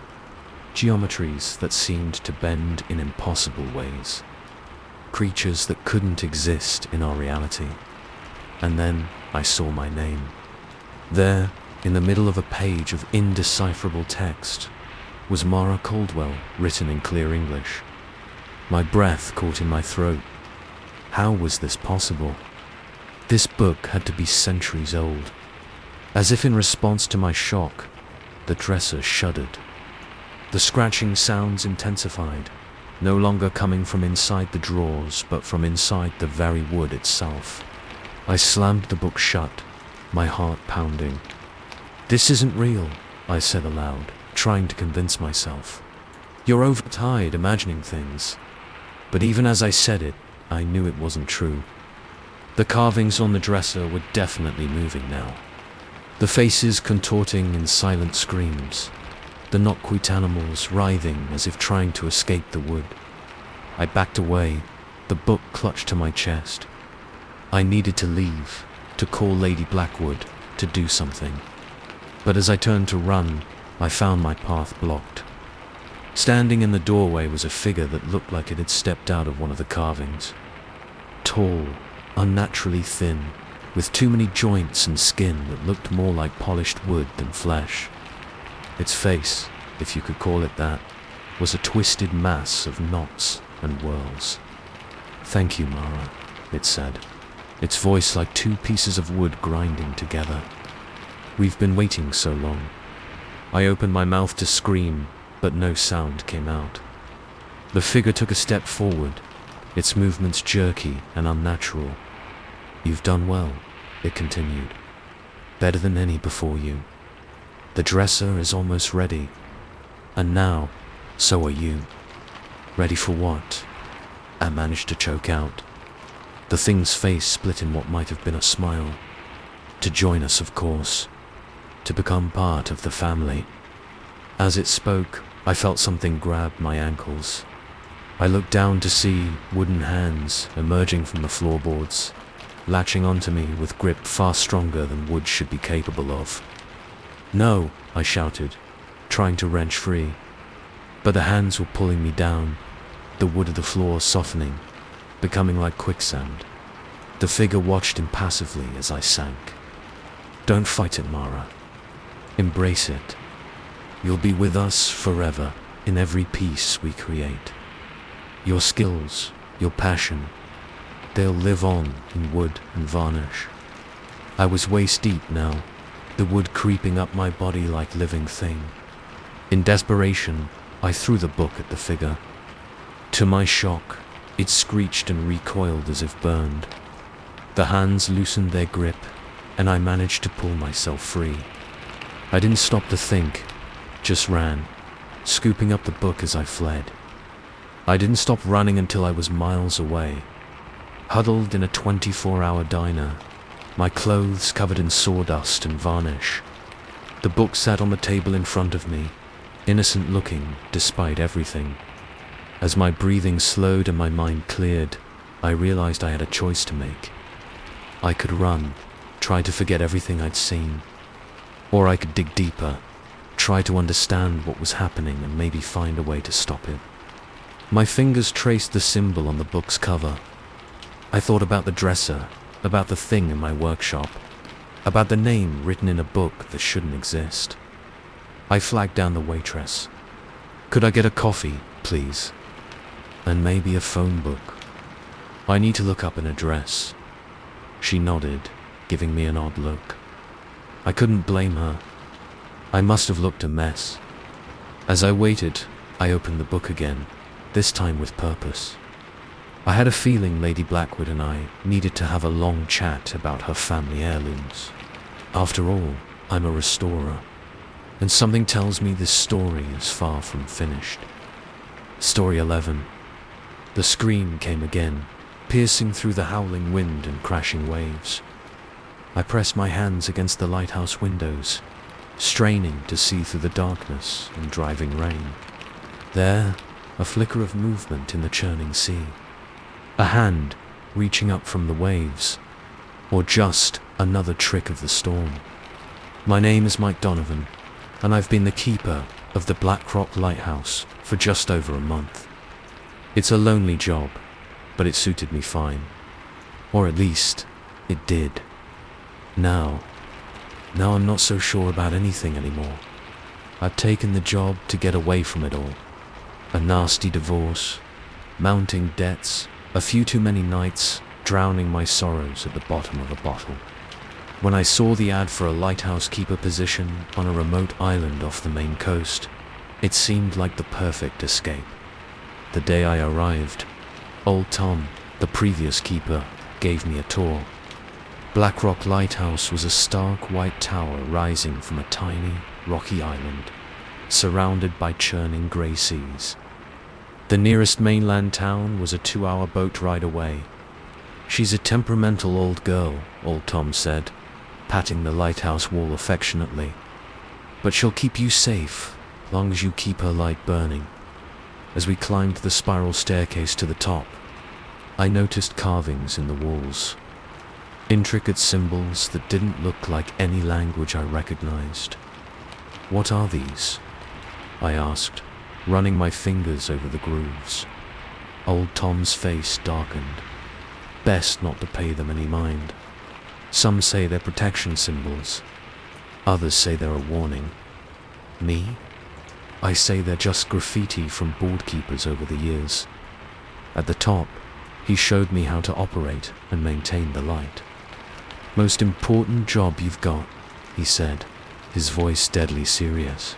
Speaker 1: Geometries that seemed to bend in impossible ways. Creatures that couldn't exist in our reality. And then I saw my name. There, in the middle of a page of indecipherable text, was Mara Caldwell, written in clear English. My breath caught in my throat. How was this possible? This book had to be centuries old. As if in response to my shock, the dresser shuddered. The scratching sounds intensified, no longer coming from inside the drawers, but from inside the very wood itself. I slammed the book shut, my heart pounding. "This isn't real," I said aloud, trying to convince myself. "You're overtired imagining things." But even as I said it, I knew it wasn't true. The carvings on the dresser were definitely moving now. The faces contorting in silent screams, the not-quite animals writhing as if trying to escape the wood. I backed away, the book clutched to my chest. I needed to leave, to call Lady Blackwood, to do something. But as I turned to run, I found my path blocked. Standing in the doorway was a figure that looked like it had stepped out of one of the carvings. Tall, unnaturally thin, with too many joints and skin that looked more like polished wood than flesh. Its face, if you could call it that, was a twisted mass of knots and whorls. "Thank you, Mara," it said, its voice like two pieces of wood grinding together. "We've been waiting so long." I opened my mouth to scream, but no sound came out. The figure took a step forward, its movements jerky and unnatural. "You've done well," it continued. "Better than any before you. The dresser is almost ready. And now, so are you." "Ready for what?" I managed to choke out. The thing's face split in what might have been a smile. "To join us, of course. To become part of the family." As it spoke, I felt something grab my ankles. I looked down to see wooden hands emerging from the floorboards, latching onto me with grip far stronger than wood should be capable of. "No," I shouted, trying to wrench free. But the hands were pulling me down, the wood of the floor softening, becoming like quicksand. The figure watched impassively as I sank. "Don't fight it, Mara. Embrace it. You'll be with us forever in every piece we create. Your skills, your passion, they'll live on in wood and varnish." I was waist deep now, the wood creeping up my body like living thing. In desperation, I threw the book at the figure. To my shock, it screeched and recoiled as if burned. The hands loosened their grip, and I managed to pull myself free. I didn't stop to think, just ran, scooping up the book as I fled. I didn't stop running until I was miles away, huddled in a 24-hour diner, my clothes covered in sawdust and varnish. The book sat on the table in front of me, innocent looking despite everything. As my breathing slowed and my mind cleared, I realized I had a choice to make. I could run, try to forget everything I'd seen, or I could dig deeper, try to understand what was happening and maybe find a way to stop it. My fingers traced the symbol on the book's cover. I thought about the dresser, about the thing in my workshop, about the name written in a book that shouldn't exist. I flagged down the waitress. "Could I get a coffee, please? And maybe a phone book. I need to look up an address." She nodded, giving me an odd look. I couldn't blame her. I must have looked a mess. As I waited, I opened the book again, this time with purpose. I had a feeling Lady Blackwood and I needed to have a long chat about her family heirlooms. After all, I'm a restorer, and something tells me this story is far from finished. Story 11. The scream came again, piercing through the howling wind and crashing waves. I pressed my hands against the lighthouse windows, straining to see through the darkness and driving rain. There, a flicker of movement in the churning sea. A hand reaching up from the waves, or just another trick of the storm. My name is Mike Donovan, and I've been the keeper of the Black Rock Lighthouse for just over a month. It's a lonely job, but it suited me fine. Or at least, it did. Now I'm not so sure about anything anymore. I'd taken the job to get away from it all. A nasty divorce, mounting debts, a few too many nights drowning my sorrows at the bottom of a bottle. When I saw the ad for a lighthouse keeper position on a remote island off the main coast, it seemed like the perfect escape. The day I arrived, old Tom, the previous keeper, gave me a tour. Black Rock Lighthouse was a stark white tower rising from a tiny, rocky island, surrounded by churning grey seas. The nearest mainland town was a 2-hour boat ride away. "She's a temperamental old girl," old Tom said, patting the lighthouse wall affectionately. "But she'll keep you safe, long as you keep her light burning." As we climbed the spiral staircase to the top, I noticed carvings in the walls. Intricate symbols that didn't look like any language I recognized. "What are these?" I asked, running my fingers over the grooves. Old Tom's face darkened. Best not to pay them any mind. Some say they're protection symbols. Others say they're a warning. Me? I say they're just graffiti from board keepers over the years. At the top, he showed me how to operate and maintain the light. "Most important job you've got," he said, his voice deadly serious.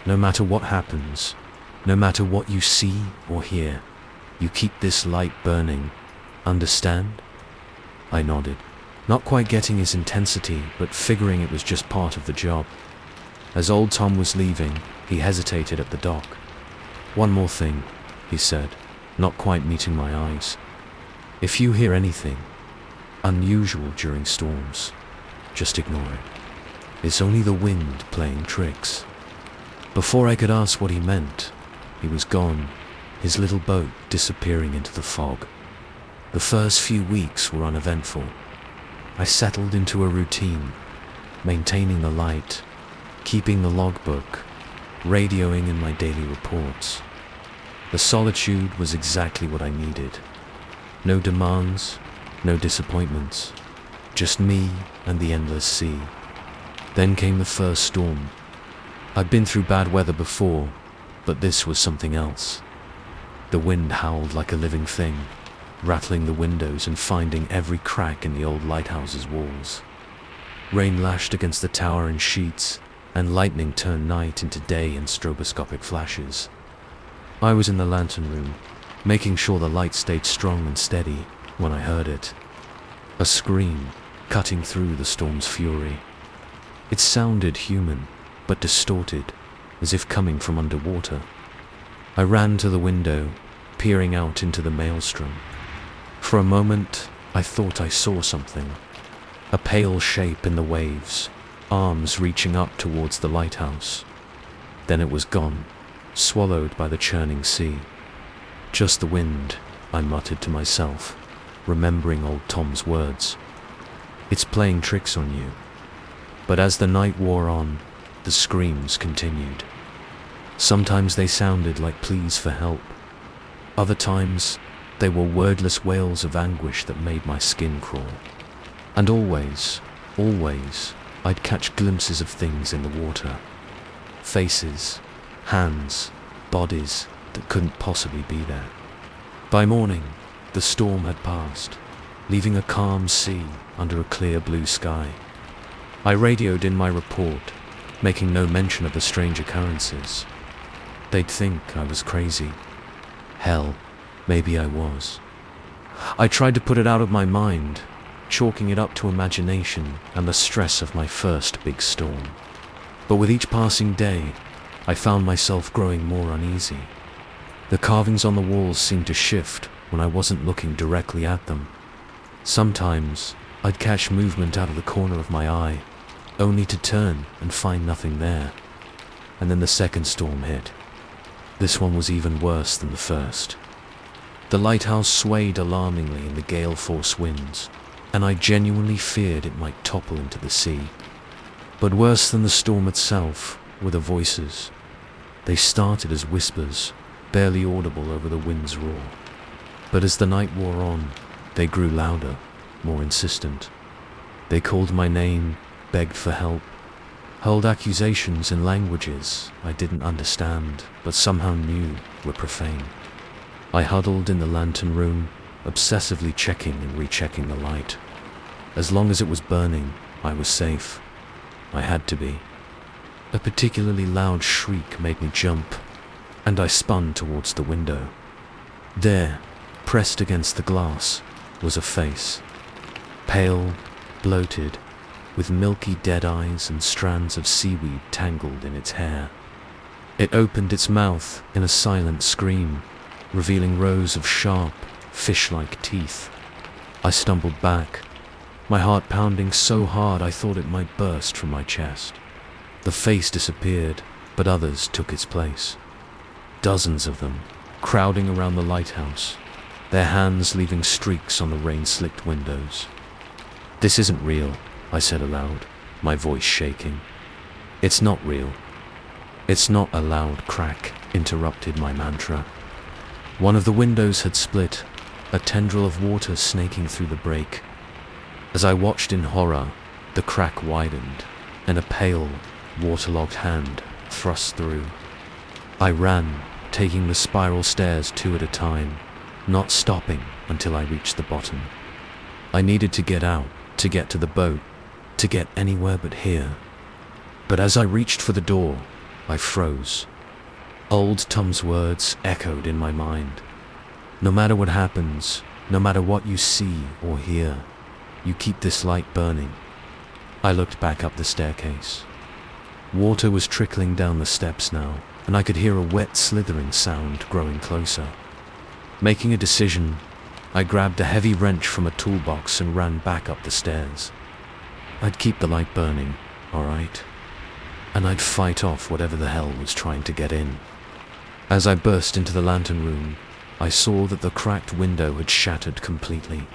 Speaker 1: "No matter what happens, no matter what you see or hear, you keep this light burning. Understand?" I nodded, not quite getting his intensity, but figuring it was just part of the job. As old Tom was leaving, he hesitated at the dock. "One more thing," he said, not quite meeting my eyes. "If you hear anything unusual during storms, just ignore it. It's only the wind playing tricks." Before I could ask what he meant, he was gone, his little boat disappearing into the fog. The first few weeks were uneventful. I settled into a routine, maintaining the light, keeping the logbook, radioing in my daily reports. The solitude was exactly what I needed. No demands, no disappointments, just me and the endless sea. Then came the first storm. I'd been through bad weather before, but this was something else. The wind howled like a living thing, rattling the windows and finding every crack in the old lighthouse's walls. Rain lashed against the tower in sheets, and lightning turned night into day in stroboscopic flashes. I was in the lantern room, making sure the light stayed strong and steady, when I heard it. A scream, cutting through the storm's fury. It sounded human, but distorted, as if coming from underwater. I ran to the window, peering out into the maelstrom. For a moment, I thought I saw something. A pale shape in the waves, arms reaching up towards the lighthouse. Then it was gone, swallowed by the churning sea. "Just the wind," I muttered to myself, remembering old Tom's words. "It's playing tricks on you." But as the night wore on, the screams continued. Sometimes they sounded like pleas for help. Other times, they were wordless wails of anguish that made my skin crawl. And always, I'd catch glimpses of things in the water. Faces, hands, bodies that couldn't possibly be there. By morning, the storm had passed, leaving a calm sea under a clear blue sky. I radioed in my report, making no mention of the strange occurrences. They'd think I was crazy. Hell, maybe I was. I tried to put it out of my mind, chalking it up to imagination and the stress of my first big storm. But with each passing day, I found myself growing more uneasy. The carvings on the walls seemed to shift when I wasn't looking directly at them. Sometimes, I'd catch movement out of the corner of my eye, only to turn and find nothing there. And then the second storm hit. This one was even worse than the first. The lighthouse swayed alarmingly in the gale force winds, and I genuinely feared it might topple into the sea. But worse than the storm itself were the voices. They started as whispers, barely audible over the wind's roar. But as the night wore on, they grew louder, more insistent. They called my name, begged for help. hurled accusations in languages I didn't understand, but somehow knew were profane. I huddled in the lantern room, obsessively checking and rechecking the light. As long as it was burning, I was safe. I had to be. A particularly loud shriek made me jump, and I spun towards the window. There, pressed against the glass, was a face. Pale, bloated, with milky dead eyes and strands of seaweed tangled in its hair. It opened its mouth in a silent scream, revealing rows of sharp, fish-like teeth. I stumbled back, my heart pounding so hard I thought it might burst from my chest. The face disappeared, but others took its place. Dozens of them, crowding around the lighthouse, their hands leaving streaks on the rain-slicked windows. "This isn't real," I said aloud, my voice shaking. "It's not real." "It's not." A loud crack interrupted my mantra. One of the windows had split, a tendril of water snaking through the break. As I watched in horror, the crack widened, and a pale, waterlogged hand thrust through. I ran, taking the spiral stairs 2 at a time, not stopping until I reached the bottom. I needed to get out, to get to the boat, to get anywhere but here. But as I reached for the door, I froze. Old Tom's words echoed in my mind. No matter what happens, no matter what you see or hear, you keep this light burning. I looked back up the staircase. Water was trickling down the steps now, and I could hear a wet slithering sound growing closer. Making a decision, I grabbed a heavy wrench from a toolbox and ran back up the stairs. I'd keep the light burning, all right, and I'd fight off whatever the hell was trying to get in. As I burst into the lantern room, I saw that the cracked window had shattered completely.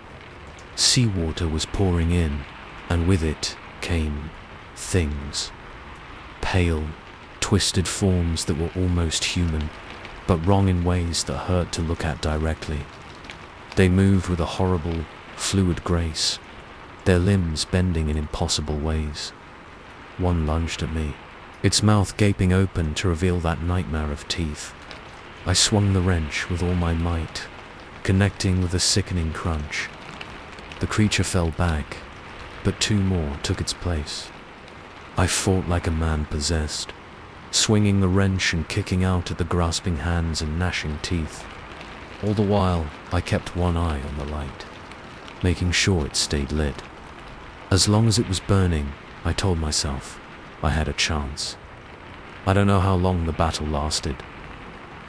Speaker 1: Seawater was pouring in, and with it came things. Pale, twisted forms that were almost human, but wrong in ways that hurt to look at directly. They moved with a horrible, fluid grace, their limbs bending in impossible ways. One lunged at me, its mouth gaping open to reveal that nightmare of teeth. I swung the wrench with all my might, connecting with a sickening crunch. The creature fell back, but 2 more took its place. I fought like a man possessed, swinging the wrench and kicking out at the grasping hands and gnashing teeth. All the while, I kept one eye on the light, making sure it stayed lit. As long as it was burning, I told myself I had a chance. I don't know how long the battle lasted.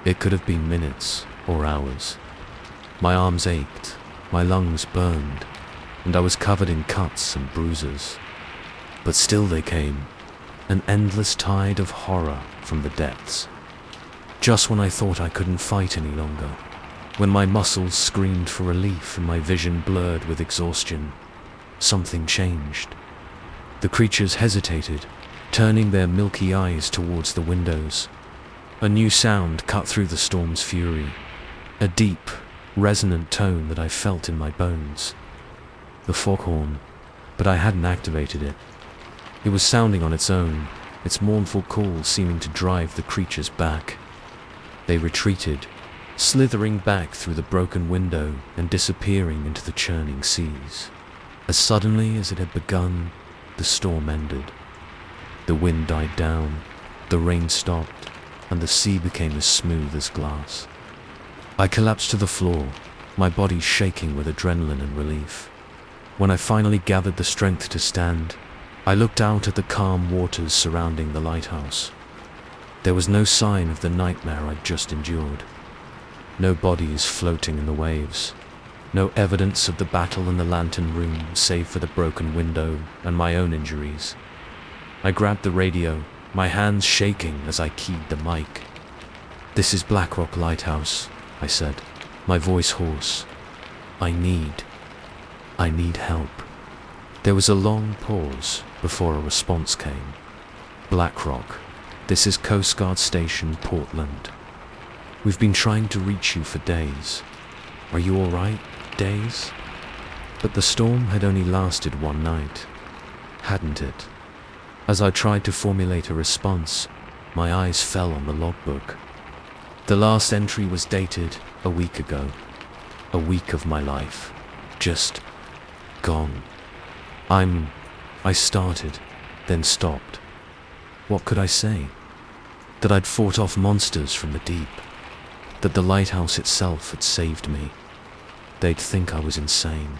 Speaker 1: It could have been minutes or hours. My arms ached, my lungs burned, and I was covered in cuts and bruises. But still they came, an endless tide of horror from the depths. Just when I thought I couldn't fight any longer, when my muscles screamed for relief and my vision blurred with exhaustion, something changed. The creatures hesitated, turning their milky eyes towards the windows. A new sound cut through the storm's fury, a deep, resonant tone that I felt in my bones. The foghorn, but I hadn't activated it. It was sounding on its own, its mournful call seeming to drive the creatures back. They retreated, slithering back through the broken window and disappearing into the churning seas. As suddenly as it had begun, the storm ended. The wind died down, the rain stopped, and the sea became as smooth as glass. I collapsed to the floor, my body shaking with adrenaline and relief. When I finally gathered the strength to stand, I looked out at the calm waters surrounding the lighthouse. There was no sign of the nightmare I'd just endured. No bodies floating in the waves. No evidence of the battle in the lantern room save for the broken window and my own injuries. I grabbed the radio, my hands shaking as I keyed the mic. "This is Black Rock Lighthouse," I said, my voice hoarse. I need help." There was a long pause before a response came. "Black Rock, this is Coast Guard Station, Portland. We've been trying to reach you for days. Are you all right? Days?" But the storm had only lasted one night, hadn't it? As I tried to formulate a response, my eyes fell on the logbook. The last entry was dated a week ago. A week of my life. Just gone. I started, then stopped. What could I say? That I'd fought off monsters from the deep. That the lighthouse itself had saved me. They'd think I was insane.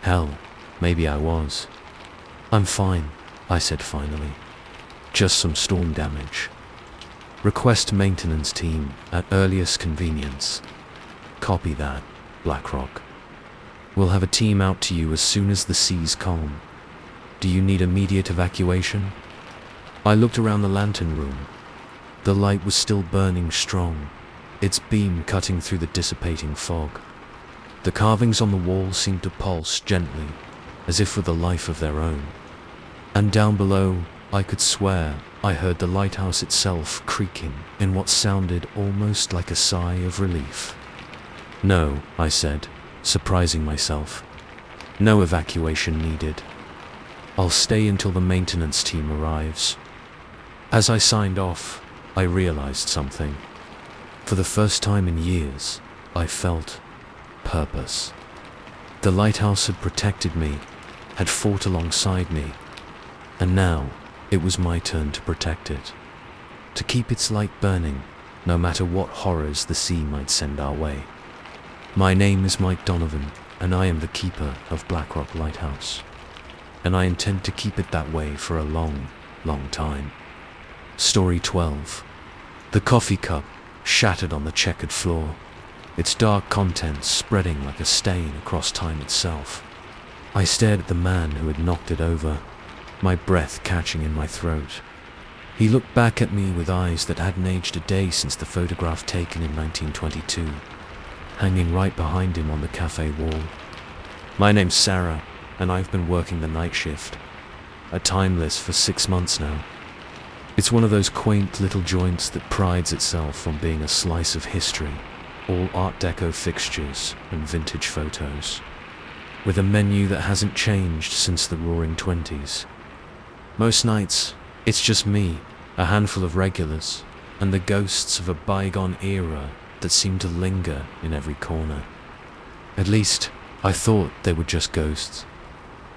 Speaker 1: Hell, maybe I was. I'm fine, I said finally. Just some storm damage. Request maintenance team at earliest convenience. Copy that, BlackRock. We'll have a team out to you as soon as the sea's calm. Do you need immediate evacuation? I looked around the lantern room. The light was still burning strong, its beam cutting through the dissipating fog. The carvings on the wall seemed to pulse gently, as if with a life of their own. And down below, I could swear I heard the lighthouse itself creaking in what sounded almost like a sigh of relief. No, I said, surprising myself. No evacuation needed. I'll stay until the maintenance team arrives. As I signed off, I realized something. For the first time in years, I felt purpose. The lighthouse had protected me, had fought alongside me, and now it was my turn to protect it. To keep its light burning, no matter what horrors the sea might send our way. My name is Mike Donovan, and I am the keeper of BlackRock Lighthouse. And I intend to keep it that way for a long, long time. Story 12. The coffee cup shattered on the checkered floor, its dark contents spreading like a stain across time itself. I stared at the man who had knocked it over, my breath catching in my throat. He looked back at me with eyes that hadn't aged a day since the photograph taken in 1922, hanging right behind him on the cafe wall. My name's Sarah, and I've been working the night shift, at Timeless for 6 months now. It's one of those quaint little joints that prides itself on being a slice of history, all Art Deco fixtures and vintage photos, with a menu that hasn't changed since the Roaring '20s. Most nights, it's just me, a handful of regulars, and the ghosts of a bygone era that seem to linger in every corner. At least, I thought they were just ghosts.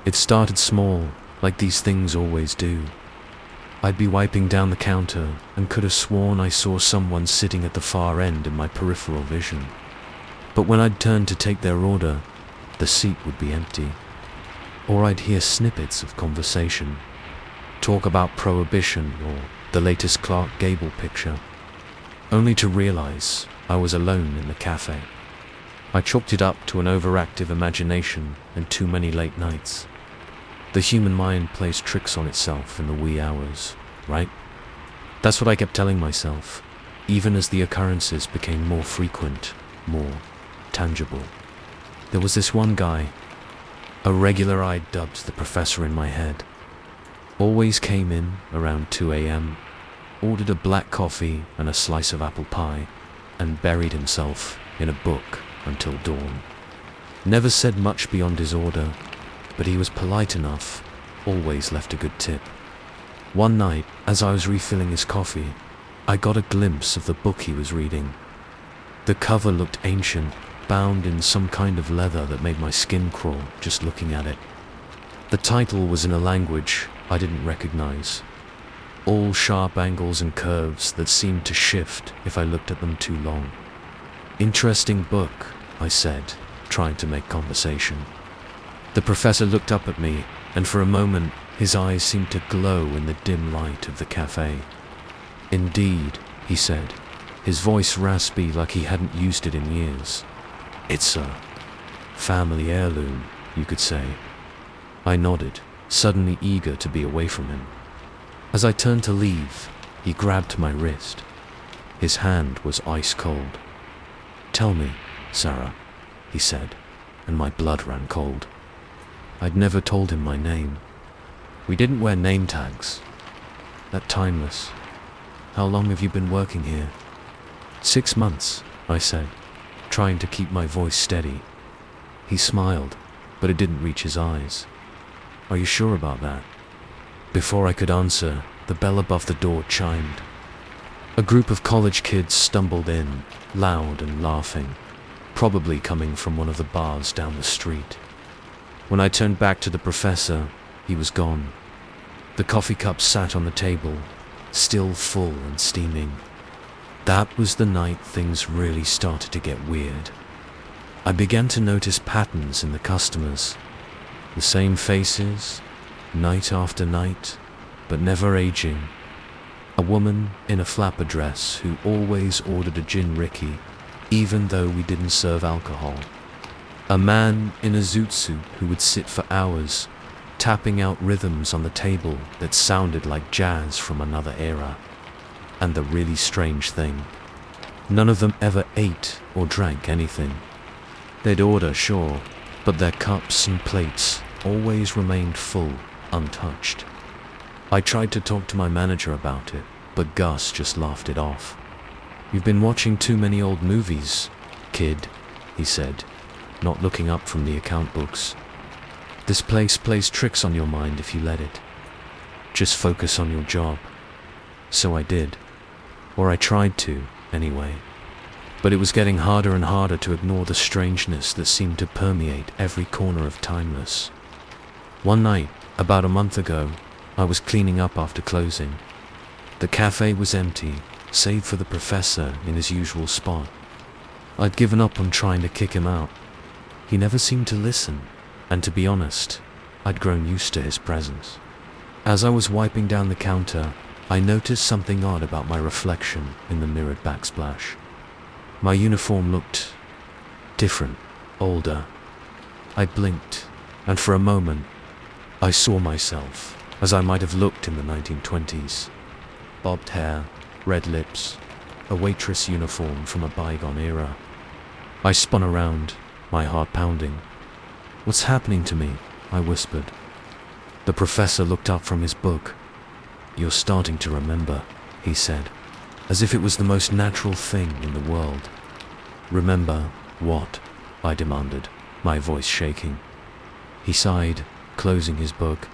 Speaker 1: It started small, like these things always do. I'd be wiping down the counter and could have sworn I saw someone sitting at the far end in my peripheral vision. But when I'd turn to take their order, the seat would be empty. Or I'd hear snippets of conversation, talk about prohibition or the latest Clark Gable picture, only to realize I was alone in the cafe. I chalked it up to an overactive imagination and too many late nights. The human mind plays tricks on itself in the wee hours, right? That's what I kept telling myself, even as the occurrences became more frequent, more tangible. There was this one guy, a regular I dubbed the professor in my head. Always came in around 2 a.m., ordered a black coffee and a slice of apple pie, and buried himself in a book until dawn. Never said much beyond his order, but he was polite enough, always left a good tip. One night, as I was refilling his coffee, I got a glimpse of the book he was reading. The cover looked ancient, bound in some kind of leather that made my skin crawl just looking at it. The title was in a language I didn't recognize. All sharp angles and curves that seemed to shift if I looked at them too long. Interesting book, I said, trying to make conversation. The professor looked up at me, and for a moment his eyes seemed to glow in the dim light of the cafe. Indeed, he said, his voice raspy like he hadn't used it in years. It's a family heirloom, you could say. I nodded, suddenly eager to be away from him. As I turned to leave, he grabbed my wrist. His hand was ice cold. "Tell me, Sarah," he said, and my blood ran cold. I'd never told him my name. We didn't wear name tags. At Timeless. How long have you been working here? 6 months, I said, trying to keep my voice steady. He smiled, but it didn't reach his eyes. Are you sure about that? Before I could answer, the bell above the door chimed. A group of college kids stumbled in, loud and laughing, probably coming from one of the bars down the street. When I turned back to the professor, he was gone. The coffee cup sat on the table, still full and steaming. That was the night things really started to get weird. I began to notice patterns in the customers. The same faces, night after night, but never aging. A woman in a flapper dress who always ordered a gin Ricky, even though we didn't serve alcohol. A man in a zoot suit who would sit for hours, tapping out rhythms on the table that sounded like jazz from another era. And the really strange thing, none of them ever ate or drank anything. They'd order, sure, but their cups and plates always remained full, untouched. I tried to talk to my manager about it, but Gus just laughed it off. "You've been watching too many old movies, kid," he said, not looking up from the account books. "This place plays tricks on your mind if you let it. Just focus on your job." So I did, or I tried to, anyway. But it was getting harder and harder to ignore the strangeness that seemed to permeate every corner of Timeless. One night, about a month ago, I was cleaning up after closing. The cafe was empty, save for the professor in his usual spot. I'd given up on trying to kick him out. He never seemed to listen, and to be honest, I'd grown used to his presence. As I was wiping down the counter, I noticed something odd about my reflection in the mirrored backsplash. My uniform looked different, older. I blinked, and for a moment, I saw myself as I might have looked in the 1920s. Bobbed hair, red lips, a waitress uniform from a bygone era. I spun around, my heart pounding. "What's happening to me?" I whispered. The professor looked up from his book. "You're starting to remember," he said, as if it was the most natural thing in the world. "Remember what?" I demanded, my voice shaking. He sighed, closing his book.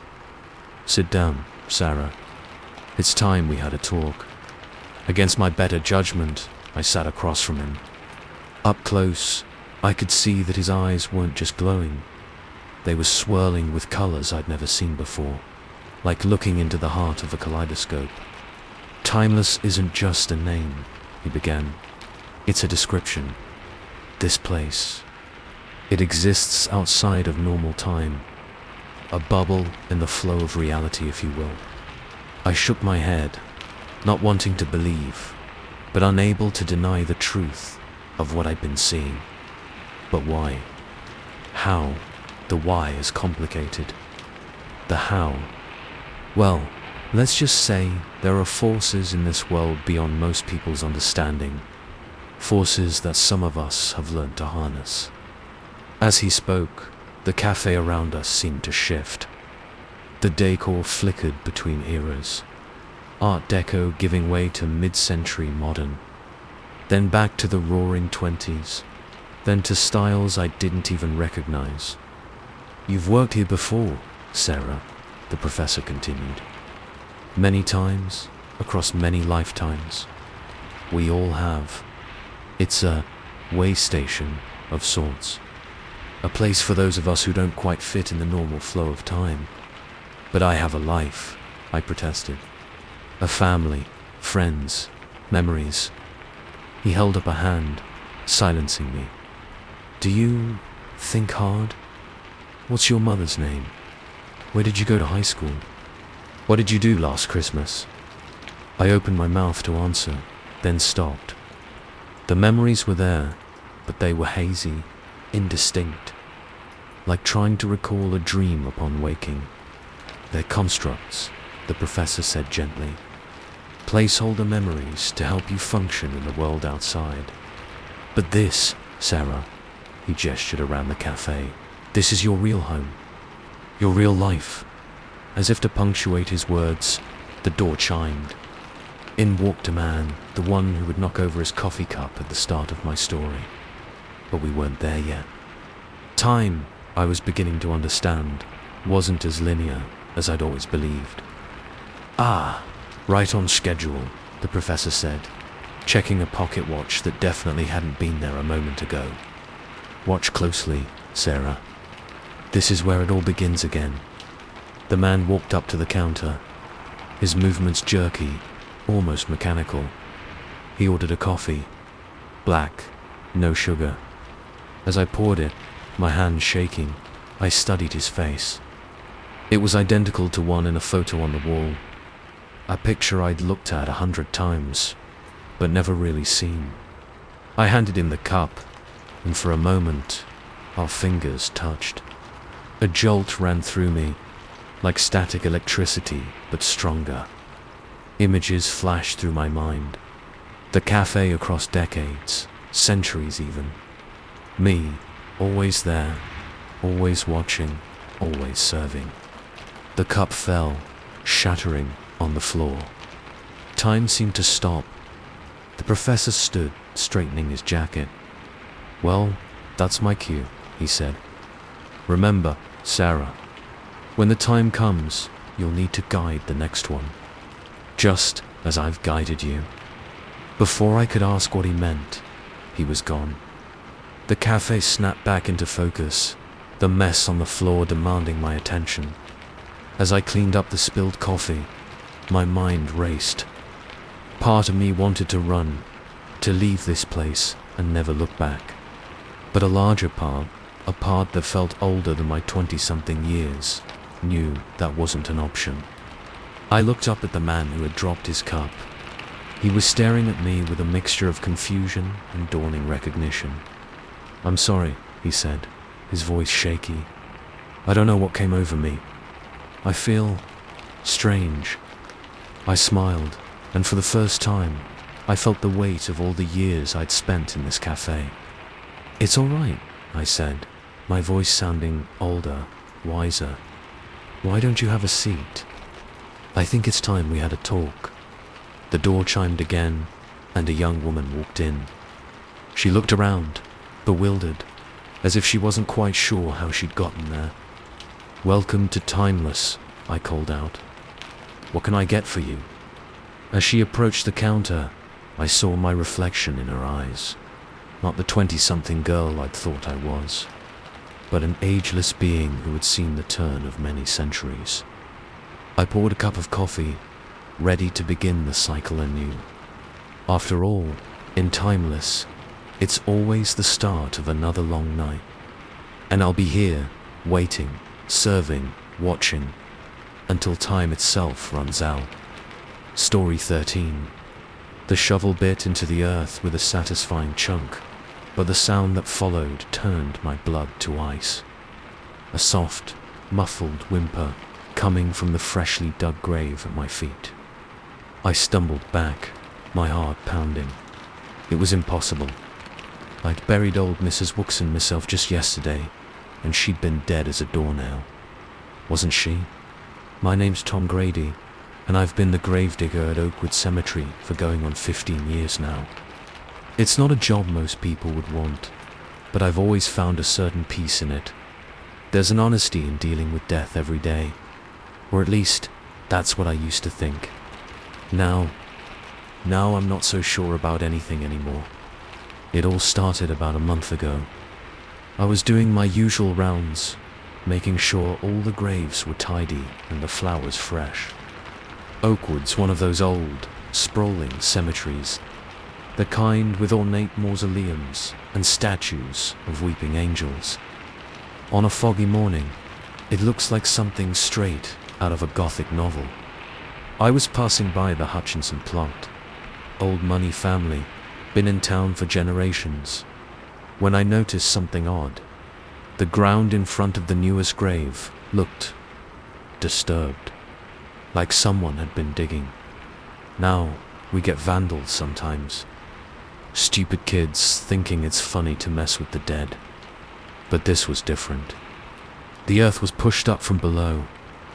Speaker 1: "Sit down, Sarah. It's time we had a talk." Against my better judgment, I sat across from him. Up close, I could see that his eyes weren't just glowing. They were swirling with colors I'd never seen before, like looking into the heart of a kaleidoscope. "Timeless isn't just a name," he began. "It's a description. This place. It exists outside of normal time. A bubble in the flow of reality, if you will." I shook my head, not wanting to believe, but unable to deny the truth of what I'd been seeing. But why? How? The why is complicated. The how? Well, let's just say there are forces in this world beyond most people's understanding. Forces that some of us have learned to harness. As he spoke, the cafe around us seemed to shift. The decor flickered between eras. Art Deco giving way to mid-century modern. Then back to the roaring 20s. Then to styles I didn't even recognize. "You've worked here before, Sarah," the professor continued. "Many times, across many lifetimes. We all have. It's a way station of sorts. A place for those of us who don't quite fit in the normal flow of time. But I have a life," I protested. "A family, friends, memories." He held up a hand, silencing me. "Do you think hard? What's your mother's name? Where did you go to high school? What did you do last Christmas?" I opened my mouth to answer, then stopped. The memories were there, but they were hazy, indistinct, like trying to recall a dream upon waking. "They're constructs," the professor said gently. "Placeholder memories to help you function in the world outside. But this, Sarah," he gestured around the cafe, "this is your real home. Your real life." As if to punctuate his words, the door chimed. In walked a man, the one who would knock over his coffee cup at the start of my story. But we weren't there yet. Time, I was beginning to understand, wasn't as linear as I'd always believed. Ah, right on schedule, the professor said, checking a pocket watch that definitely hadn't been there a moment ago. Watch closely, Sarah. This is where it all begins again. The man walked up to the counter, his movements jerky, almost mechanical. He ordered a coffee, black, no sugar. As I poured it, my hands shaking, I studied his face. It was identical to one in a photo on the wall, a picture I'd looked at 100 times, but never really seen. I handed him the cup, and for a moment, our fingers touched. A jolt ran through me, like static electricity, but stronger. Images flashed through my mind. The cafe across decades, centuries even. Me, always there, always watching, always serving. The cup fell, shattering on the floor. Time seemed to stop. The professor stood, straightening his jacket. Well, that's my cue, he said. Remember, Sarah, when the time comes, you'll need to guide the next one, just as I've guided you. Before I could ask what he meant, he was gone. The cafe snapped back into focus, the mess on the floor demanding my attention. As I cleaned up the spilled coffee, my mind raced. Part of me wanted to run, to leave this place and never look back. But a larger part, a part that felt older than my 20-something years, knew that wasn't an option. I looked up at the man who had dropped his cup. He was staring at me with a mixture of confusion and dawning recognition. I'm sorry, he said, his voice shaky. I don't know what came over me. I feel strange. I smiled, and for the first time, I felt the weight of all the years I'd spent in this cafe. It's all right, I said, my voice sounding older, wiser. Why don't you have a seat? I think it's time we had a talk. The door chimed again, and a young woman walked in. She looked around, bewildered, as if she wasn't quite sure how she'd gotten there. Welcome to Timeless, I called out. What can I get for you? As she approached the counter, I saw my reflection in her eyes. Not the 20-something girl I'd thought I was, but an ageless being who had seen the turn of many centuries. I poured a cup of coffee, ready to begin the cycle anew. After all, in Timeless, it's always the start of another long night. And I'll be here, waiting, serving, watching, until time itself runs out. Story 13. The shovel bit into the earth with a satisfying chunk, but the sound that followed turned my blood to ice. A soft, muffled whimper coming from the freshly dug grave at my feet. I stumbled back, my heart pounding. It was impossible. I'd buried old Mrs. Wookson myself just yesterday, and she'd been dead as a doornail. Wasn't she? My name's Tom Grady, and I've been the gravedigger at Oakwood Cemetery for going on 15 years now. It's not a job most people would want, but I've always found a certain peace in it. There's an honesty in dealing with death every day, or at least, that's what I used to think. Now I'm not so sure about anything anymore. It all started about a month ago. I was doing my usual rounds, making sure all the graves were tidy and the flowers fresh. Oakwood's one of those old, sprawling cemeteries, the kind with ornate mausoleums and statues of weeping angels. On a foggy morning, it looks like something straight out of a Gothic novel. I was passing by the Hutchinson plot. Old money family, been in town for generations, when I noticed something odd. The ground in front of the newest grave looked disturbed, like someone had been digging. Now, we get vandals sometimes. Stupid kids thinking it's funny to mess with the dead. But this was different. The earth was pushed up from below,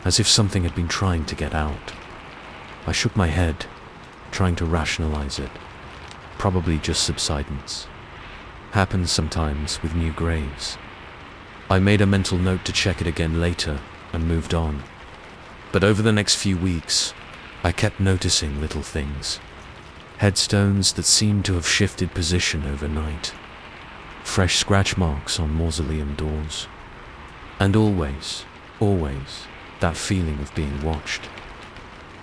Speaker 1: as if something had been trying to get out. I shook my head, trying to rationalize it. Probably just subsidence. Happens sometimes with new graves. I made a mental note to check it again later and moved on. But over the next few weeks, I kept noticing little things. Headstones that seemed to have shifted position overnight. Fresh scratch marks on mausoleum doors. And always, that feeling of being watched.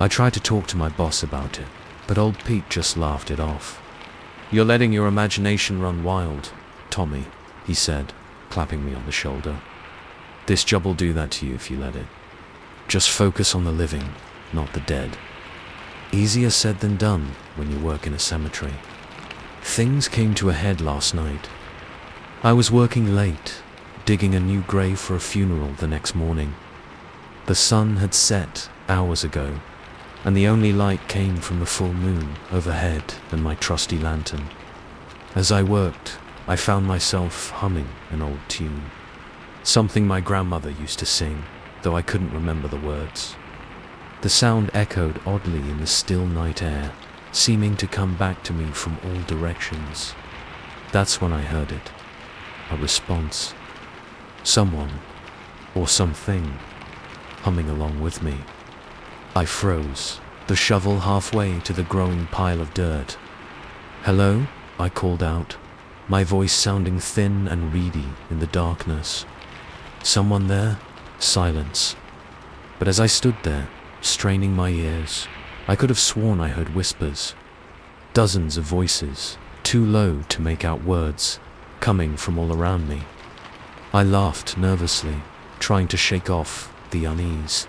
Speaker 1: I tried to talk to my boss about it, but old Pete just laughed it off. "You're letting your imagination run wild, Tommy," he said, clapping me on the shoulder. "This job will do that to you if you let it. Just focus on the living, not the dead." Easier said than done when you work in a cemetery. Things came to a head last night. I was working late, digging a new grave for a funeral the next morning. The sun had set hours ago, and the only light came from the full moon overhead and my trusty lantern. As I worked, I found myself humming an old tune. Something my grandmother used to sing, though I couldn't remember the words. The sound echoed oddly in the still night air, seeming to come back to me from all directions. That's when I heard it. A response. Someone, or something, humming along with me. I froze, the shovel halfway to the growing pile of dirt. "Hello?" I called out, my voice sounding thin and reedy in the darkness. "Someone there?" Silence. But as I stood there, straining my ears, I could have sworn I heard whispers. Dozens of voices, too low to make out words, coming from all around me. I laughed nervously, trying to shake off the unease.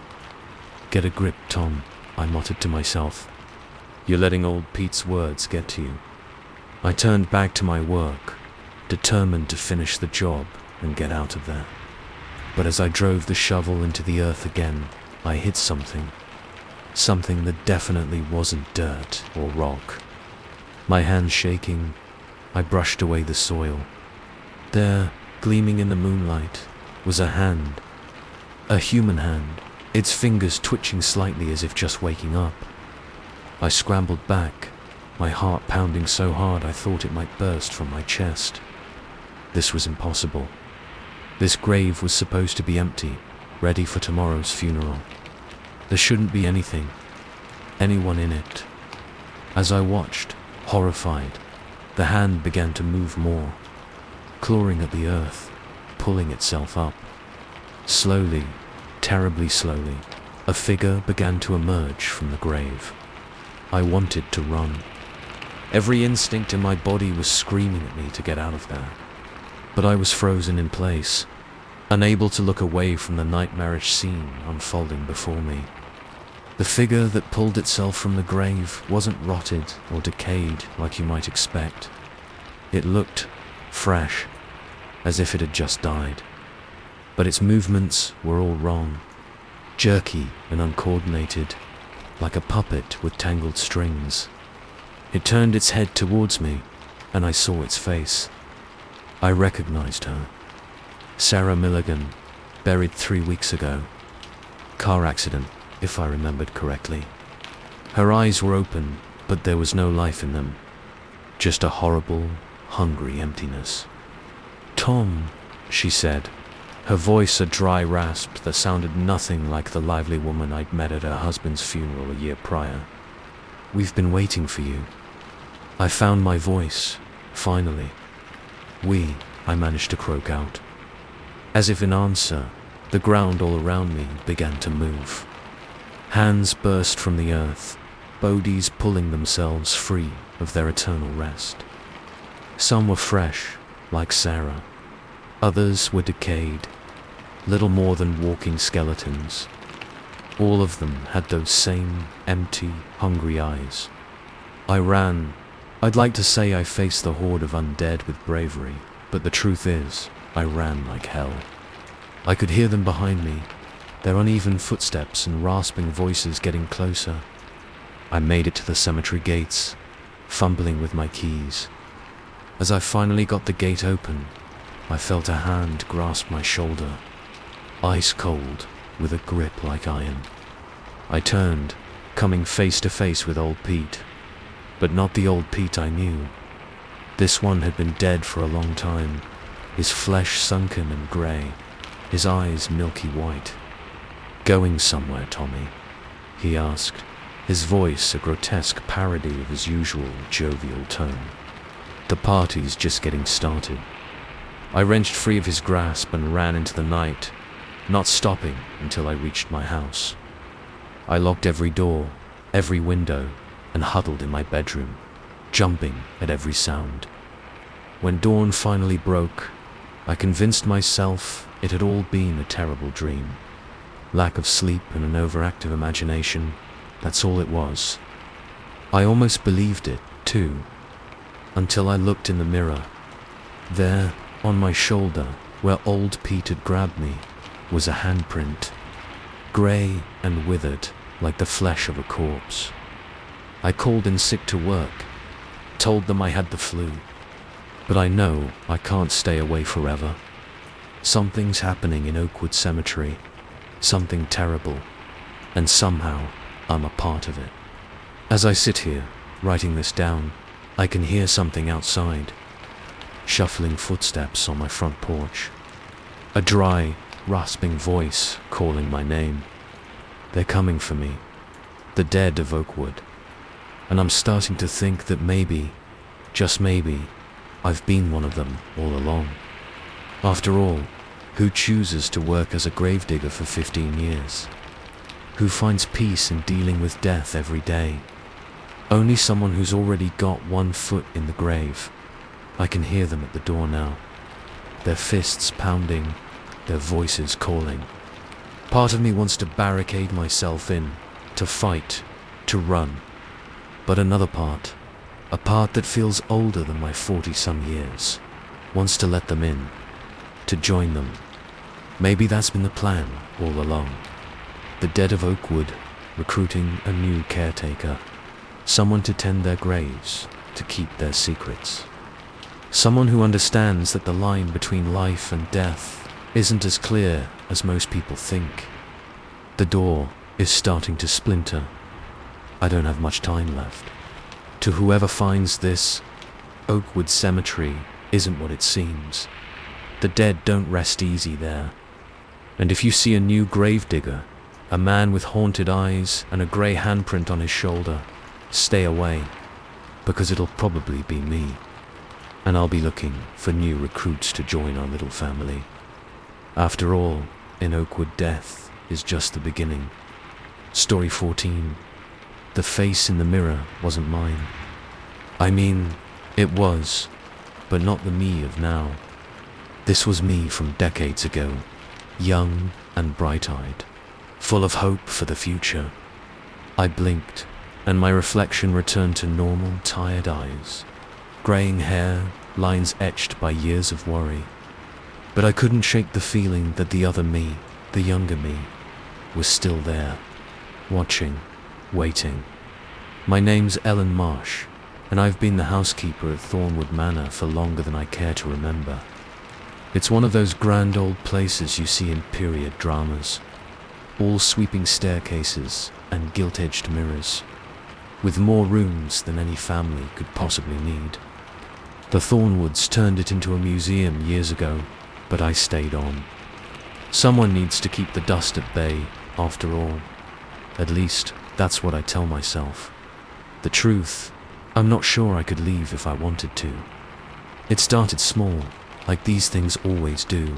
Speaker 1: "Get a grip, Tom," I muttered to myself. "You're letting old Pete's words get to you." I turned back to my work, determined to finish the job and get out of there. But as I drove the shovel into the earth again, I hit something. Something that definitely wasn't dirt or rock. My hands shaking, I brushed away the soil. There, gleaming in the moonlight, was a hand. A human hand, its fingers twitching slightly as if just waking up. I scrambled back, my heart pounding so hard I thought it might burst from my chest. This was impossible. This grave was supposed to be empty, ready for tomorrow's funeral. There shouldn't be anyone in it. As I watched, horrified, the hand began to move more, clawing at the earth, pulling itself up. Slowly, terribly slowly, a figure began to emerge from the grave. I wanted to run. Every instinct in my body was screaming at me to get out of there. But I was frozen in place, unable to look away from the nightmarish scene unfolding before me. The figure that pulled itself from the grave wasn't rotted or decayed like you might expect. It looked fresh, as if it had just died. But its movements were all wrong, jerky and uncoordinated, like a puppet with tangled strings. It turned its head towards me, and I saw its face. I recognized her. Sarah Milligan, buried 3 weeks ago. Car accident, if I remembered correctly. Her eyes were open, but there was no life in them. Just a horrible, hungry emptiness. "Tom," she said, her voice a dry rasp that sounded nothing like the lively woman I'd met at her husband's funeral a year prior. "We've been waiting for you." I found my voice, finally. I managed to croak out. As if in answer, the ground all around me began to move. Hands burst from the earth, bodies pulling themselves free of their eternal rest. Some were fresh, like Sarah. Others were decayed, little more than walking skeletons. All of them had those same empty, hungry eyes. I ran. I'd like to say I faced the horde of undead with bravery, but the truth is, I ran like hell. I could hear them behind me, their uneven footsteps and rasping voices getting closer. I made it to the cemetery gates, fumbling with my keys. As I finally got the gate open, I felt a hand grasp my shoulder, ice cold, with a grip like iron. I turned, coming face to face with old Pete, but not the old Pete I knew. This one had been dead for a long time, his flesh sunken and grey, his eyes milky white. "Going somewhere, Tommy?" he asked, his voice a grotesque parody of his usual jovial tone. The party's just getting started. I wrenched free of his grasp and ran into the night, not stopping until I reached my house. I locked every door, every window, and huddled in my bedroom, jumping at every sound. When dawn finally broke, I convinced myself it had all been a terrible dream. Lack of sleep and an overactive imagination, that's all it was. I almost believed it, too, until I looked in the mirror. There, on my shoulder, where old Pete had grabbed me, was a handprint, grey and withered like the flesh of a corpse. I called in sick to work, told them I had the flu, but I know I can't stay away forever. Something's happening in Oakwood Cemetery, something terrible, and somehow I'm a part of it. As I sit here, writing this down, I can hear something outside, shuffling footsteps on my front porch. A dry, rasping voice calling my name. They're coming for me, the dead of Oakwood. And I'm starting to think that maybe, just maybe, I've been one of them all along. After all, who chooses to work as a gravedigger for 15 years? Who finds peace in dealing with death every day? Only someone who's already got one foot in the grave. I can hear them at the door now, their fists pounding, their voices calling. Part of me wants to barricade myself in, to fight, to run. But another part, a part that feels older than my 40-some years, wants to let them in, to join them. Maybe that's been the plan all along. The dead of Oakwood recruiting a new caretaker, someone to tend their graves, to keep their secrets. Someone who understands that the line between life and death isn't as clear as most people think. The door is starting to splinter. I don't have much time left. To whoever finds this, Oakwood Cemetery isn't what it seems. The dead don't rest easy there. And if you see a new gravedigger, a man with haunted eyes and a grey handprint on his shoulder, stay away, because it'll probably be me. And I'll be looking for new recruits to join our little family. After all, in Oakwood, death is just the beginning. Story 14. The face in the mirror wasn't mine. I mean, it was, but not the me of now. This was me from decades ago, young and bright-eyed, full of hope for the future. I blinked, and my reflection returned to normal, tired eyes, graying hair, lines etched by years of worry. But I couldn't shake the feeling that the other me, the younger me, was still there, watching, waiting. My name's Ellen Marsh, and I've been the housekeeper at Thornwood Manor for longer than I care to remember. It's one of those grand old places you see in period dramas, all sweeping staircases and gilt-edged mirrors, with more rooms than any family could possibly need. The Thornwoods turned it into a museum years ago, but I stayed on. Someone needs to keep the dust at bay, after all. At least, that's what I tell myself. The truth, I'm not sure I could leave if I wanted to. It started small, like these things always do.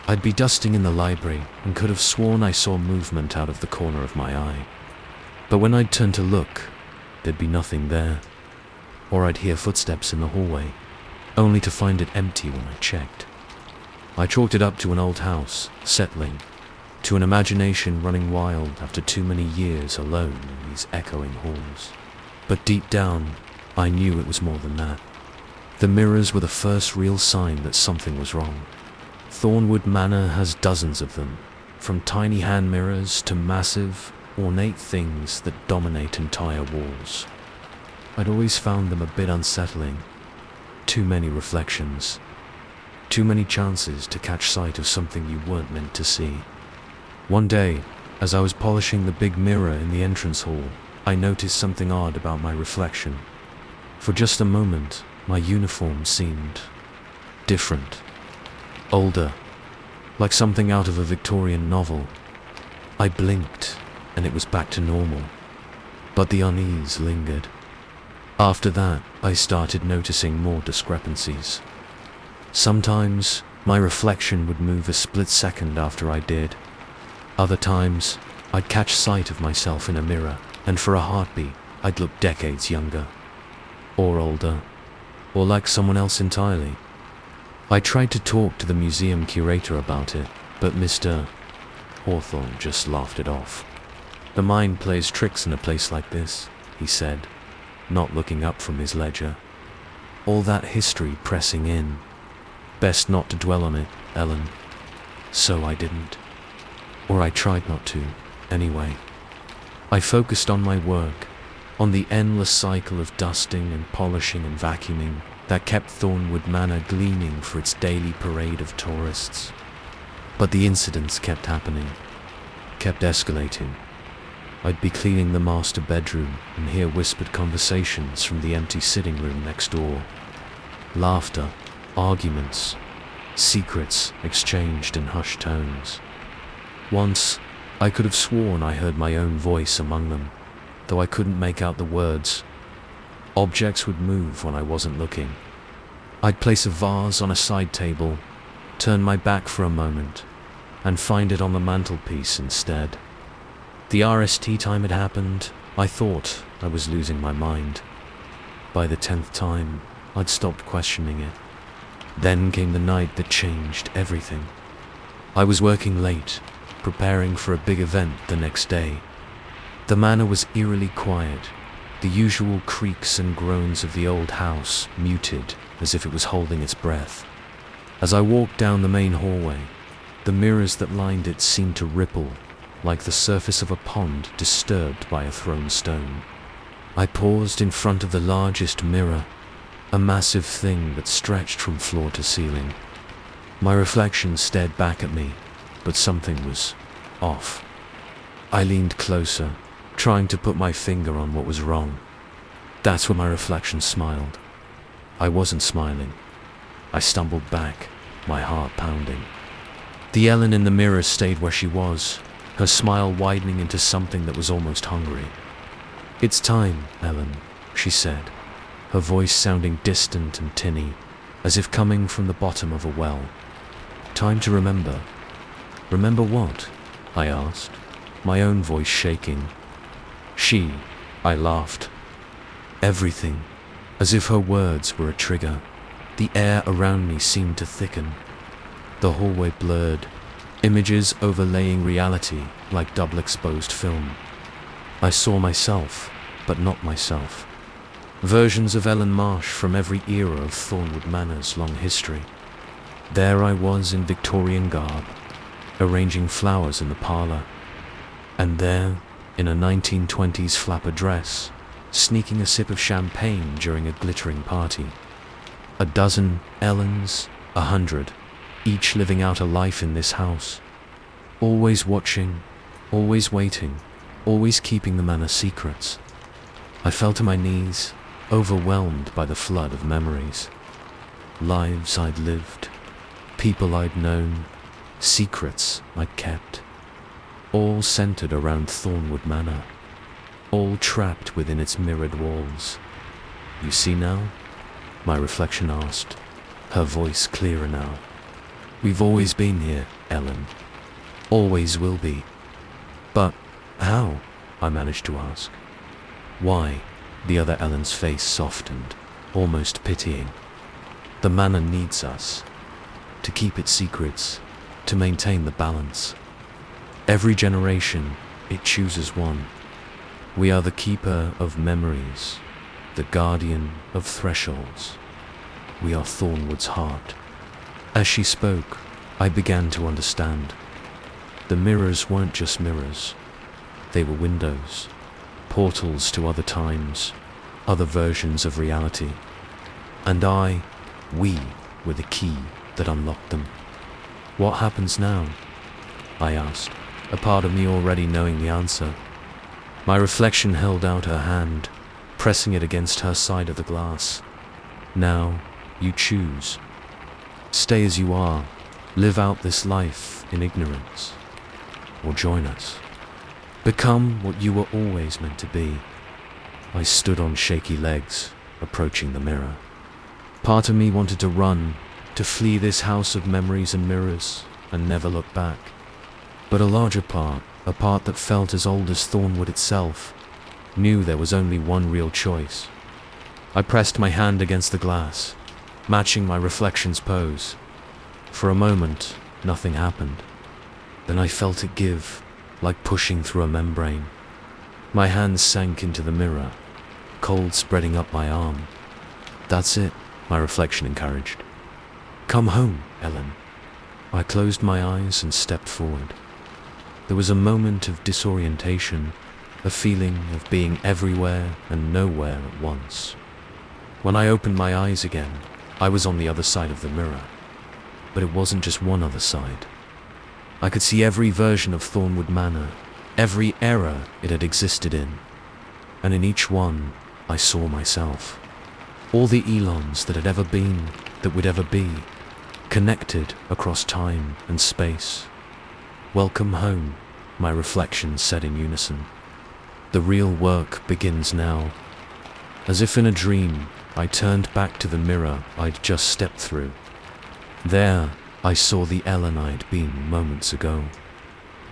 Speaker 1: I'd be dusting in the library and could have sworn I saw movement out of the corner of my eye. But when I'd turn to look, there'd be nothing there. Or I'd hear footsteps in the hallway, only to find it empty when I checked. I chalked it up to an old house, settling, to an imagination running wild after too many years alone in these echoing halls. But deep down, I knew it was more than that. The mirrors were the first real sign that something was wrong. Thornwood Manor has dozens of them, from tiny hand mirrors to massive, ornate things that dominate entire walls. I'd always found them a bit unsettling. Too many reflections. Too many chances to catch sight of something you weren't meant to see. One day, as I was polishing the big mirror in the entrance hall, I noticed something odd about my reflection. For just a moment, my uniform seemed different. Older, like something out of a Victorian novel. I blinked, and it was back to normal. but the unease lingered. After that, I started noticing more discrepancies. Sometimes, my reflection would move a split second after I did. Other times, I'd catch sight of myself in a mirror, and for a heartbeat, I'd look decades younger. Or older. Or like someone else entirely. I tried to talk to the museum curator about it, but Mr. Hawthorne just laughed it off. "The mind plays tricks in a place like this," he said, not looking up from his ledger. "All that history pressing in. Best not to dwell on it, Ellen." So I didn't. Or I tried not to, anyway. I focused on my work, on the endless cycle of dusting and polishing and vacuuming that kept Thornwood Manor gleaming for its daily parade of tourists. But the incidents kept happening, kept escalating. I'd be cleaning the master bedroom and hear whispered conversations from the empty sitting room next door. Laughter, arguments, secrets exchanged in hushed tones. Once, I could have sworn I heard my own voice among them, though I couldn't make out the words. Objects would move when I wasn't looking. I'd place a vase on a side table, turn my back for a moment, and find it on the mantelpiece instead. The RST time had happened. I thought I was losing my mind. By the 10th time, I'd stopped questioning it. Then came the night that changed everything. I was working late, preparing for a big event the next day. The manor was eerily quiet, the usual creaks and groans of the old house muted as if it was holding its breath. As I walked down the main hallway, the mirrors that lined it seemed to ripple, like the surface of a pond disturbed by a thrown stone. I paused in front of the largest mirror, a massive thing that stretched from floor to ceiling. My reflection stared back at me, but something was off. I leaned closer, trying to put my finger on what was wrong. That's when my reflection smiled. I wasn't smiling. I stumbled back, my heart pounding. The Ellen in the mirror stayed where she was, her smile widening into something that was almost hungry. "It's time, Ellen," she said, her voice sounding distant and tinny, as if coming from the bottom of a well. "Time to remember." "Remember what?" I asked, my own voice shaking. I laughed. Everything, as if her words were a trigger. The air around me seemed to thicken. The hallway blurred, images overlaying reality like double-exposed film. I saw myself, but not myself. Versions of Ellen Marsh from every era of Thornwood Manor's long history. There I was in Victorian garb, arranging flowers in the parlor. And there, in a 1920s flapper dress, sneaking a sip of champagne during a glittering party. A dozen Ellens, 100, each living out a life in this house. Always watching, always waiting, always keeping the manor secrets. I fell to my knees, overwhelmed by the flood of memories. Lives I'd lived, people I'd known, secrets I'd kept. All centered around Thornwood Manor, all trapped within its mirrored walls. "You see now?" my reflection asked, her voice clearer now. "We've always been here, Ellen. Always will be." "But how?" I managed to ask. "Why?" The other Ellen's face softened, almost pitying. "The manor needs us, to keep its secrets, to maintain the balance. Every generation, it chooses one. We are the keeper of memories, the guardian of thresholds. We are Thornwood's heart." As she spoke, I began to understand. The mirrors weren't just mirrors. They were windows, portals to other times, other versions of reality. And we were the key that unlocked them. "What happens now?" I asked, a part of me already knowing the answer. My reflection held out her hand, pressing it against her side of the glass. "Now, you choose. Stay as you are, live out this life in ignorance, or join us. Become what you were always meant to be, I stood on shaky legs, approaching the mirror. Part of me wanted to run, to flee this house of memories and mirrors, and never look back. But a larger part, a part that felt as old as Thornwood itself, knew there was only one real choice. I pressed my hand against the glass, matching my reflection's pose. For a moment, nothing happened. Then I felt it give, like pushing through a membrane. My hand sank into the mirror, cold spreading up my arm. "That's it," my reflection encouraged. "Come home, Ellen." I closed my eyes and stepped forward. There was a moment of disorientation, a feeling of being everywhere and nowhere at once. When I opened my eyes again, I was on the other side of the mirror. But it wasn't just one other side. I could see every version of Thornwood Manor, every era it had existed in. And in each one, I saw myself. All the Elons that had ever been, that would ever be, connected across time and space. "Welcome home," my reflection said in unison. "The real work begins now." As if in a dream, I turned back to the mirror I'd just stepped through. There, I saw the Ellen I'd been moments ago.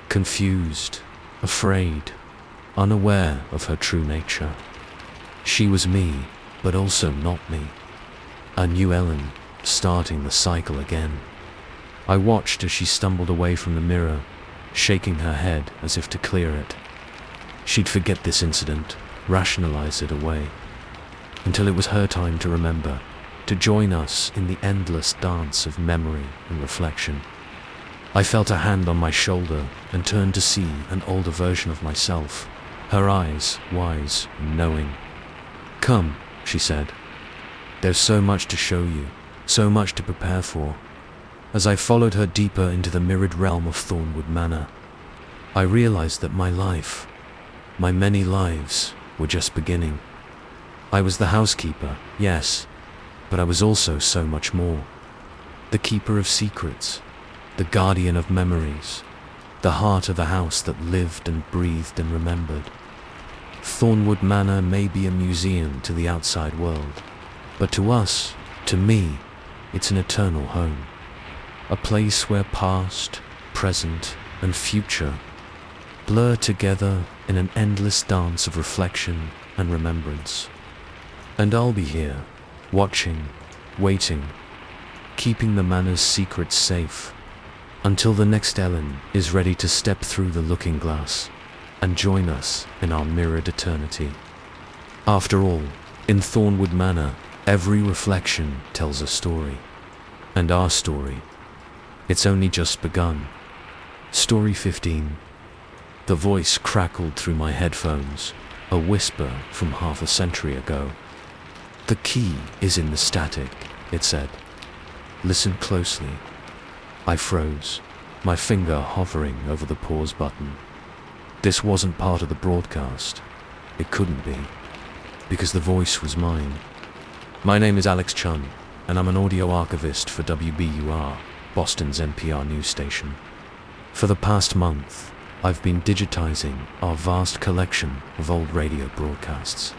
Speaker 1: Confused, afraid, unaware of her true nature. She was me, but also not me. A new Ellen, starting the cycle again. I watched as she stumbled away from the mirror, shaking her head as if to clear it. She'd forget this incident, rationalize it away, until it was her time to remember, to join us in the endless dance of memory and reflection. I felt a hand on my shoulder and turned to see an older version of myself, her eyes wise and knowing. "Come," she said. "There's so much to show you, so much to prepare for." As I followed her deeper into the mirrored realm of Thornwood Manor, I realized that my life, my many lives, were just beginning. I was the housekeeper, yes, but I was also so much more. The keeper of secrets, the guardian of memories, the heart of the house that lived and breathed and remembered. Thornwood Manor may be a museum to the outside world, but to us, to me, it's an eternal home. A place where past, present, and future blur together in an endless dance of reflection and remembrance. And I'll be here, watching, waiting, keeping the manor's secrets safe, until the next Ellen is ready to step through the looking glass and join us in our mirrored eternity. After all, in Thornwood Manor, every reflection tells a story. And our story, it's only just begun. Story 15. The voice crackled through my headphones, a whisper from half a century ago. "The key is in the static," it said. "Listen closely." I froze, my finger hovering over the pause button. This wasn't part of the broadcast. It couldn't be, because the voice was mine. My name is Alex Chun, and I'm an audio archivist for WBUR, Boston's NPR news station. For the past month, I've been digitizing our vast collection of old radio broadcasts.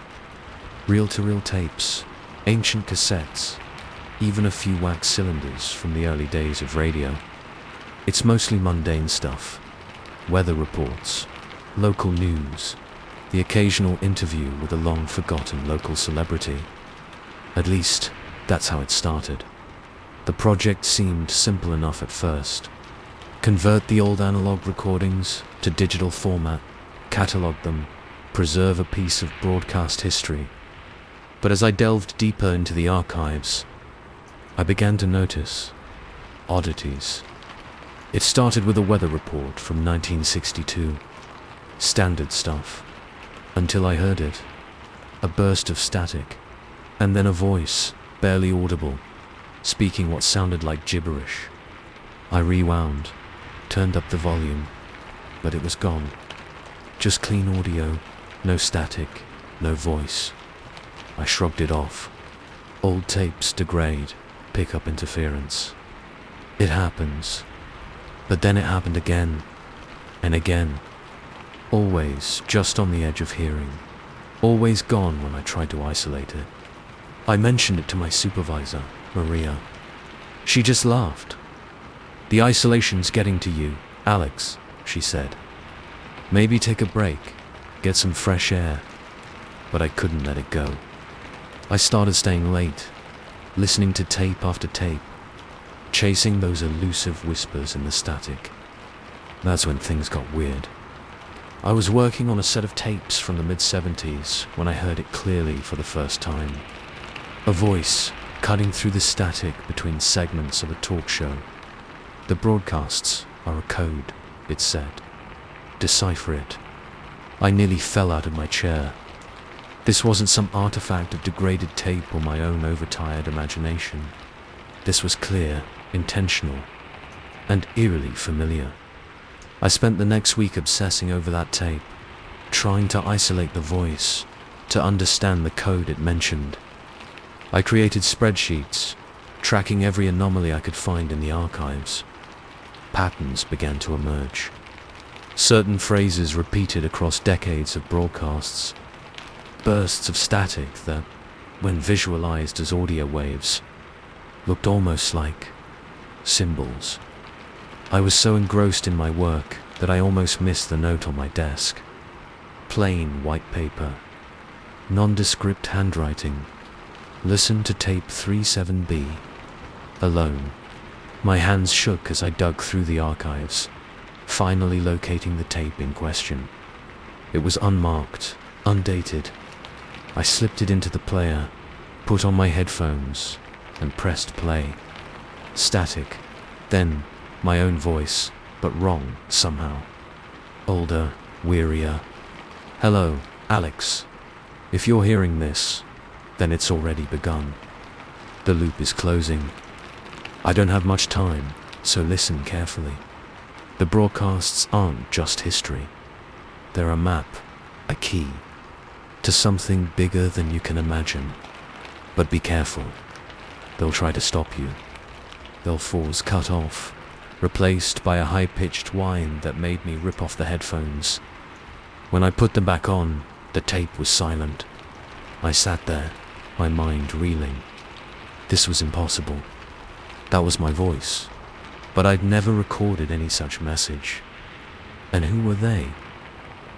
Speaker 1: Reel-to-reel tapes, ancient cassettes, even a few wax cylinders from the early days of radio. It's mostly mundane stuff. Weather reports, local news, the occasional interview with a long-forgotten local celebrity. At least, that's how it started. The project seemed simple enough at first. Convert the old analog recordings to digital format, catalog them, preserve a piece of broadcast history. But as I delved deeper into the archives, I began to notice oddities. It started with a weather report from 1962. Standard stuff. Until I heard it. A burst of static. And then a voice, barely audible, speaking what sounded like gibberish. I rewound, turned up the volume, but it was gone. Just clean audio, no static, no voice. I shrugged it off. Old tapes degrade, pick up interference. It happens. But then it happened again, and again. Always just on the edge of hearing. always gone when I tried to isolate it. I mentioned it to my supervisor, Maria. She just laughed. "The isolation's getting to you, Alex," she said. "Maybe take a break, get some fresh air." But I couldn't let it go. I started staying late, listening to tape after tape, chasing those elusive whispers in the static. That's when things got weird. I was working on a set of tapes from the mid-70s when I heard it clearly for the first time. A voice cutting through the static between segments of a talk show. "The broadcasts are a code," it said. "Decipher it." I nearly fell out of my chair. This wasn't some artifact of degraded tape or my own overtired imagination. This was clear, intentional, and eerily familiar. I spent the next week obsessing over that tape, trying to isolate the voice, to understand the code it mentioned. I created spreadsheets, tracking every anomaly I could find in the archives. Patterns began to emerge. Certain phrases repeated across decades of broadcasts. Bursts of static that, when visualized as audio waves, looked almost like symbols. I was so engrossed in my work that I almost missed the note on my desk. Plain white paper. Nondescript handwriting. Listen to tape 37B. Alone. My hands shook as I dug through the archives, finally locating the tape in question. It was unmarked, undated. I slipped it into the player, put on my headphones, and pressed play. Static. Then, my own voice, but wrong, somehow. Older, wearier. "Hello, Alex. If you're hearing this, then it's already begun. The loop is closing. I don't have much time, so listen carefully. The broadcasts aren't just history. They're a map, a key, to something bigger than you can imagine. But be careful. They'll try to stop you. They'll force cut off, replaced by a high-pitched whine that made me rip off the headphones. When I put them back on, the tape was silent. I sat there, my mind reeling. This was impossible. That was my voice, but I'd never recorded any such message. And who were they?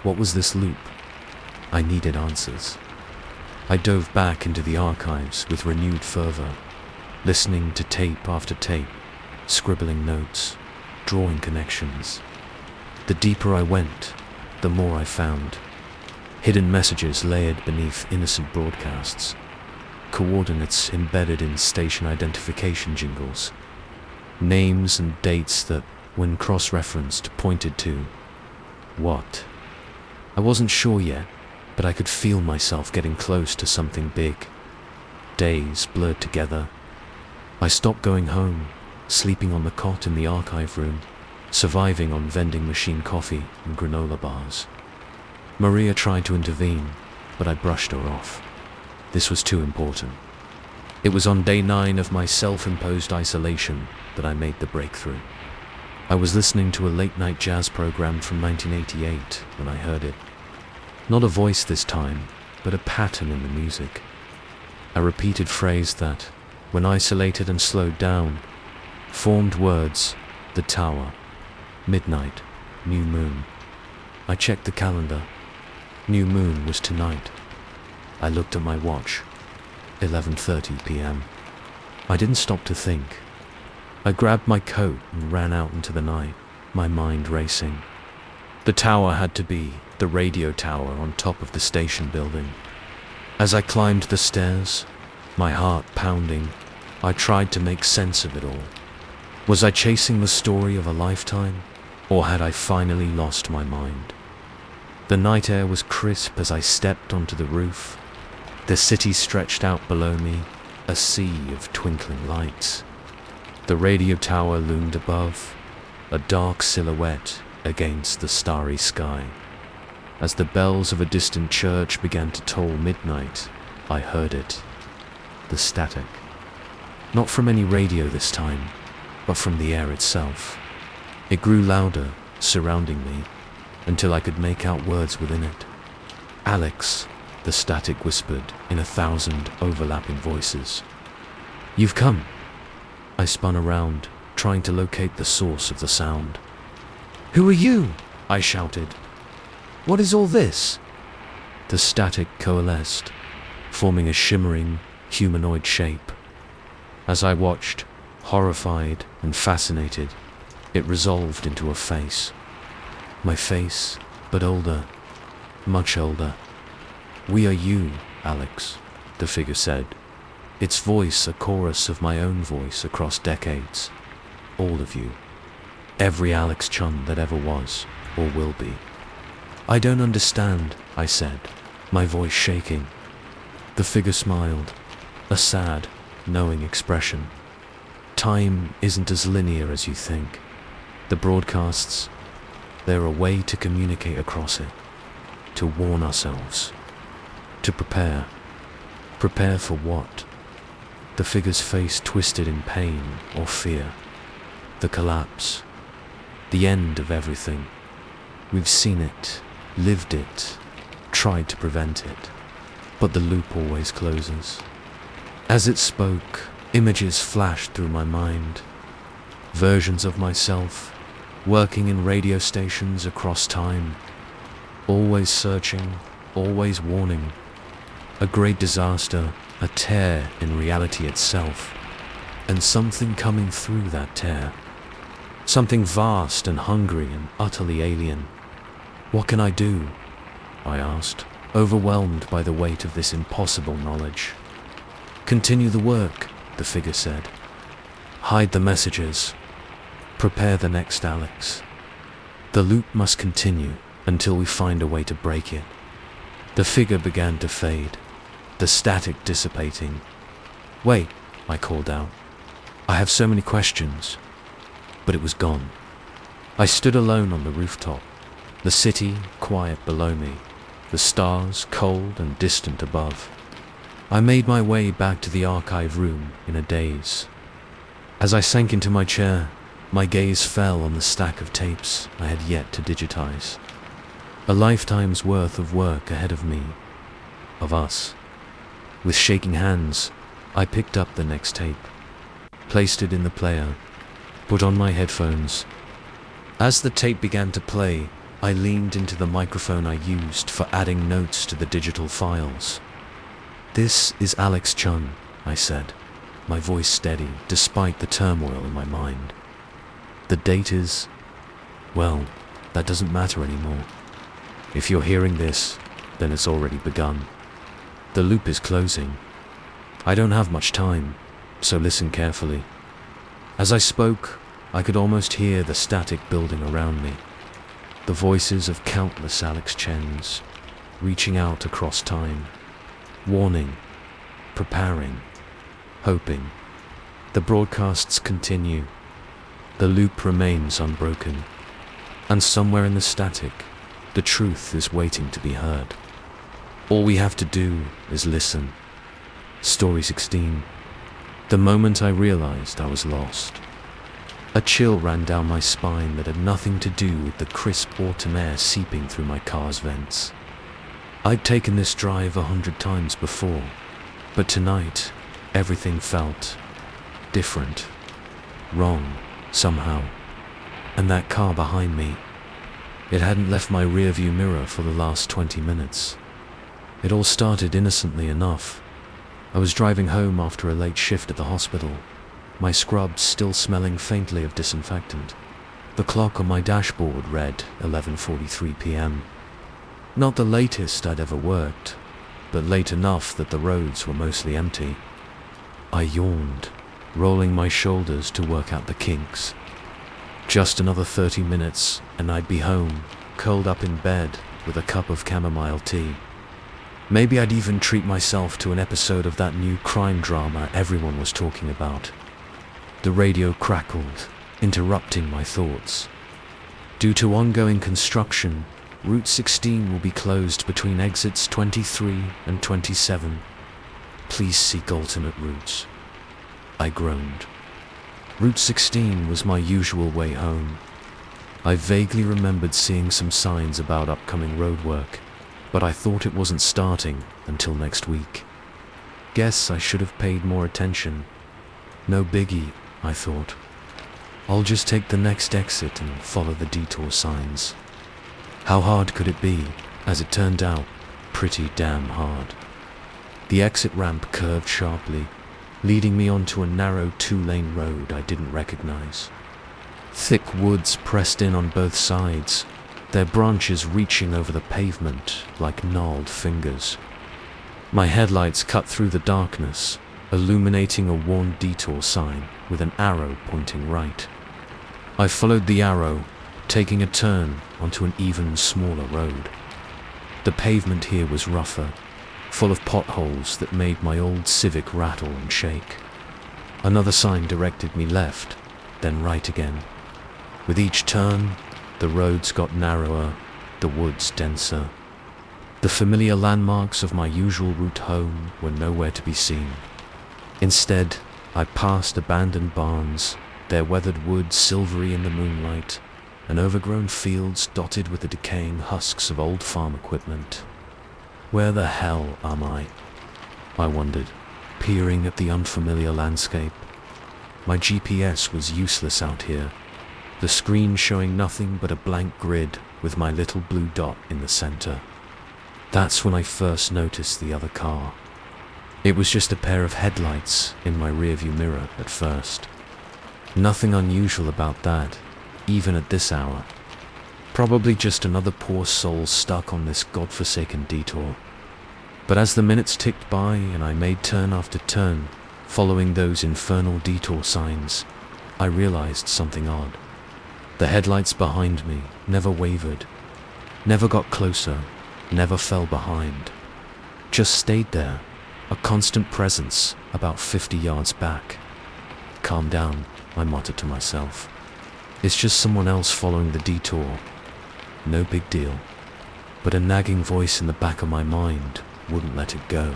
Speaker 1: What was this loop? I needed answers. I dove back into the archives with renewed fervor, listening to tape after tape, scribbling notes, drawing connections. The deeper I went, the more I found. Hidden messages layered beneath innocent broadcasts. Coordinates embedded in station identification jingles. Names and dates that, when cross-referenced, pointed to what? I wasn't sure yet, but I could feel myself getting close to something big. Days blurred together. I stopped going home, sleeping on the cot in the archive room, surviving on vending machine coffee and granola bars. Maria tried to intervene, but I brushed her off. This was too important. It was on day 9 of my self-imposed isolation that I made the breakthrough. I was listening to a late-night jazz program from 1988 when I heard it. Not a voice this time, but a pattern in the music. A repeated phrase that, when isolated and slowed down, formed words: the tower, midnight, new moon. I checked the calendar. New moon was tonight. I looked at my watch. 11:30 p.m. I didn't stop to think. I grabbed my coat and ran out into the night, my mind racing. The tower had to be the radio tower on top of the station building. As I climbed the stairs, my heart pounding, I tried to make sense of it all. Was I chasing the story of a lifetime, or had I finally lost my mind? The night air was crisp as I stepped onto the roof. The city stretched out below me, a sea of twinkling lights. The radio tower loomed above, a dark silhouette against the starry sky. As the bells of a distant church began to toll midnight, I heard it. The static. Not from any radio this time, but from the air itself. It grew louder, surrounding me, until I could make out words within it. Alex, the static whispered in 1,000 overlapping voices. "You've come." I spun around, trying to locate the source of the sound. "Who are you?" I shouted. "What is all this?" The static coalesced, forming a shimmering, humanoid shape. As I watched, horrified and fascinated, it resolved into a face. My face, but older, much older. "We are you, Alex," the figure said, its voice a chorus of my own voice across decades. "All of you. Every Alex Chun that ever was, or will be." "I don't understand," I said, my voice shaking. The figure smiled, a sad, knowing expression. "Time isn't as linear as you think. The broadcasts, they're a way to communicate across it, to warn ourselves, to prepare. Prepare for what?" The figure's face twisted in pain or fear. The collapse. The end of everything. We've seen it, lived it, tried to prevent it, but the loop always closes. As it spoke, images flashed through my mind. Versions of myself, working in radio stations across time, always searching, always warning. A great disaster, a tear in reality itself, and something coming through that tear. Something vast and hungry and utterly alien. "What can I do?" I asked, overwhelmed by the weight of this impossible knowledge. "Continue the work," the figure said. "Hide the messages. Prepare the next Alex. The loop must continue until we find a way to break it." The figure began to fade, the static dissipating. "Wait," I called out. "I have so many questions." But it was gone. I stood alone on the rooftop, the city quiet below me, the stars cold and distant above. I made my way back to the archive room in a daze. As I sank into my chair, my gaze fell on the stack of tapes I had yet to digitize. A lifetime's worth of work ahead of me, of us. With shaking hands, I picked up the next tape, placed it in the player, put on my headphones. As the tape began to play, I leaned into the microphone I used for adding notes to the digital files. "This is Alex Chun," I said, my voice steady despite the turmoil in my mind. "The date is, well, that doesn't matter anymore. If you're hearing this, then it's already begun. The loop is closing. I don't have much time, so listen carefully." As I spoke, I could almost hear the static building around me. The voices of countless Alex Chens, reaching out across time, warning, preparing, hoping. The broadcasts continue. The loop remains unbroken. And somewhere in the static, the truth is waiting to be heard. All we have to do is listen. Story 16. The moment I realized I was lost, a chill ran down my spine that had nothing to do with the crisp autumn air seeping through my car's vents. I'd taken this drive 100 times before, but tonight, everything felt different, wrong, somehow. And that car behind me, it hadn't left my rearview mirror for the last 20 minutes. It all started innocently enough. I was driving home after a late shift at the hospital, my scrubs still smelling faintly of disinfectant. The clock on my dashboard read 11:43 p.m. Not the latest I'd ever worked, but late enough that the roads were mostly empty. I yawned, rolling my shoulders to work out the kinks. Just another 30 minutes and I'd be home, curled up in bed with a cup of chamomile tea. Maybe I'd even treat myself to an episode of that new crime drama everyone was talking about. The radio crackled, interrupting my thoughts. Due to ongoing construction, Route 16 will be closed between exits 23 and 27. Please seek alternate routes. I groaned. Route 16 was my usual way home. I vaguely remembered seeing some signs about upcoming roadwork, but I thought it wasn't starting until next week. Guess I should have paid more attention. No biggie, I thought. I'll just take the next exit and follow the detour signs. How hard could it be? As it turned out, pretty damn hard. The exit ramp curved sharply, leading me onto a narrow 2-lane road I didn't recognize. Thick woods pressed in on both sides, their branches reaching over the pavement like gnarled fingers. My headlights cut through the darkness, illuminating a worn detour sign with an arrow pointing right. I followed the arrow, taking a turn onto an even smaller road. The pavement here was rougher, full of potholes that made my old Civic rattle and shake. Another sign directed me left, then right again. With each turn, the roads got narrower, the woods denser. The familiar landmarks of my usual route home were nowhere to be seen. Instead, I passed abandoned barns, their weathered wood silvery in the moonlight, and overgrown fields dotted with the decaying husks of old farm equipment. Where the hell am I? I wondered, peering at the unfamiliar landscape. My GPS was useless out here, the screen showing nothing but a blank grid with my little blue dot in the center. That's when I first noticed the other car. It was just a pair of headlights in my rearview mirror at first. Nothing unusual about that, even at this hour. Probably just another poor soul stuck on this godforsaken detour. But as the minutes ticked by and I made turn after turn, following those infernal detour signs, I realized something odd. The headlights behind me never wavered, never got closer, never fell behind. Just stayed there, a constant presence about 50 yards back. Calm down, I muttered to myself. It's just someone else following the detour. No big deal. But a nagging voice in the back of my mind wouldn't let it go.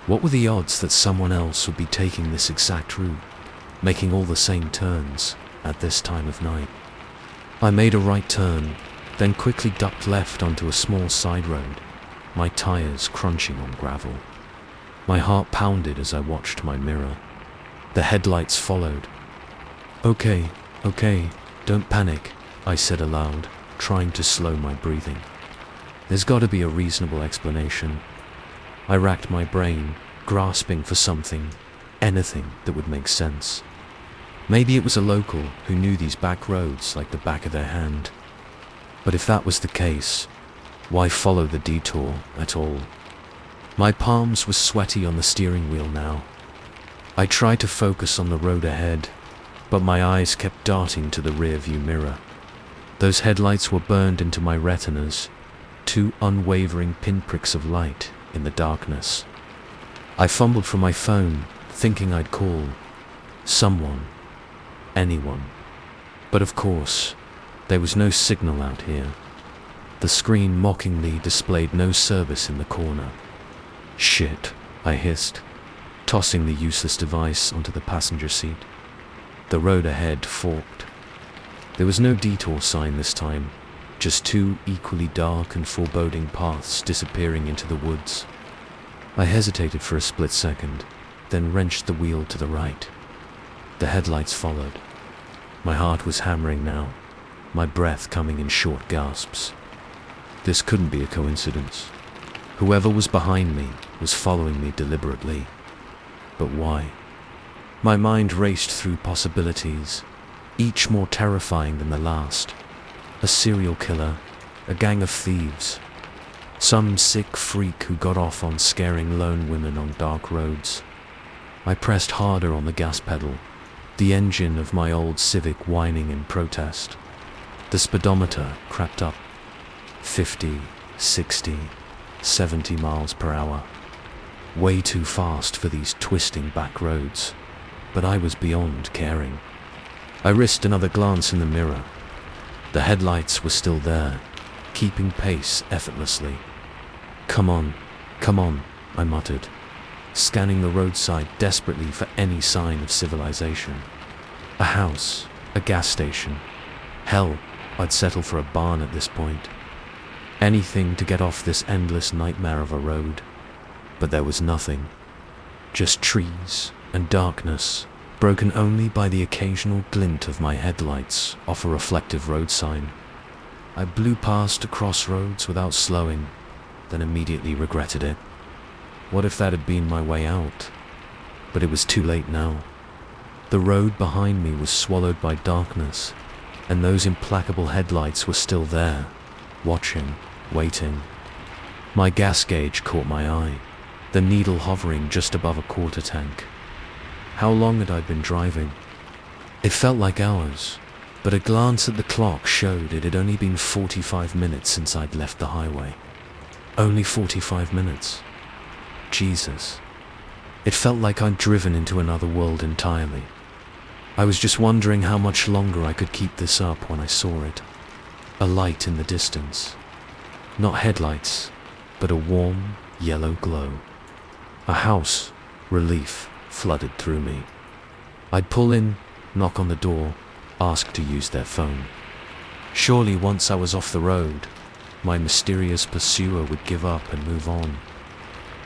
Speaker 1: What were the odds that someone else would be taking this exact route, making all the same turns at this time of night? I made a right turn, then quickly ducked left onto a small side road, my tires crunching on gravel. My heart pounded as I watched my mirror. The headlights followed. Okay, don't panic, I said aloud, trying to slow my breathing. There's got to be a reasonable explanation. I racked my brain, grasping for something, anything that would make sense. Maybe it was a local who knew these back roads like the back of their hand. But if that was the case, why follow the detour at all? My palms were sweaty on the steering wheel now. I tried to focus on the road ahead, but my eyes kept darting to the rearview mirror. Those headlights were burned into my retinas, two unwavering pinpricks of light in the darkness. I fumbled for my phone, thinking I'd call someone, anyone. But of course, there was no signal out here. The screen mockingly displayed no service in the corner. Shit, I hissed, tossing the useless device onto the passenger seat. The road ahead forked. There was no detour sign this time, just two equally dark and foreboding paths disappearing into the woods. I hesitated for a split second, then wrenched the wheel to the right. The headlights followed. My heart was hammering now, my breath coming in short gasps. This couldn't be a coincidence. Whoever was behind me was following me deliberately. But why? My mind raced through possibilities, each more terrifying than the last. A serial killer, a gang of thieves, some sick freak who got off on scaring lone women on dark roads. I pressed harder on the gas pedal, the engine of my old Civic whining in protest. The speedometer crept up, 50, 60, 70 miles per hour. Way too fast for these twisting back roads, but I was beyond caring. I risked another glance in the mirror. The headlights were still there, keeping pace effortlessly. Come on, I muttered, scanning the roadside desperately for any sign of civilization. A house, a gas station. Hell, I'd settle for a barn at this point. Anything to get off this endless nightmare of a road. But there was nothing. Just trees and darkness, broken only by the occasional glint of my headlights off a reflective road sign. I blew past a crossroads without slowing, then immediately regretted it. What if that had been my way out? But it was too late now. The road behind me was swallowed by darkness, and those implacable headlights were still there, watching, waiting. My gas gauge caught my eye, the needle hovering just above a quarter tank. How long had I been driving? It felt like hours, but a glance at the clock showed it had only been 45 minutes since I'd left the highway. Only 45 minutes. Jesus. It felt like I'd driven into another world entirely. I was just wondering how much longer I could keep this up when I saw it. A light in the distance. Not headlights, but a warm, yellow glow. A house, relief, flooded through me. I'd pull in, knock on the door, ask to use their phone. Surely once I was off the road, my mysterious pursuer would give up and move on.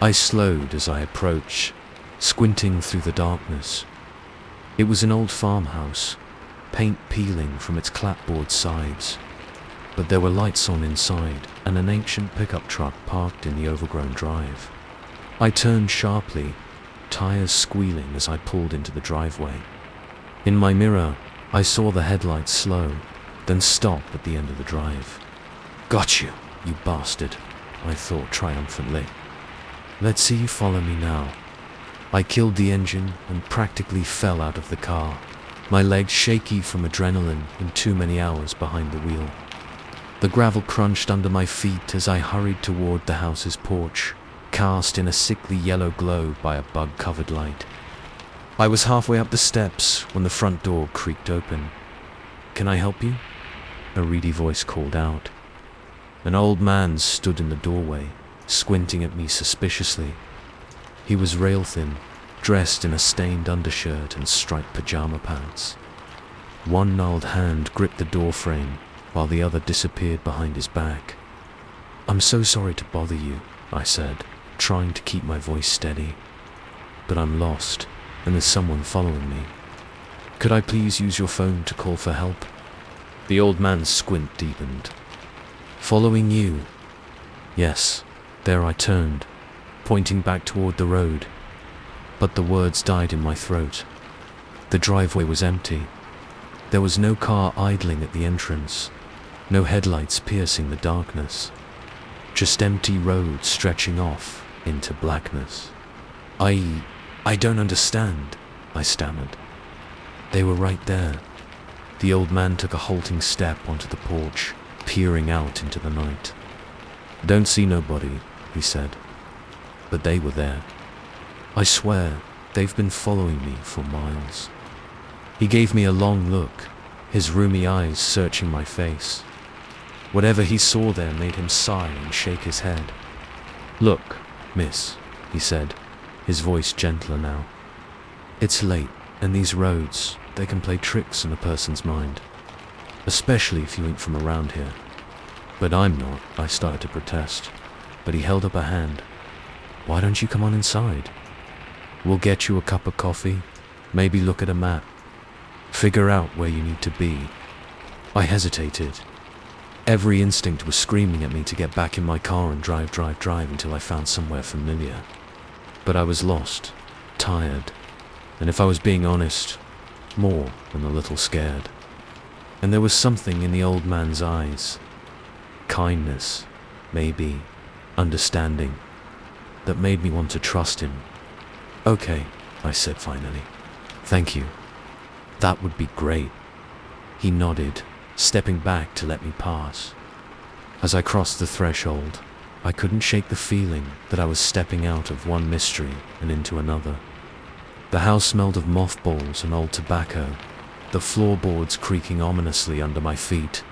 Speaker 1: I slowed as I approached, squinting through the darkness. It was an old farmhouse, paint peeling from its clapboard sides, but there were lights on inside and an ancient pickup truck parked in the overgrown drive. I turned sharply, tires squealing as I pulled into the driveway. In my mirror, I saw the headlights slow, then stop at the end of the drive. "Got you, you bastard," I thought triumphantly. "Let's see you follow me now." I killed the engine and practically fell out of the car, my legs shaky from adrenaline and too many hours behind the wheel. The gravel crunched under my feet as I hurried toward the house's porch, cast in a sickly yellow glow by a bug-covered light. I was halfway up the steps when the front door creaked open. "Can I help you?" a reedy voice called out. An old man stood in the doorway, squinting at me suspiciously. He was rail-thin, dressed in a stained undershirt and striped pajama pants. One gnarled hand gripped the doorframe, while the other disappeared behind his back. "I'm so sorry to bother you," I said, trying to keep my voice steady. "But I'm lost, and there's someone following me. Could I please use your phone to call for help?" The old man's squint deepened. "Following you?" Yes, there I turned, pointing back toward the road. But the words died in my throat. The driveway was empty. There was no car idling at the entrance, no headlights piercing the darkness. Just empty road stretching off into blackness. I don't understand," I stammered. They were right there. The old man took a halting step onto the porch, peering out into the night. "Don't see nobody," he said. But they were there. I swear, they've been following me for miles. He gave me a long look, his rheumy eyes searching my face. Whatever he saw there made him sigh and shake his head. "Look, miss," he said, his voice gentler now. "It's late, and these roads, they can play tricks on a person's mind. Especially if you ain't from around here." "But I'm not," I started to protest, but he held up a hand. "Why don't you come on inside? We'll get you a cup of coffee, maybe look at a map, figure out where you need to be." I hesitated. Every instinct was screaming at me to get back in my car and drive until I found somewhere familiar. But I was lost, tired, and if I was being honest, more than a little scared. And there was something in the old man's eyes, kindness, maybe, understanding, that made me want to trust him. "Okay," I said finally. "Thank you. That would be great." He nodded, stepping back to let me pass. As I crossed the threshold, I couldn't shake the feeling that I was stepping out of one mystery and into another. The house smelled of mothballs and old tobacco, the floorboards creaking ominously under my feet.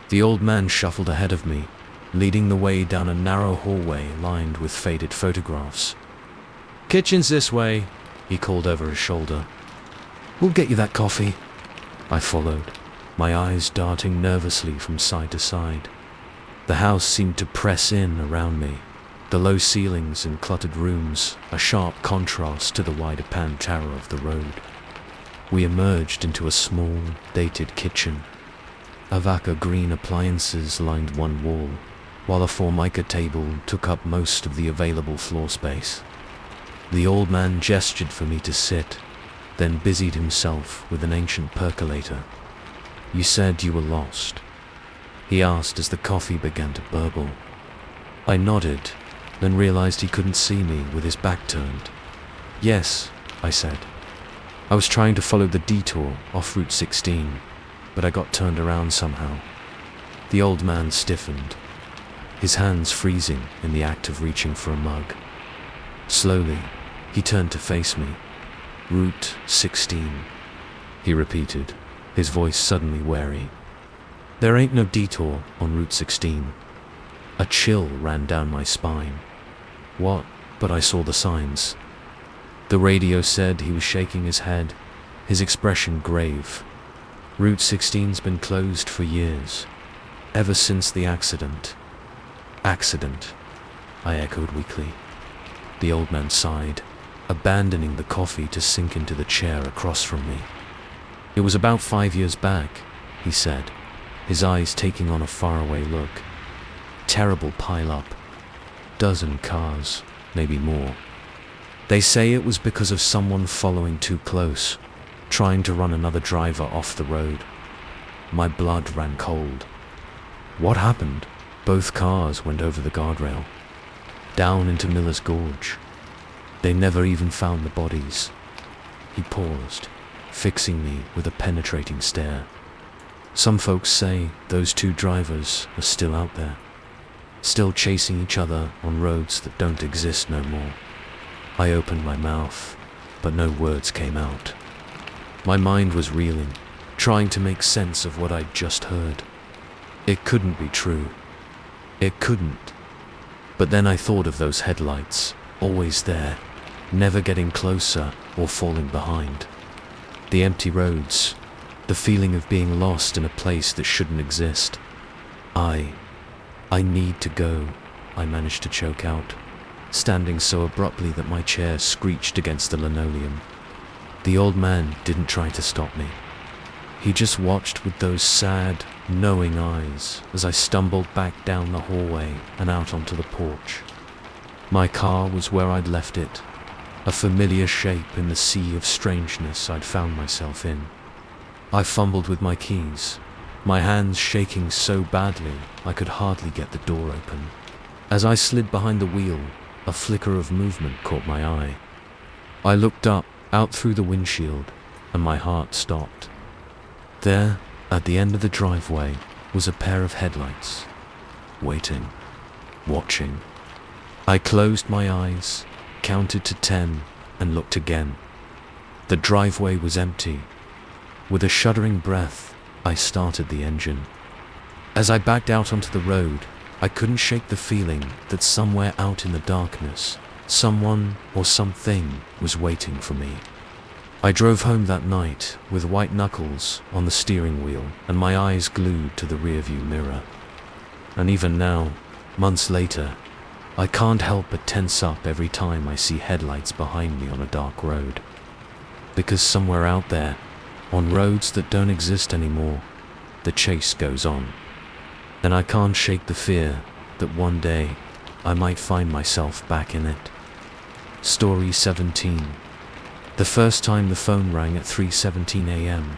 Speaker 1: The old man shuffled ahead of me, leading the way down a narrow hallway lined with faded photographs. "Kitchen's this way," he called over his shoulder. "We'll get you that coffee." I followed, my eyes darting nervously from side to side. The house seemed to press in around me. The low ceilings and cluttered rooms, a sharp contrast to the wider pan terror of the road. We emerged into a small, dated kitchen. Avaka green appliances lined one wall, while a formica table took up most of the available floor space. The old man gestured for me to sit, then busied himself with an ancient percolator. "You said you were lost?" he asked as the coffee began to burble. I nodded, then realized he couldn't see me with his back turned. "Yes," I said. "I was trying to follow the detour off Route 16, but I got turned around somehow." The old man stiffened, his hands freezing in the act of reaching for a mug. Slowly, he turned to face me. "Route 16, he repeated, his voice suddenly wary. "There ain't no detour on Route 16. A chill ran down my spine. What? But I saw the signs. The radio said. He was shaking his head, his expression grave. "Route 16's been closed for years, ever since the accident." "Accident," I echoed weakly. The old man sighed, abandoning the coffee to sink into the chair across from me. "It was about 5 years back," he said, his eyes taking on a faraway look. "Terrible pile-up. Dozen cars, maybe more. They say it was because of someone following too close, trying to run another driver off the road." My blood ran cold. "What happened?" "Both cars went over the guardrail, down into Miller's Gorge. They never even found the bodies." He paused, fixing me with a penetrating stare. "Some folks say those two drivers are still out there, still chasing each other on roads that don't exist no more." I opened my mouth, but no words came out. My mind was reeling, trying to make sense of what I'd just heard. It couldn't be true. It couldn't. But then I thought of those headlights, always there, never getting closer or falling behind. The empty roads, the feeling of being lost in a place that shouldn't exist. I need to go," I managed to choke out, standing so abruptly that my chair screeched against the linoleum. The old man didn't try to stop me. He just watched with those sad, knowing eyes as I stumbled back down the hallway and out onto the porch. My car was where I'd left it, a familiar shape in the sea of strangeness I'd found myself in. I fumbled with my keys, my hands shaking so badly I could hardly get the door open. As I slid behind the wheel, a flicker of movement caught my eye. I looked up, out through the windshield, and my heart stopped. There, at the end of the driveway, was a pair of headlights, waiting, watching. I closed my eyes, counted to 10, and looked again. The driveway was empty. With a shuddering breath, I started the engine. As I backed out onto the road, I couldn't shake the feeling that somewhere out in the darkness, someone or something was waiting for me. I drove home that night with white knuckles on the steering wheel and my eyes glued to the rearview mirror. And even now, months later, I can't help but tense up every time I see headlights behind me on a dark road. Because somewhere out there, on roads that don't exist anymore, the chase goes on. And I can't shake the fear that one day I might find myself back in it. Story 17. The first time the phone rang at 3:17 a.m.,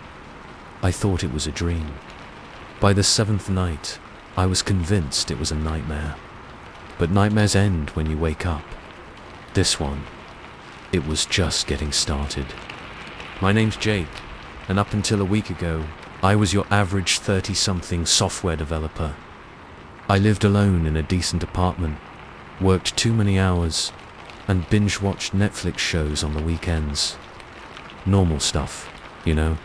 Speaker 1: I thought it was a dream. By the 7th night, I was convinced it was a nightmare. But nightmares end when you wake up. This one, it was just getting started. My name's Jake, and up until a week ago, I was your average 30-something software developer. I lived alone in a decent apartment, worked too many hours, and binge-watched Netflix shows on the weekends. Normal stuff, you know.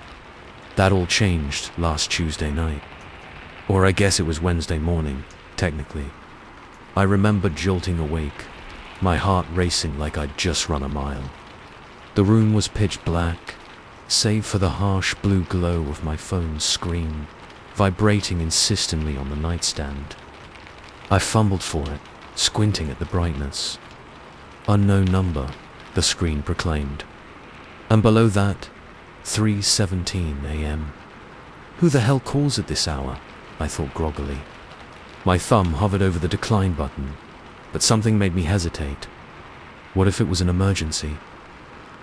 Speaker 1: That all changed last Tuesday night. Or I guess it was Wednesday morning, technically. I remember jolting awake, my heart racing like I'd just run a mile. The room was pitch black, save for the harsh blue glow of my phone's screen, vibrating insistently on the nightstand. I fumbled for it, squinting at the brightness. Unknown number, the screen proclaimed. And below that, 3:17 a.m. Who the hell calls at this hour? I thought groggily. My thumb hovered over the decline button, but something made me hesitate. What if it was an emergency?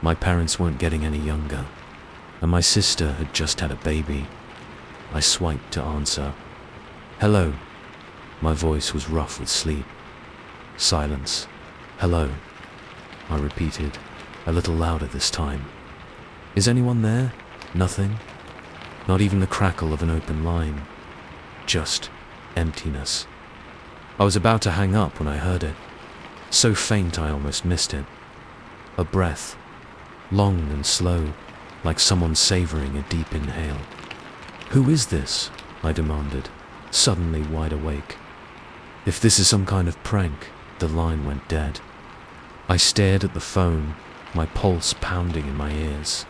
Speaker 1: My parents weren't getting any younger, and my sister had just had a baby. I swiped to answer. Hello. My voice was rough with sleep. Silence. Hello. I repeated, a little louder this time. Is anyone there? Nothing? Not even the crackle of an open line. Just emptiness. I was about to hang up when I heard it. So faint I almost missed it. A breath, long and slow, like someone savoring a deep inhale. Who is this? I demanded, suddenly wide awake. If this is some kind of prank, the line went dead. I stared at the phone, my pulse pounding in my ears.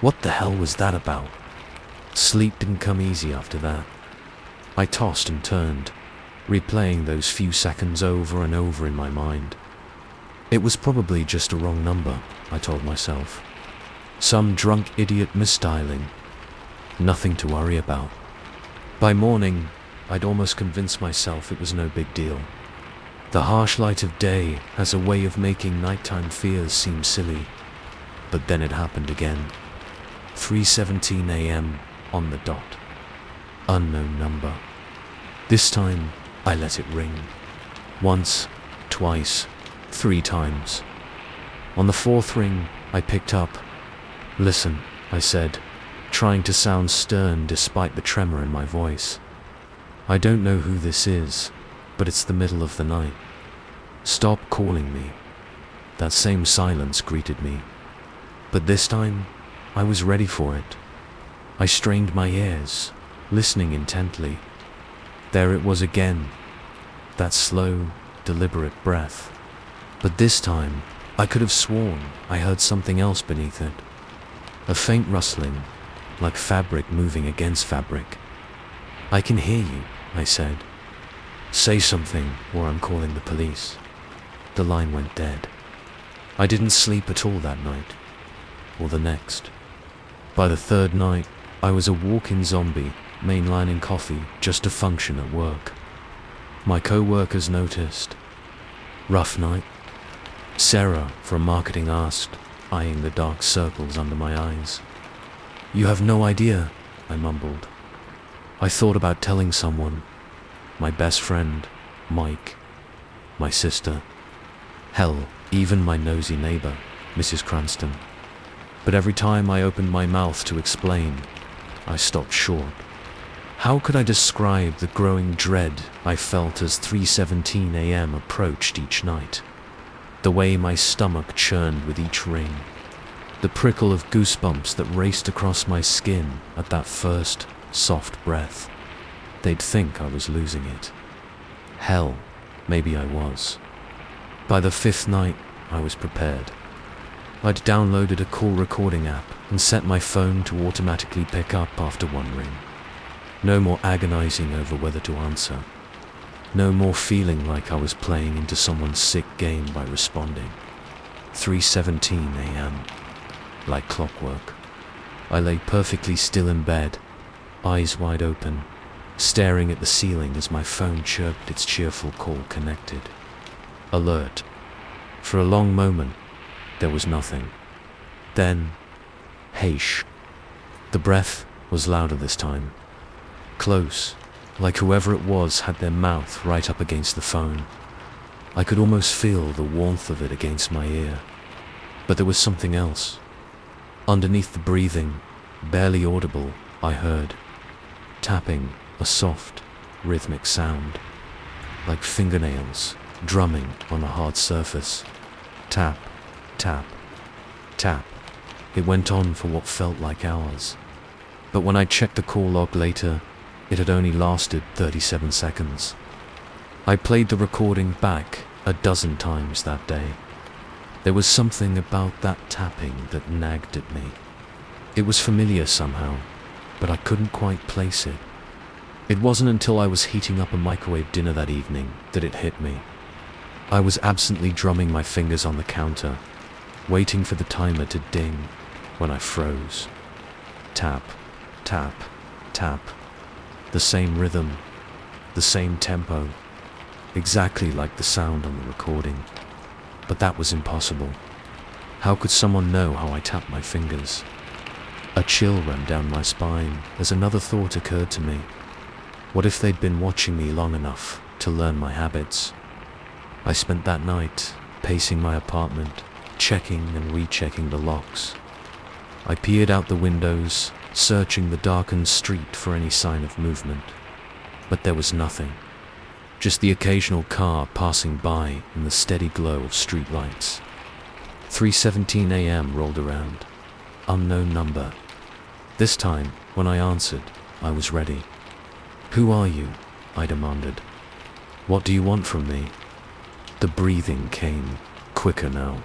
Speaker 1: What the hell was that about? Sleep didn't come easy after that. I tossed and turned, replaying those few seconds over and over in my mind. It was probably just a wrong number, I told myself. Some drunk idiot misdialing. Nothing to worry about. By morning, I'd almost convinced myself it was no big deal. The harsh light of day has a way of making nighttime fears seem silly. But then it happened again. 3:17 a.m. on the dot. Unknown number. This time, I let it ring. Once, twice, 3 times. On the 4th ring, I picked up. Listen, I said, trying to sound stern despite the tremor in my voice. I don't know who this is, but it's the middle of the night. Stop calling me. That same silence greeted me. But this time, I was ready for it. I strained my ears, listening intently. There it was again, that slow, deliberate breath. But this time, I could have sworn I heard something else beneath it. A faint rustling, like fabric moving against fabric. I can hear you, I said. Say something, or I'm calling the police. The line went dead. I didn't sleep at all that night, or the next. By the 3rd night, I was a walk-in zombie, mainlining coffee just to function at work. My co-workers noticed. Rough night? Sarah from marketing asked, eyeing the dark circles under my eyes. You have no idea, I mumbled. I thought about telling someone. My best friend, Mike. My sister. Hell, even my nosy neighbor, Mrs. Cranston. But every time I opened my mouth to explain, I stopped short. How could I describe the growing dread I felt as 3:17 a.m. approached each night? The way my stomach churned with each ring. The prickle of goosebumps that raced across my skin at that first, soft breath. They'd think I was losing it. Hell, maybe I was. By the 5th night, I was prepared. I'd downloaded a call recording app and set my phone to automatically pick up after 1 ring. No more agonizing over whether to answer. No more feeling like I was playing into someone's sick game by responding. 3:17 a.m. Like clockwork. I lay perfectly still in bed, eyes wide open, staring at the ceiling as my phone chirped its cheerful call connected. Alert. For a long moment, there was nothing. Then, heish. The breath was louder this time. Close, like whoever it was had their mouth right up against the phone. I could almost feel the warmth of it against my ear. But there was something else. Underneath the breathing, barely audible, I heard tapping, a soft, rhythmic sound, like fingernails drumming on a hard surface. Tap, tap, tap. It went on for what felt like hours. But when I checked the call log later, it had only lasted 37 seconds. I played the recording back a dozen times that day. There was something about that tapping that nagged at me. It was familiar somehow, but I couldn't quite place it. It wasn't until I was heating up a microwave dinner that evening that it hit me. I was absently drumming my fingers on the counter, waiting for the timer to ding, when I froze. Tap, tap, tap. The same rhythm, the same tempo, exactly like the sound on the recording. But that was impossible. How could someone know how I tapped my fingers? A chill ran down my spine as another thought occurred to me. What if they'd been watching me long enough to learn my habits? I spent that night pacing my apartment, checking and rechecking the locks. I peered out the windows, searching the darkened street for any sign of movement. But there was nothing. Just the occasional car passing by in the steady glow of street lights. 3:17 a.m. rolled around. Unknown number. This time, when I answered, I was ready. "Who are you?" I demanded. "What do you want from me?" The breathing came, quicker now.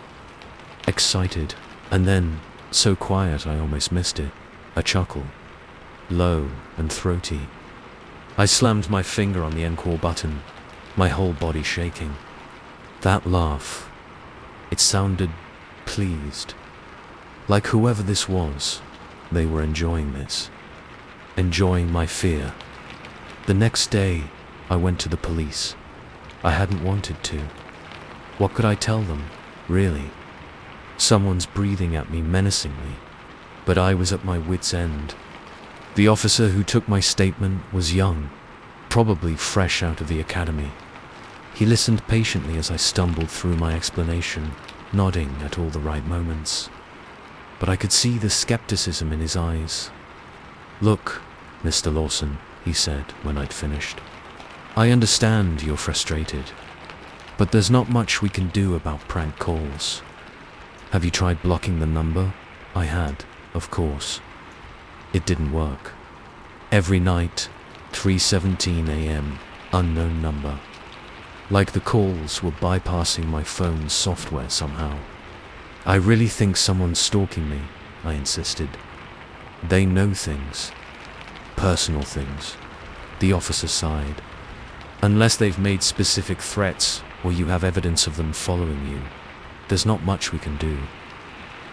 Speaker 1: Excited, and then, so quiet I almost missed it, a chuckle. Low and throaty. I slammed my finger on the encore button, my whole body shaking. That laugh, it sounded pleased. Like whoever this was, they were enjoying this. Enjoying my fear. The next day, I went to the police. I hadn't wanted to. What could I tell them, really? Someone's breathing at me menacingly, but I was at my wit's end. The officer who took my statement was young, probably fresh out of the academy. He listened patiently as I stumbled through my explanation, nodding at all the right moments. But I could see the skepticism in his eyes. "Look, Mr. Lawson," he said when I'd finished. "I understand you're frustrated, but there's not much we can do about prank calls. Have you tried blocking the number?" I had, of course. It didn't work. Every night, 3:17 a.m., unknown number. Like the calls were bypassing my phone's software somehow. "I really think someone's stalking me," I insisted. "They know things. Personal things." The officer sighed. "Unless they've made specific threats or you have evidence of them following you, there's not much we can do.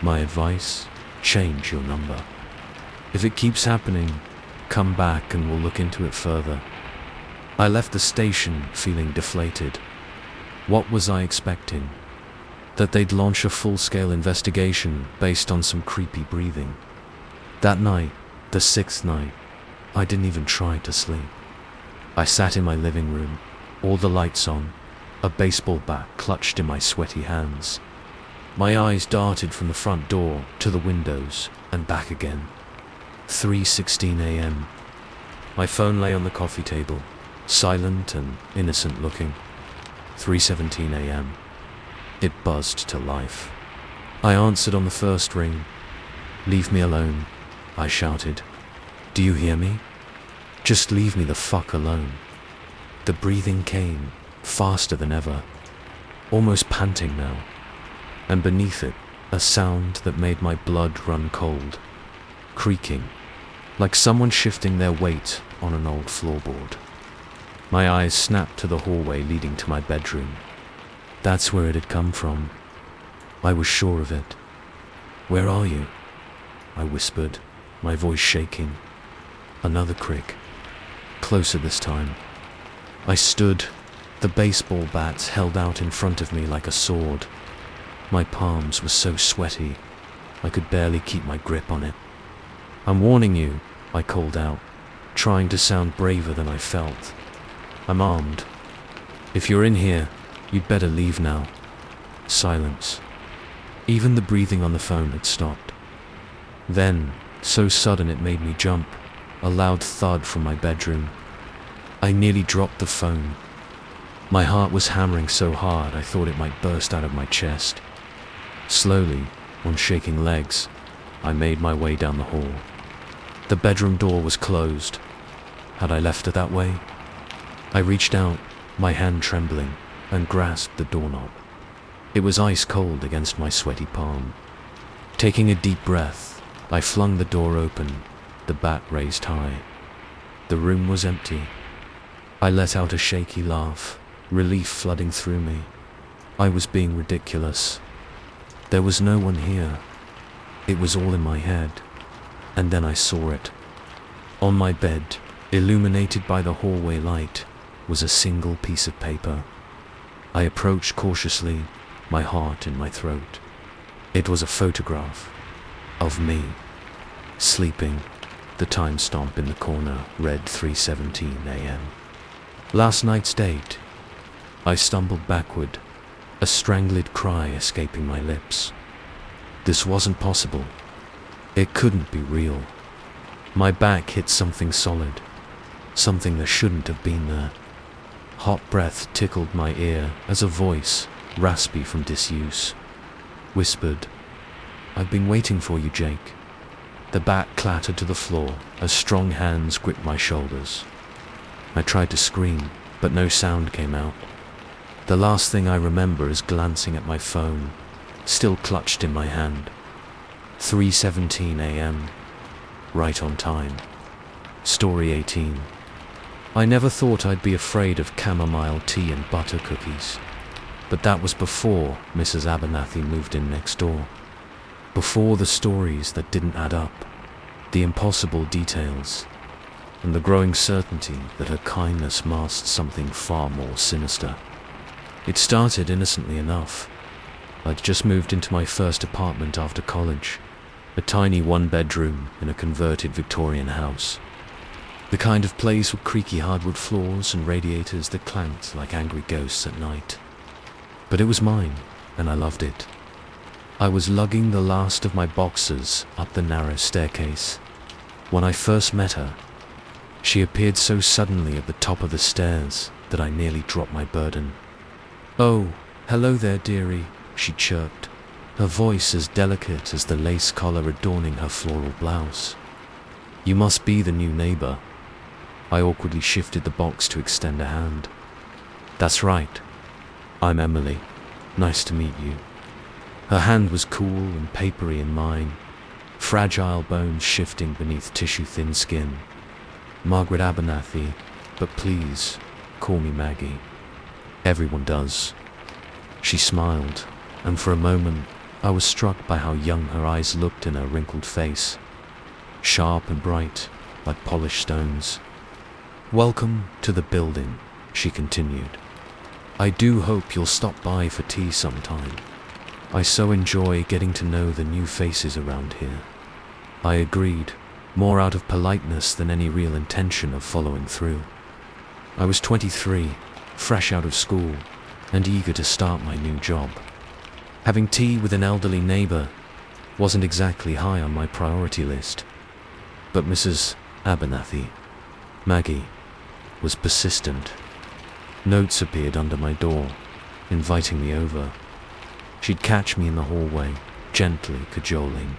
Speaker 1: My advice? Change your number. If it keeps happening, come back and we'll look into it further." I left the station feeling deflated. What was I expecting? That they'd launch a full-scale investigation based on some creepy breathing. That night, the 6th night, I didn't even try to sleep. I sat in my living room, all the lights on, a baseball bat clutched in my sweaty hands. My eyes darted from the front door to the windows and back again. 3:16 a.m. My phone lay on the coffee table, silent and innocent looking. 3:17 a.m. It buzzed to life. I answered on the first ring. "Leave me alone," I shouted. "Do you hear me? Just leave me the fuck alone." The breathing came, faster than ever, almost panting now, and beneath it, a sound that made my blood run cold, creaking, like someone shifting their weight on an old floorboard. My eyes snapped to the hallway leading to my bedroom. That's where it had come from. I was sure of it. "Where are you?" I whispered, my voice shaking. Another crick. Closer this time. I stood, the baseball bat held out in front of me like a sword. My palms were so sweaty, I could barely keep my grip on it. "I'm warning you," I called out, trying to sound braver than I felt. "I'm armed. If you're in here, you'd better leave now." Silence. Even the breathing on the phone had stopped. Then, so sudden it made me jump, a loud thud from my bedroom. I nearly dropped the phone. My heart was hammering so hard I thought it might burst out of my chest. Slowly, on shaking legs, I made my way down the hall. The bedroom door was closed. Had I left it that way? I reached out, my hand trembling, and grasped the doorknob. It was ice cold against my sweaty palm. Taking a deep breath, I flung the door open, the bat raised high. The room was empty. I let out a shaky laugh, relief flooding through me. I was being ridiculous. There was no one here. It was all in my head. And then I saw it. On my bed, illuminated by the hallway light, was a single piece of paper. I approached cautiously, my heart in my throat. It was a photograph of me, sleeping. The time stamp in the corner read 3:17 a.m. Last night's date. I stumbled backward, a strangled cry escaping my lips. This wasn't possible. It couldn't be real. My back hit something solid, something that shouldn't have been there. Hot breath tickled my ear as a voice, raspy from disuse, whispered, "I've been waiting for you, Jake." The bat clattered to the floor as strong hands gripped my shoulders. I tried to scream, but no sound came out. The last thing I remember is glancing at my phone, still clutched in my hand. 3:17 a.m. Right on time. Story 18. I never thought I'd be afraid of chamomile tea and butter cookies. But that was before Mrs. Abernathy moved in next door. Before the stories that didn't add up, the impossible details, and the growing certainty that her kindness masked something far more sinister. It started innocently enough. I'd just moved into my first apartment after college, a tiny one-bedroom in a converted Victorian house. The kind of place with creaky hardwood floors and radiators that clanked like angry ghosts at night. But it was mine, and I loved it. I was lugging the last of my boxes up the narrow staircase. When I first met her, she appeared so suddenly at the top of the stairs that I nearly dropped my burden. "Oh, hello there, dearie," she chirped, her voice as delicate as the lace collar adorning her floral blouse. "You must be the new neighbor." I awkwardly shifted the box to extend a hand. "That's right. I'm Emily. Nice to meet you." Her hand was cool and papery in mine, fragile bones shifting beneath tissue-thin skin. "Margaret Abernathy, but please, call me Maggie. Everyone does." She smiled, and for a moment, I was struck by how young her eyes looked in her wrinkled face, sharp and bright, like polished stones. "Welcome to the building," she continued. "I do hope you'll stop by for tea sometime. I so enjoy getting to know the new faces around here." I agreed, more out of politeness than any real intention of following through. I was 23, fresh out of school, and eager to start my new job. Having tea with an elderly neighbor wasn't exactly high on my priority list. But Mrs. Abernathy, Maggie, was persistent. Notes appeared under my door, inviting me over. She'd catch me in the hallway, gently cajoling.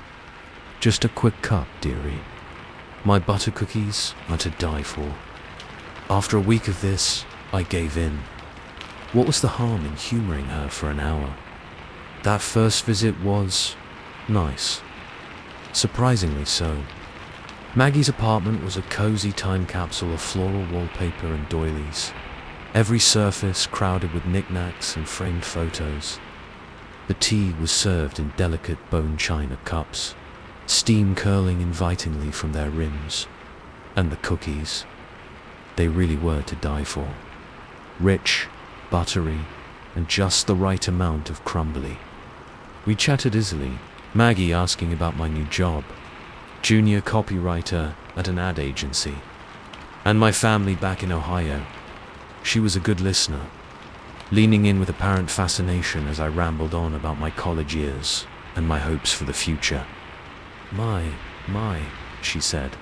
Speaker 1: "Just a quick cup, dearie. My butter cookies are to die for." After a week of this, I gave in. What was the harm in humoring her for an hour? That first visit was nice. Surprisingly so. Maggie's apartment was a cozy time capsule of floral wallpaper and doilies, every surface crowded with knickknacks and framed photos. The tea was served in delicate bone china cups, steam curling invitingly from their rims. And the cookies, they really were to die for. Rich, buttery, and just the right amount of crumbly. We chatted easily, Maggie asking about my new job, junior copywriter at an ad agency, and my family back in Ohio. She was a good listener, leaning in with apparent fascination as I rambled on about my college years and my hopes for the future. My, she said,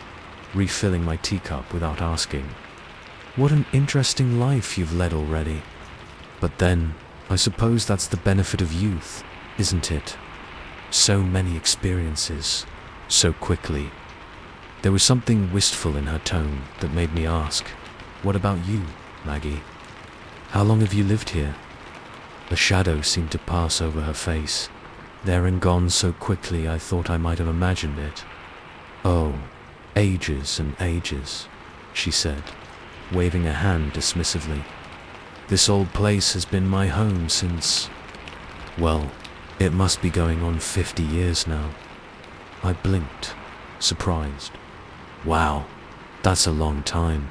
Speaker 1: refilling my teacup without asking. "What an interesting life you've led already. But then, I suppose that's the benefit of youth, isn't it? So many experiences, so quickly." There was something wistful in her tone that made me ask, "What about you, Maggie? How long have you lived here?" A shadow seemed to pass over her face, there and gone so quickly I thought I might have imagined it. "Oh, ages and ages. she said, waving a hand dismissively. This old place has been my home since, well, it must be going on 50 years now. I blinked, surprised. Wow, that's a long time.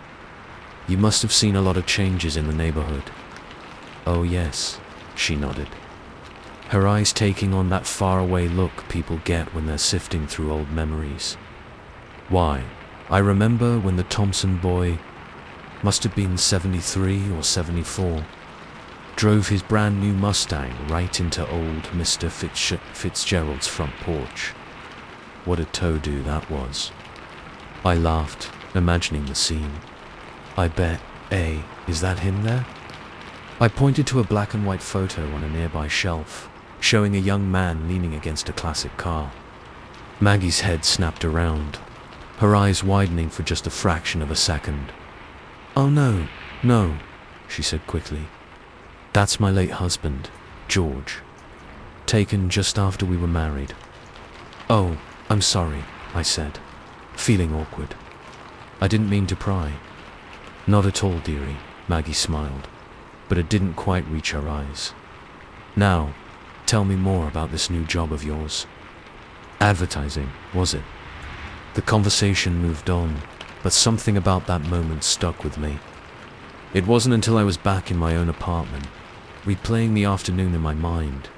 Speaker 1: You must have seen a lot of changes in the neighborhood. Oh yes, she nodded, her eyes taking on that faraway look people get when they're sifting through old memories. Why, I remember when the Thompson boy, must have been 73 or 74, drove his brand new Mustang right into old Mr. Fitzgerald's front porch. What a toe-do that was. I laughed, imagining the scene. I bet, is that him there? I pointed to a black and white photo on a nearby shelf, showing a young man leaning against a classic car. Maggie's head snapped around, her eyes widening for just a fraction of a second. Oh no, she said quickly. That's my late husband, George. Taken just after we were married. Oh, I'm sorry, I said, feeling awkward. I didn't mean to pry. Not at all, dearie, Maggie smiled, but it didn't quite reach her eyes. Now, tell me more about this new job of yours. Advertising, was it? The conversation moved on, but something about that moment stuck with me. It wasn't until I was back in my own apartment, replaying the afternoon in my mind,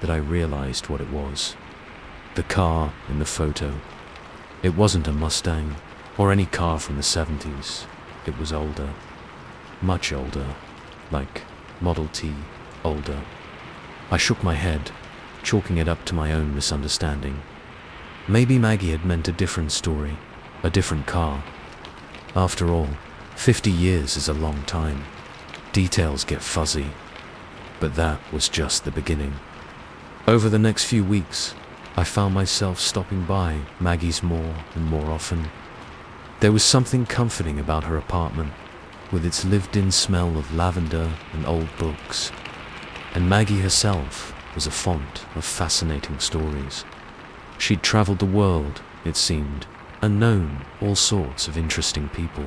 Speaker 1: that I realized what it was. The car in the photo. It wasn't a Mustang, or any car from the 70s. It was older. Much older. Like Model T, older. I shook my head, chalking it up to my own misunderstanding. Maybe Maggie had meant a different story, a different car. After all, 50 years is a long time. Details get fuzzy. But that was just the beginning. Over the next few weeks, I found myself stopping by Maggie's more and more often. There was something comforting about her apartment, with its lived-in smell of lavender and old books. And Maggie herself was a font of fascinating stories. She'd traveled the world, it seemed, and known all sorts of interesting people.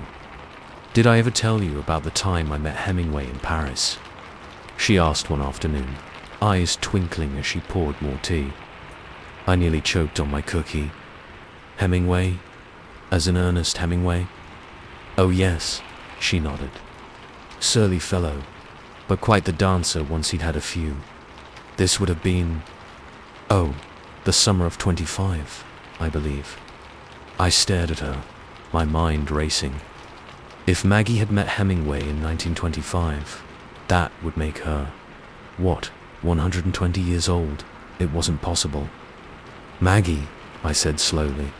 Speaker 1: Did I ever tell you about the time I met Hemingway in Paris? She asked one afternoon, eyes twinkling as she poured more tea. I nearly choked on my cookie. Hemingway? As in Ernest Hemingway? Oh yes, she nodded. Surly fellow, but quite the dancer once he'd had a few. This would have been, the summer of 25, I believe. I stared at her, my mind racing. If Maggie had met Hemingway in 1925, that would make her, 120 years old? It wasn't possible. Maggie, I said slowly,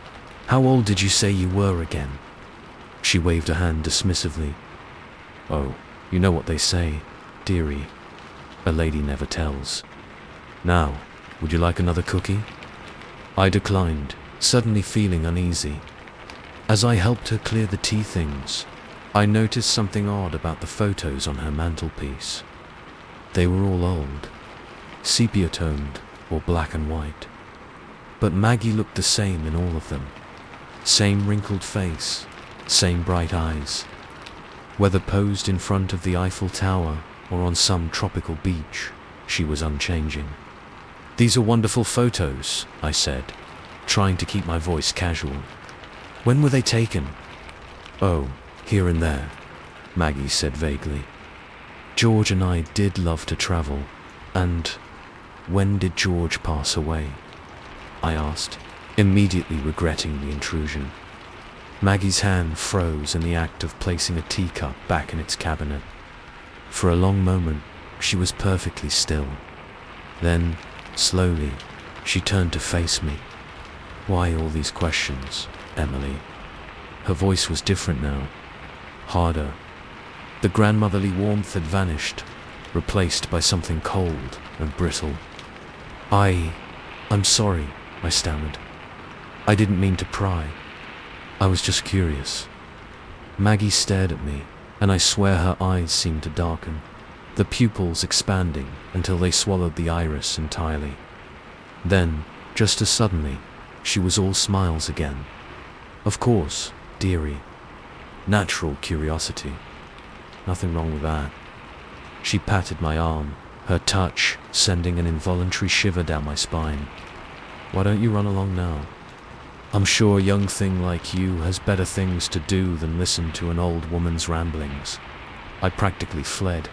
Speaker 1: how old did you say you were again? She waved a hand dismissively. Oh, you know what they say, dearie. A lady never tells. Now, would you like another cookie? I declined, suddenly feeling uneasy. As I helped her clear the tea things, I noticed something odd about the photos on her mantelpiece. They were all old, sepia-toned or black and white. But Maggie looked the same in all of them. Same wrinkled face, same bright eyes. Whether posed in front of the Eiffel Tower or on some tropical beach, she was unchanging. These are wonderful photos, I said, trying to keep my voice casual. When were they taken? Oh, here and there, Maggie said vaguely. George and I did love to travel, and when did George pass away? I asked, immediately regretting the intrusion. Maggie's hand froze in the act of placing a teacup back in its cabinet. For a long moment, she was perfectly still. Then, slowly, she turned to face me. Why all these questions, Emily? Her voice was different now, harder. The grandmotherly warmth had vanished, replaced by something cold and brittle. I'm sorry, I stammered. I didn't mean to pry. I was just curious. Maggie stared at me, and I swear her eyes seemed to darken, the pupils expanding until they swallowed the iris entirely. Then, just as suddenly, she was all smiles again. Of course, dearie. Natural curiosity. Nothing wrong with that. She patted my arm, her touch sending an involuntary shiver down my spine. Why don't you run along now? I'm sure a young thing like you has better things to do than listen to an old woman's ramblings. I practically fled,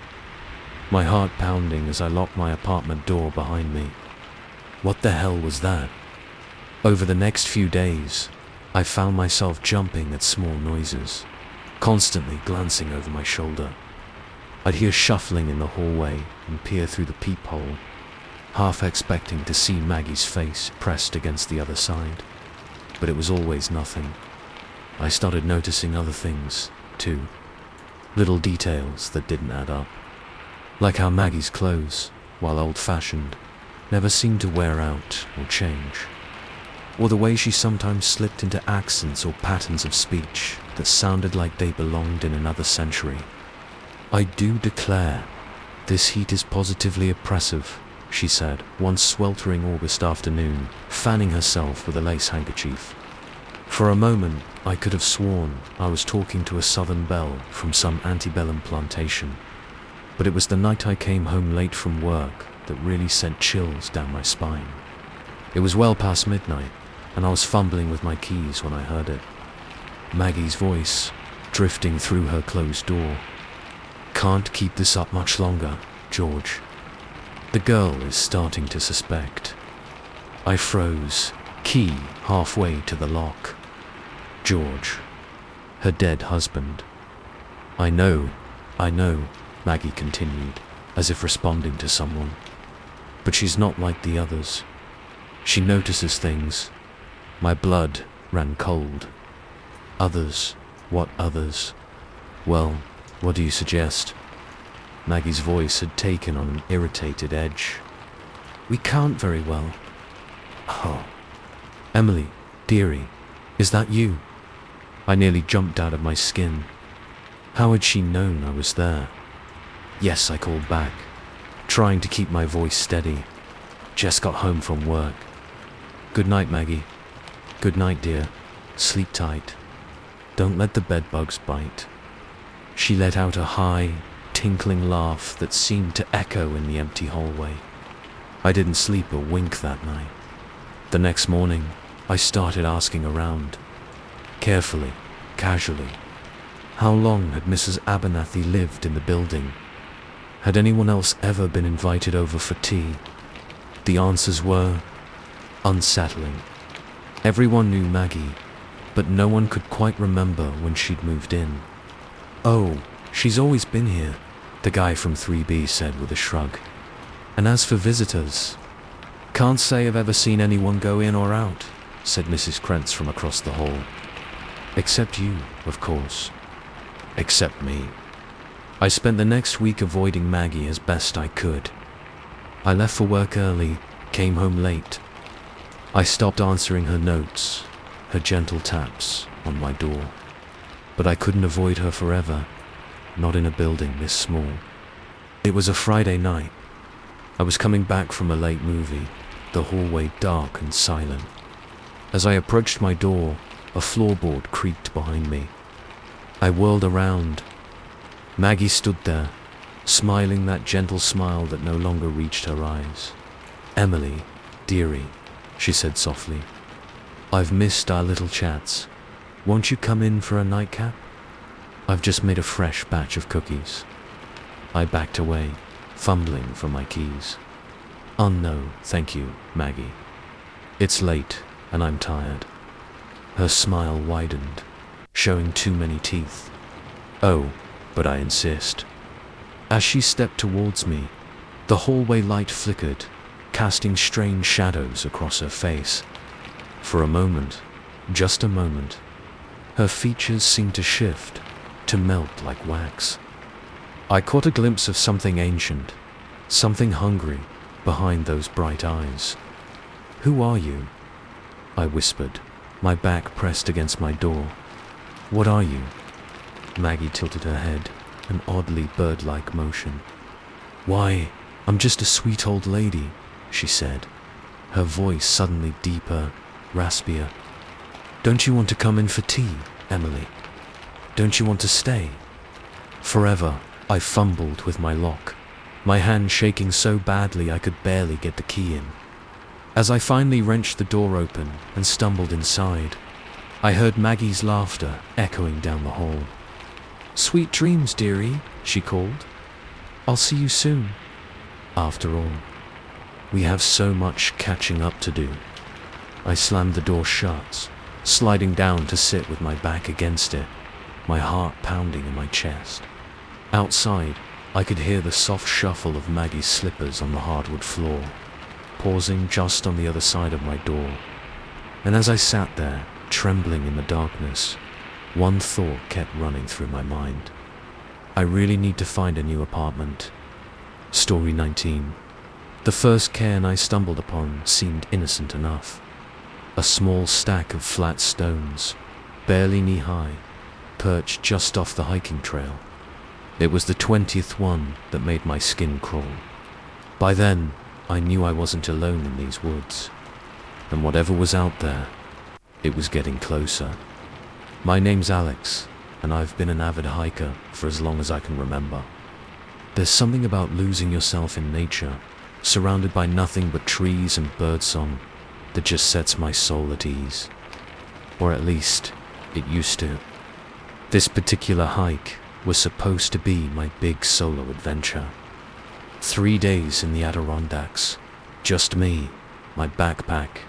Speaker 1: my heart pounding as I locked my apartment door behind me. What the hell was that? Over the next few days, I found myself jumping at small noises, constantly glancing over my shoulder. I'd hear shuffling in the hallway and peer through the peephole, half expecting to see Maggie's face pressed against the other side. But it was always nothing. I started noticing other things, too. Little details that didn't add up. Like how Maggie's clothes, while old-fashioned, never seemed to wear out or change. Or the way she sometimes slipped into accents or patterns of speech that sounded like they belonged in another century. I do declare, this heat is positively oppressive, she said, one sweltering August afternoon, fanning herself with a lace handkerchief. For a moment, I could have sworn I was talking to a southern belle from some antebellum plantation. But it was the night I came home late from work that really sent chills down my spine. It was well past midnight, and I was fumbling with my keys when I heard it. Maggie's voice, drifting through her closed door. Can't keep this up much longer, George. The girl is starting to suspect. I froze, key halfway to the lock. George, her dead husband. I know, Maggie continued, as if responding to someone. But she's not like the others. She notices things. My blood ran cold. Others? What others? Well, what do you suggest? Maggie's voice had taken on an irritated edge. We can't very well. Oh. Emily, dearie, is that you? I nearly jumped out of my skin. How had she known I was there? Yes, I called back, trying to keep my voice steady. Just got home from work. Good night, Maggie. Good night, dear. Sleep tight. Don't let the bedbugs bite. She let out a high, tinkling laugh that seemed to echo in the empty hallway. I didn't sleep a wink that night. The next morning, I started asking around, carefully, casually. How long had Mrs. Abernathy lived in the building? Had anyone else ever been invited over for tea? The answers were unsettling. Everyone knew Maggie, but no one could quite remember when she'd moved in. Oh, she's always been here, the guy from 3B said with a shrug. And as for visitors, can't say I've ever seen anyone go in or out, said Mrs. Krentz from across the hall. Except you, of course. Except me. I spent the next week avoiding Maggie as best I could. I left for work early, came home late. I stopped answering her notes, her gentle taps on my door. But I couldn't avoid her forever, not in a building this small. It was a Friday night. I was coming back from a late movie, the hallway dark and silent. As I approached my door, a floorboard creaked behind me. I whirled around. Maggie stood there, smiling that gentle smile that no longer reached her eyes. Emily, dearie, she said softly. I've missed our little chats. Won't you come in for a nightcap? I've just made a fresh batch of cookies. I backed away, fumbling for my keys. Oh no, thank you, Maggie. It's late, and I'm tired. Her smile widened, showing too many teeth. Oh, but I insist. As she stepped towards me, the hallway light flickered, casting strange shadows across her face. For a moment, just a moment, her features seemed to shift, to melt like wax. I caught a glimpse of something ancient, something hungry, behind those bright eyes. Who are you? I whispered, my back pressed against my door. What are you? Maggie tilted her head, an oddly bird-like motion. Why, I'm just a sweet old lady, she said, her voice suddenly deeper, raspier. Don't you want to come in for tea, Emily? Don't you want to stay? Forever, I fumbled with my lock, my hand shaking so badly I could barely get the key in. As I finally wrenched the door open and stumbled inside, I heard Maggie's laughter echoing down the hall. "Sweet dreams, dearie," she called. "I'll see you soon." After all, we have so much catching up to do. I slammed the door shut, sliding down to sit with my back against it, my heart pounding in my chest. Outside, I could hear the soft shuffle of Maggie's slippers on the hardwood floor, pausing just on the other side of my door. And as I sat there, trembling in the darkness, one thought kept running through my mind. I really need to find a new apartment. Story 19. The first cairn I stumbled upon seemed innocent enough. A small stack of flat stones, barely knee-high, perched just off the hiking trail. It was the 20th one that made my skin crawl. By then, I knew I wasn't alone in these woods, and whatever was out there, it was getting closer. My name's Alex, and I've been an avid hiker for as long as I can remember. There's something about losing yourself in nature, surrounded by nothing but trees and birdsong, that just sets my soul at ease. Or at least, it used to. This particular hike was supposed to be my big solo adventure. 3 days in the Adirondacks, just me, my backpack,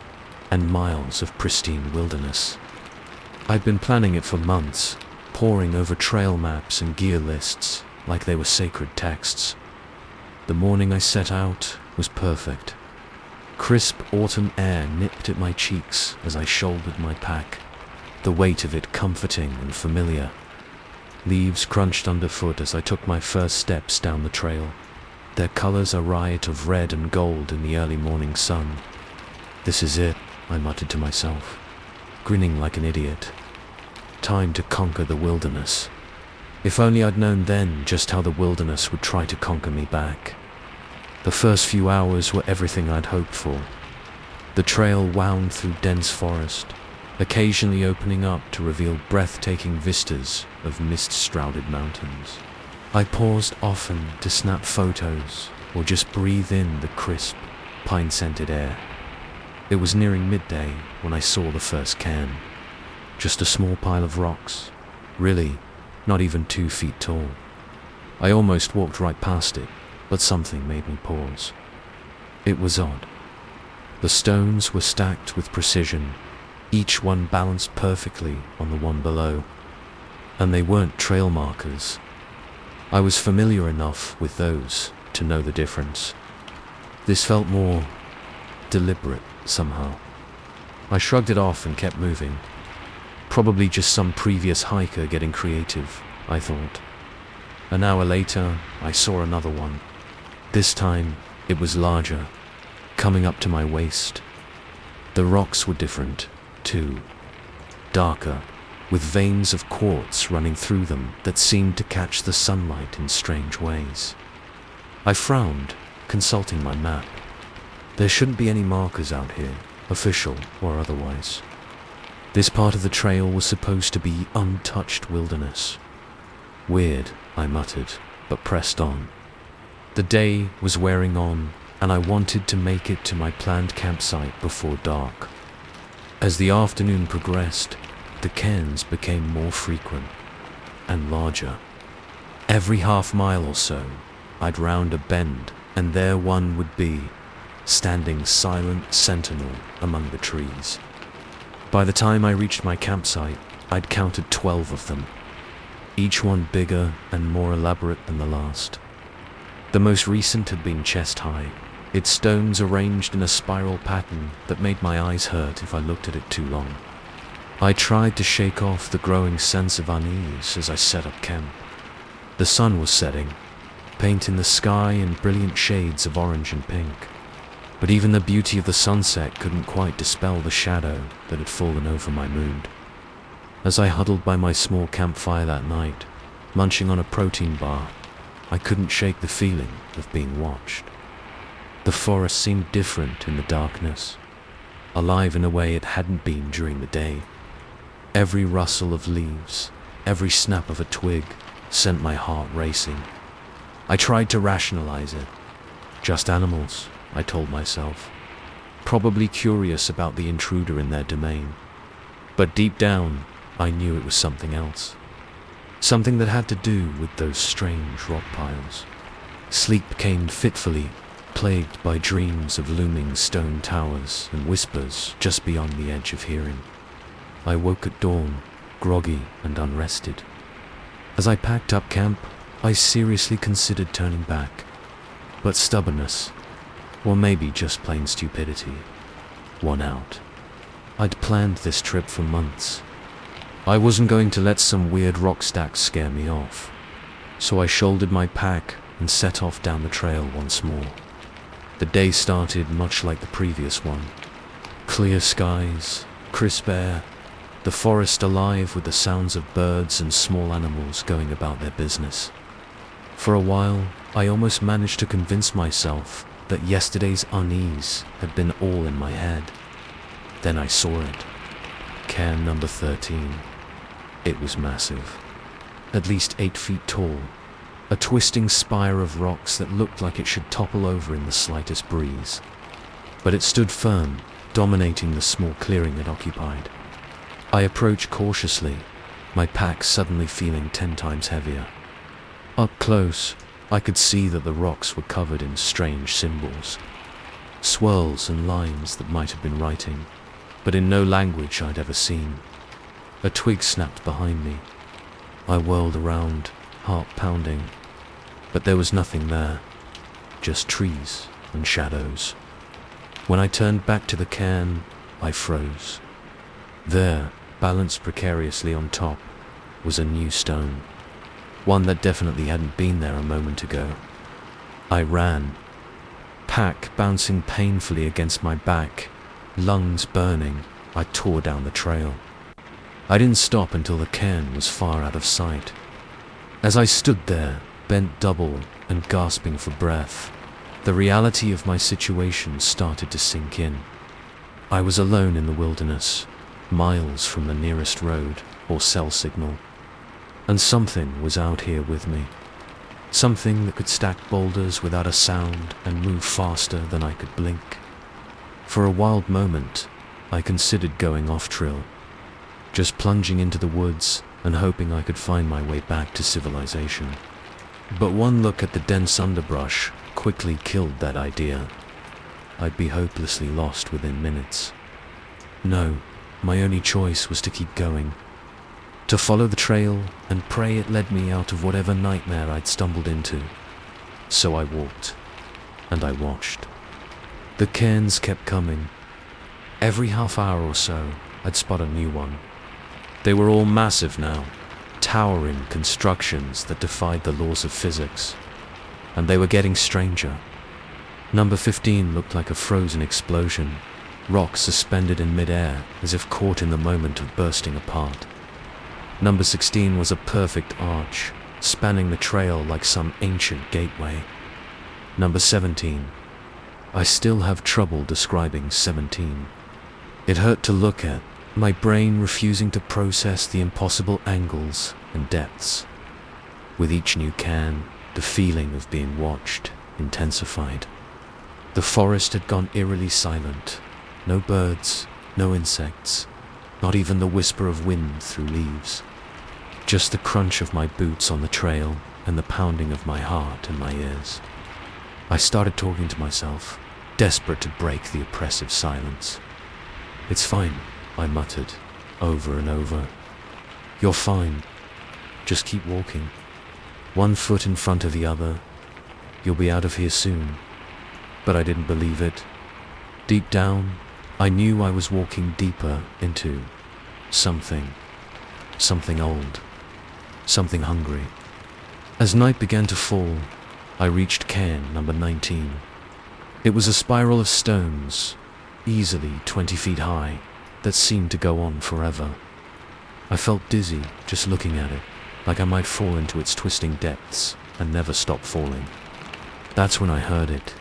Speaker 1: and miles of pristine wilderness. I'd been planning it for months, poring over trail maps and gear lists like they were sacred texts. The morning I set out was perfect. Crisp autumn air nipped at my cheeks as I shouldered my pack, the weight of it comforting and familiar. Leaves crunched underfoot as I took my first steps down the trail, their colors a riot of red and gold in the early morning sun. "This is it," I muttered to myself, grinning like an idiot. Time to conquer the wilderness. If only I'd known then just how the wilderness would try to conquer me back. The first few hours were everything I'd hoped for. The trail wound through dense forest, occasionally opening up to reveal breathtaking vistas of mist-shrouded mountains. I paused often to snap photos or just breathe in the crisp, pine-scented air. It was nearing midday when I saw the first cairn. Just a small pile of rocks, really not even 2 feet tall. I almost walked right past it, but something made me pause. It was odd. The stones were stacked with precision, each one balanced perfectly on the one below. And they weren't trail markers. I was familiar enough with those to know the difference. This felt more deliberate somehow. I shrugged it off and kept moving. Probably just some previous hiker getting creative, I thought. An hour later, I saw another one. This time, it was larger, coming up to my waist. The rocks were different, too. Darker, with veins of quartz running through them that seemed to catch the sunlight in strange ways. I frowned, consulting my map. There shouldn't be any markers out here, official or otherwise. This part of the trail was supposed to be untouched wilderness. Weird, I muttered, but pressed on. The day was wearing on, and I wanted to make it to my planned campsite before dark. As the afternoon progressed, the cairns became more frequent and larger. Every half mile or so, I'd round a bend, and there one would be, standing silent sentinel among the trees. By the time I reached my campsite, I'd counted 12 of them, each one bigger and more elaborate than the last. The most recent had been chest-high, its stones arranged in a spiral pattern that made my eyes hurt if I looked at it too long. I tried to shake off the growing sense of unease as I set up camp. The sun was setting, painting the sky in brilliant shades of orange and pink. But even the beauty of the sunset couldn't quite dispel the shadow that had fallen over my mood. As I huddled by my small campfire that night, munching on a protein bar, I couldn't shake the feeling of being watched. The forest seemed different in the darkness, alive in a way it hadn't been during the day. Every rustle of leaves, Every snap of a twig sent my heart racing. I tried to rationalize it. Just animals, I told myself. Probably curious about the intruder in their domain. But deep down, I knew it was something else. Something that had to do with those strange rock piles. Sleep came fitfully, plagued by dreams of looming stone towers and whispers just beyond the edge of hearing. I woke at dawn, groggy and unrested. As I packed up camp, I seriously considered turning back. But stubbornness, or maybe just plain stupidity, won out. I'd planned this trip for months. I wasn't going to let some weird rock stack scare me off. So I shouldered my pack and set off down the trail once more. The day started much like the previous one. Clear skies, crisp air, the forest alive with the sounds of birds and small animals going about their business. For a while, I almost managed to convince myself that yesterday's unease had been all in my head. Then I saw it. Cairn number 13. It was massive. At least 8 feet tall. A twisting spire of rocks that looked like it should topple over in the slightest breeze. But it stood firm, dominating the small clearing it occupied. I approached cautiously, my pack suddenly feeling 10 times heavier. Up close, I could see that the rocks were covered in strange symbols. Swirls and lines that might have been writing, but in no language I'd ever seen. A twig snapped behind me. I whirled around, heart pounding, but there was nothing there, just trees and shadows. When I turned back to the cairn, I froze. There, balanced precariously on top, was a new stone, one that definitely hadn't been there a moment ago. I ran, pack bouncing painfully against my back, lungs burning. I tore down the trail. I didn't stop until the cairn was far out of sight. As I stood there, bent double and gasping for breath, the reality of my situation started to sink in. I was alone in the wilderness, miles from the nearest road or cell signal. And something was out here with me. Something that could stack boulders without a sound and move faster than I could blink. For a wild moment, I considered going off-trail, just plunging into the woods and hoping I could find my way back to civilization. But one look at the dense underbrush quickly killed that idea. I'd be hopelessly lost within minutes. No, my only choice was to keep going, to follow the trail and pray it led me out of whatever nightmare I'd stumbled into. So I walked, and I watched. The cairns kept coming. Every half hour or so, I'd spot a new one. They were all massive now, towering constructions that defied the laws of physics. And they were getting stranger. Number 15 looked like a frozen explosion, rocks suspended in mid-air as if caught in the moment of bursting apart. Number 16 was a perfect arch, spanning the trail like some ancient gateway. Number 17. I still have trouble describing 17. It hurt to look at, my brain refusing to process the impossible angles and depths. With each new cairn, the feeling of being watched intensified. The forest had gone eerily silent. No birds, no insects, not even the whisper of wind through leaves. Just the crunch of my boots on the trail and the pounding of my heart in my ears. I started talking to myself, desperate to break the oppressive silence. "It's fine," I muttered, over and over. "You're fine. Just keep walking. One foot in front of the other. You'll be out of here soon." But I didn't believe it. Deep down, I knew I was walking deeper into something old, something hungry. As night began to fall, I reached cairn number 19. It was a spiral of stones, easily 20 feet high, that seemed to go on forever. I felt dizzy just looking at it, like I might fall into its twisting depths and never stop falling. That's when I heard it.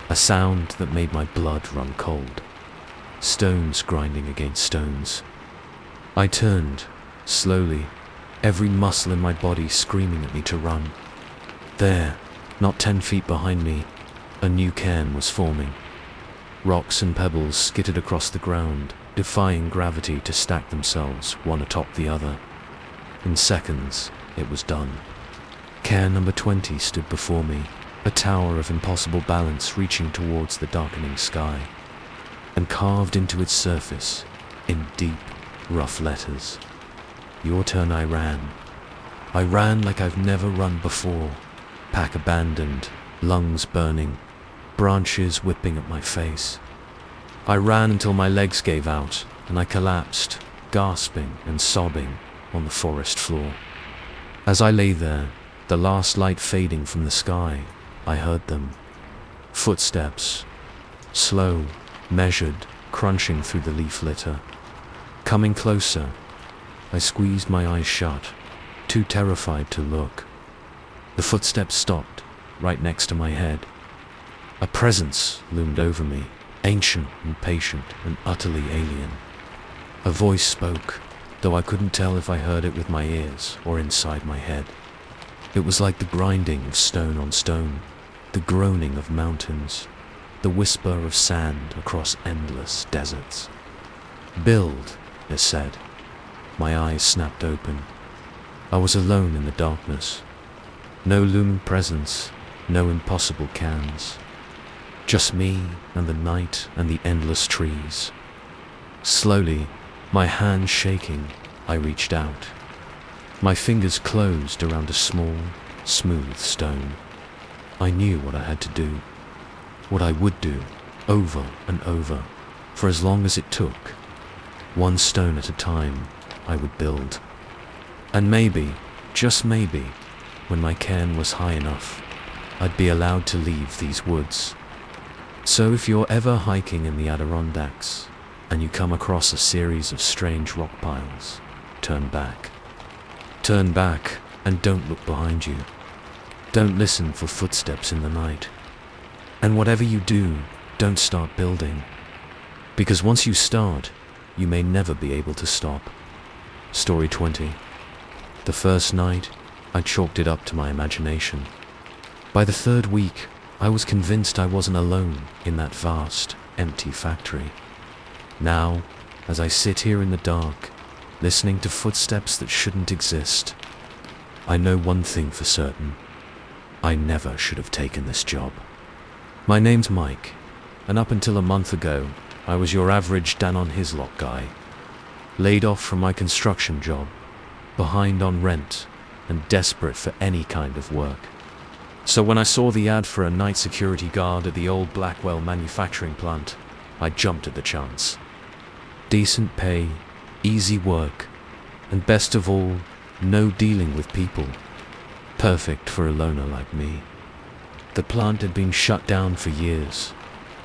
Speaker 1: A sound that made my blood run cold. Stones grinding against stones. I turned, slowly, every muscle in my body screaming at me to run. There, not 10 feet behind me, a new cairn was forming. Rocks and pebbles skittered across the ground, defying gravity to stack themselves one atop the other. In seconds, it was done. Cairn number 20 stood before me, a tower of impossible balance reaching towards the darkening sky, and carved into its surface, in deep, rough letters, "Your turn." I ran. I ran like I've never run before, pack abandoned, lungs burning, branches whipping at my face. I ran until my legs gave out, and I collapsed, gasping and sobbing, on the forest floor. As I lay there, the last light fading from the sky, I heard them. Footsteps, slow, measured, crunching through the leaf litter. Coming closer, I squeezed my eyes shut, too terrified to look. The footsteps stopped, right next to my head. A presence loomed over me, ancient and patient and utterly alien. A voice spoke, though I couldn't tell if I heard it with my ears or inside my head. It was like the grinding of stone on stone, the groaning of mountains, the whisper of sand across endless deserts. "Build," it said. My eyes snapped open. I was alone in the darkness. No looming presence, no impossible cans. Just me and the night and the endless trees. Slowly, my hands shaking, I reached out. My fingers closed around a small, smooth stone. I knew what I had to do, what I would do, over and over, for as long as it took. One stone at a time, I would build. And maybe, just maybe, when my cairn was high enough, I'd be allowed to leave these woods. So if you're ever hiking in the Adirondacks, and you come across a series of strange rock piles, turn back. Turn back and don't look behind you. Don't listen for footsteps in the night. And whatever you do, don't start building. Because once you start, you may never be able to stop. Story 20. The first night, I chalked it up to my imagination. By the third week, I was convinced I wasn't alone in that vast, empty factory. Now, as I sit here in the dark, listening to footsteps that shouldn't exist, I know one thing for certain. I never should have taken this job. My name's Mike, and up until a month ago, I was your average down-on-his-luck guy. Laid off from my construction job, behind on rent, and desperate for any kind of work. So when I saw the ad for a night security guard at the old Blackwell manufacturing plant, I jumped at the chance. Decent pay, easy work, and best of all, no dealing with people. Perfect for a loner like me. The plant had been shut down for years,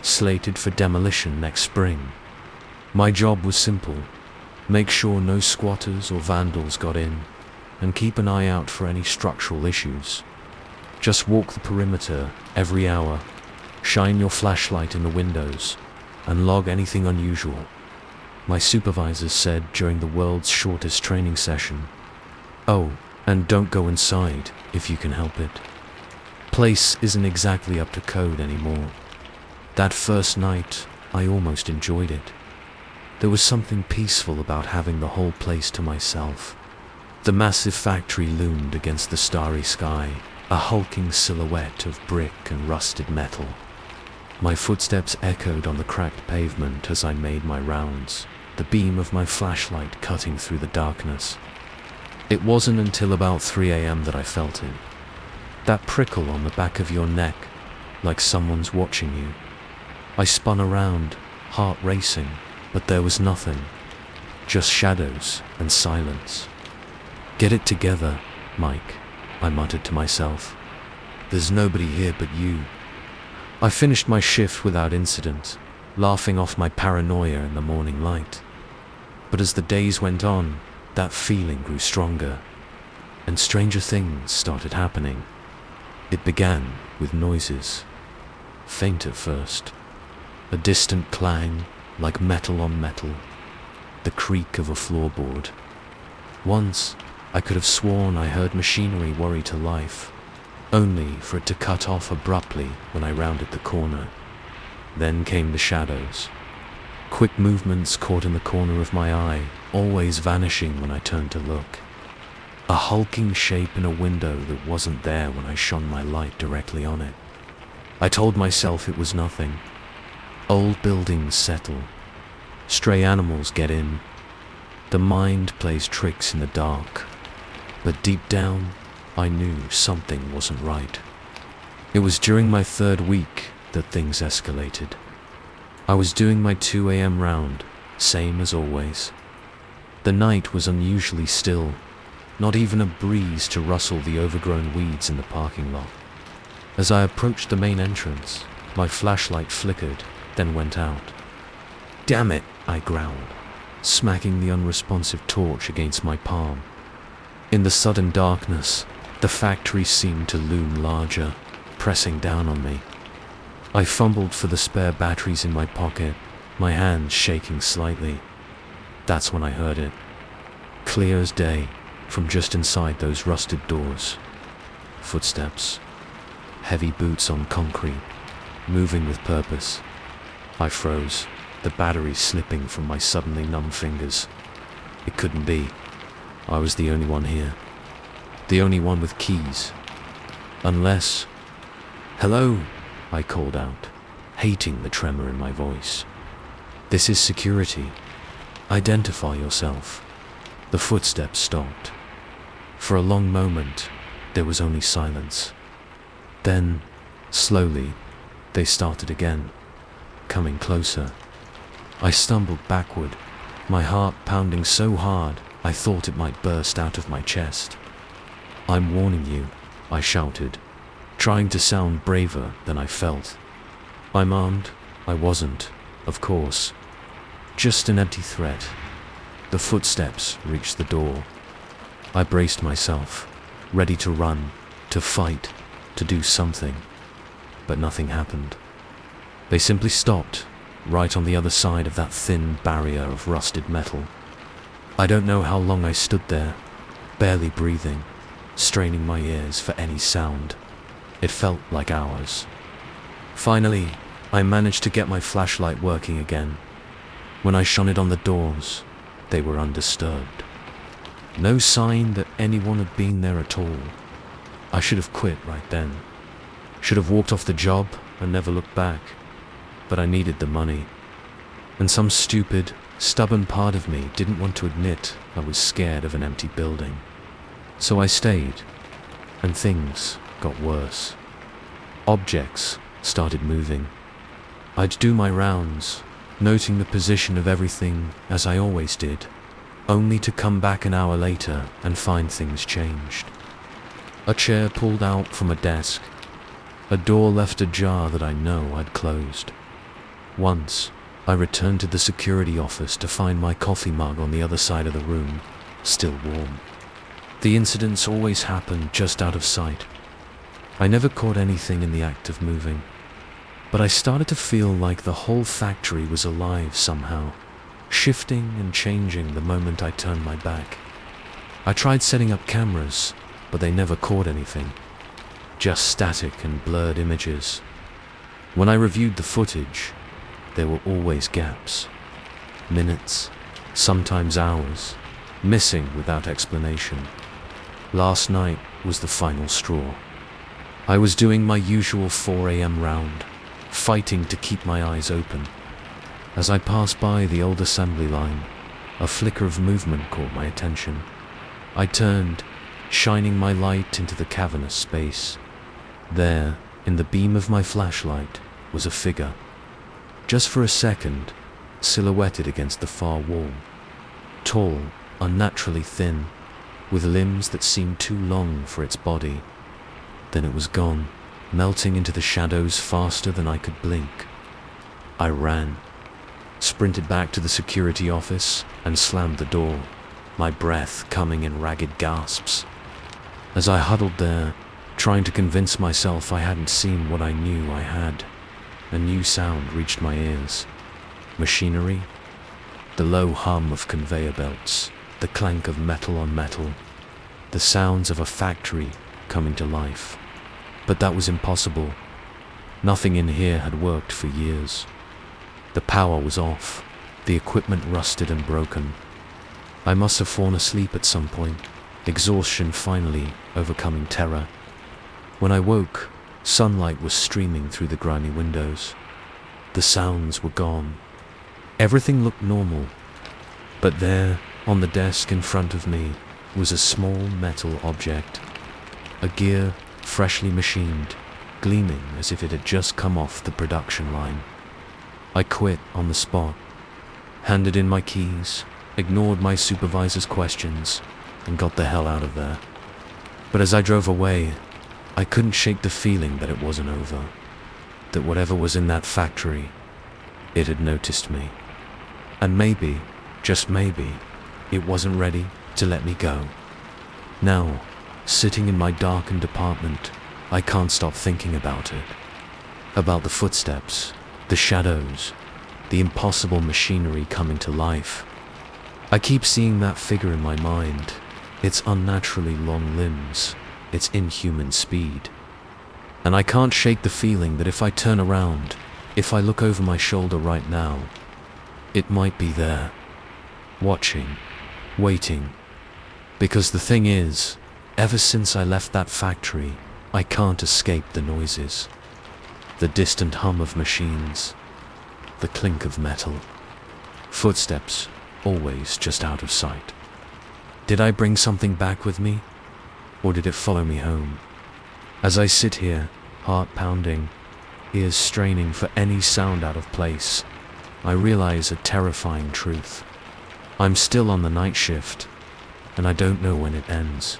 Speaker 1: slated for demolition next spring. My job was simple: make sure no squatters or vandals got in, and keep an eye out for any structural issues. Just walk the perimeter every hour, shine your flashlight in the windows, and log anything unusual. My supervisors said during the world's shortest training session, "Oh, and don't go inside if you can help it. Place isn't exactly up to code anymore." That first night, I almost enjoyed it. There was something peaceful about having the whole place to myself. The massive factory loomed against the starry sky, a hulking silhouette of brick and rusted metal. My footsteps echoed on the cracked pavement as I made my rounds, the beam of my flashlight cutting through the darkness. It wasn't until about 3 a.m. that I felt it. That prickle on the back of your neck, like someone's watching you. I spun around, heart racing, but there was nothing. Just shadows and silence. "Get it together, Mike," I muttered to myself. "There's nobody here but you." I finished my shift without incident, laughing off my paranoia in the morning light. But as the days went on, that feeling grew stronger, and stranger things started happening. It began with noises. Faint at first. A distant clang, like metal on metal. The creak of a floorboard. Once, I could have sworn I heard machinery worry to life, only for it to cut off abruptly when I rounded the corner. Then came the shadows. Quick movements caught in the corner of my eye, always vanishing when I turned to look. A hulking shape in a window that wasn't there when I shone my light directly on it. I told myself it was nothing. Old buildings settle. Stray animals get in. The mind plays tricks in the dark. But deep down, I knew something wasn't right. It was during my 3rd week that things escalated. I was doing my 2 a.m. round, same as always. The night was unusually still, not even a breeze to rustle the overgrown weeds in the parking lot. As I approached the main entrance, my flashlight flickered, then went out. "Damn it," I growled, smacking the unresponsive torch against my palm. In the sudden darkness, the factory seemed to loom larger, pressing down on me. I fumbled for the spare batteries in my pocket, my hands shaking slightly. That's when I heard it. Clear as day, from just inside those rusted doors. Footsteps. Heavy boots on concrete, moving with purpose. I froze, the batteries slipping from my suddenly numb fingers. It couldn't be. I was the only one here. The only one with keys. Unless... "Hello," I called out, hating the tremor in my voice. "This is security. Identify yourself." The footsteps stopped. For a long moment, there was only silence. Then, slowly, they started again, coming closer. I stumbled backward, my heart pounding so hard I thought it might burst out of my chest. "I'm warning you," I shouted, trying to sound braver than I felt. "I'm armed." I wasn't, of course. Just an empty threat. The footsteps reached the door. I braced myself, ready to run, to fight, to do something. But nothing happened. They simply stopped, right on the other side of that thin barrier of rusted metal. I don't know how long I stood there, barely breathing, straining my ears for any sound. It felt like hours. Finally, I managed to get my flashlight working again. When I shone it on the doors, they were undisturbed. No sign that anyone had been there at all. I should have quit right then. Should have walked off the job and never looked back. But I needed the money. And some stupid, stubborn part of me didn't want to admit I was scared of an empty building. So I stayed, and things got worse. Objects started moving. I'd do my rounds, noting the position of everything as I always did, only to come back an hour later and find things changed. A chair pulled out from a desk. A door left ajar that I know I'd closed. Once, I returned to the security office to find my coffee mug on the other side of the room, still warm. The incidents always happened just out of sight. I never caught anything in the act of moving, but I started to feel like the whole factory was alive somehow, shifting and changing the moment I turned my back. I tried setting up cameras, but they never caught anything. Just static and blurred images. When I reviewed the footage, there were always gaps. Minutes, sometimes hours, missing without explanation. Last night was the final straw. I was doing my usual 4 a.m. round, fighting to keep my eyes open. As I passed by the old assembly line, a flicker of movement caught my attention. I turned, shining my light into the cavernous space. There, in the beam of my flashlight, was a figure. Just for a second, silhouetted against the far wall. Tall, unnaturally thin, with limbs that seemed too long for its body. Then it was gone, melting into the shadows faster than I could blink. I ran, sprinted back to the security office, and slammed the door, my breath coming in ragged gasps. As I huddled there, trying to convince myself I hadn't seen what I knew I had, a new sound reached my ears. Machinery, the low hum of conveyor belts, the clank of metal on metal, the sounds of a factory coming to life. But that was impossible. Nothing in here had worked for years. The power was off, the equipment rusted and broken. I must have fallen asleep at some point, exhaustion finally overcoming terror. When I woke, sunlight was streaming through the grimy windows. The sounds were gone. Everything looked normal. But there, on the desk in front of me, was a small metal object. A gear, freshly machined, gleaming as if it had just come off the production line. I quit on the spot, handed in my keys, ignored my supervisor's questions, and got the hell out of there. But as I drove away, I couldn't shake the feeling that it wasn't over, that whatever was in that factory, it had noticed me. And maybe, just maybe, it wasn't ready to let me go. Now, sitting in my darkened apartment, I can't stop thinking about it. About the footsteps, the shadows, the impossible machinery coming to life. I keep seeing that figure in my mind, its unnaturally long limbs, its inhuman speed. And I can't shake the feeling that if I turn around, if I look over my shoulder right now, it might be there, watching, waiting. Because the thing is, ever since I left that factory, I can't escape the noises. The distant hum of machines, the clink of metal, footsteps always just out of sight. Did I bring something back with me, or did it follow me home? As I sit here, heart pounding, ears straining for any sound out of place, I realize a terrifying truth. I'm still on the night shift, and I don't know when it ends.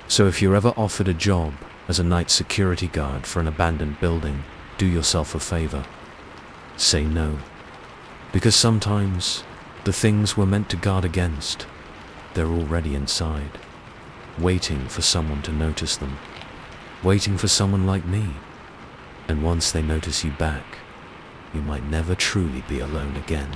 Speaker 1: So if you're ever offered a job as a night security guard for an abandoned building, do yourself a favor. Say no. Because sometimes the things we're meant to guard against, they're already inside, waiting for someone to notice them, waiting for someone like me. And once they notice you back, you might never truly be alone again.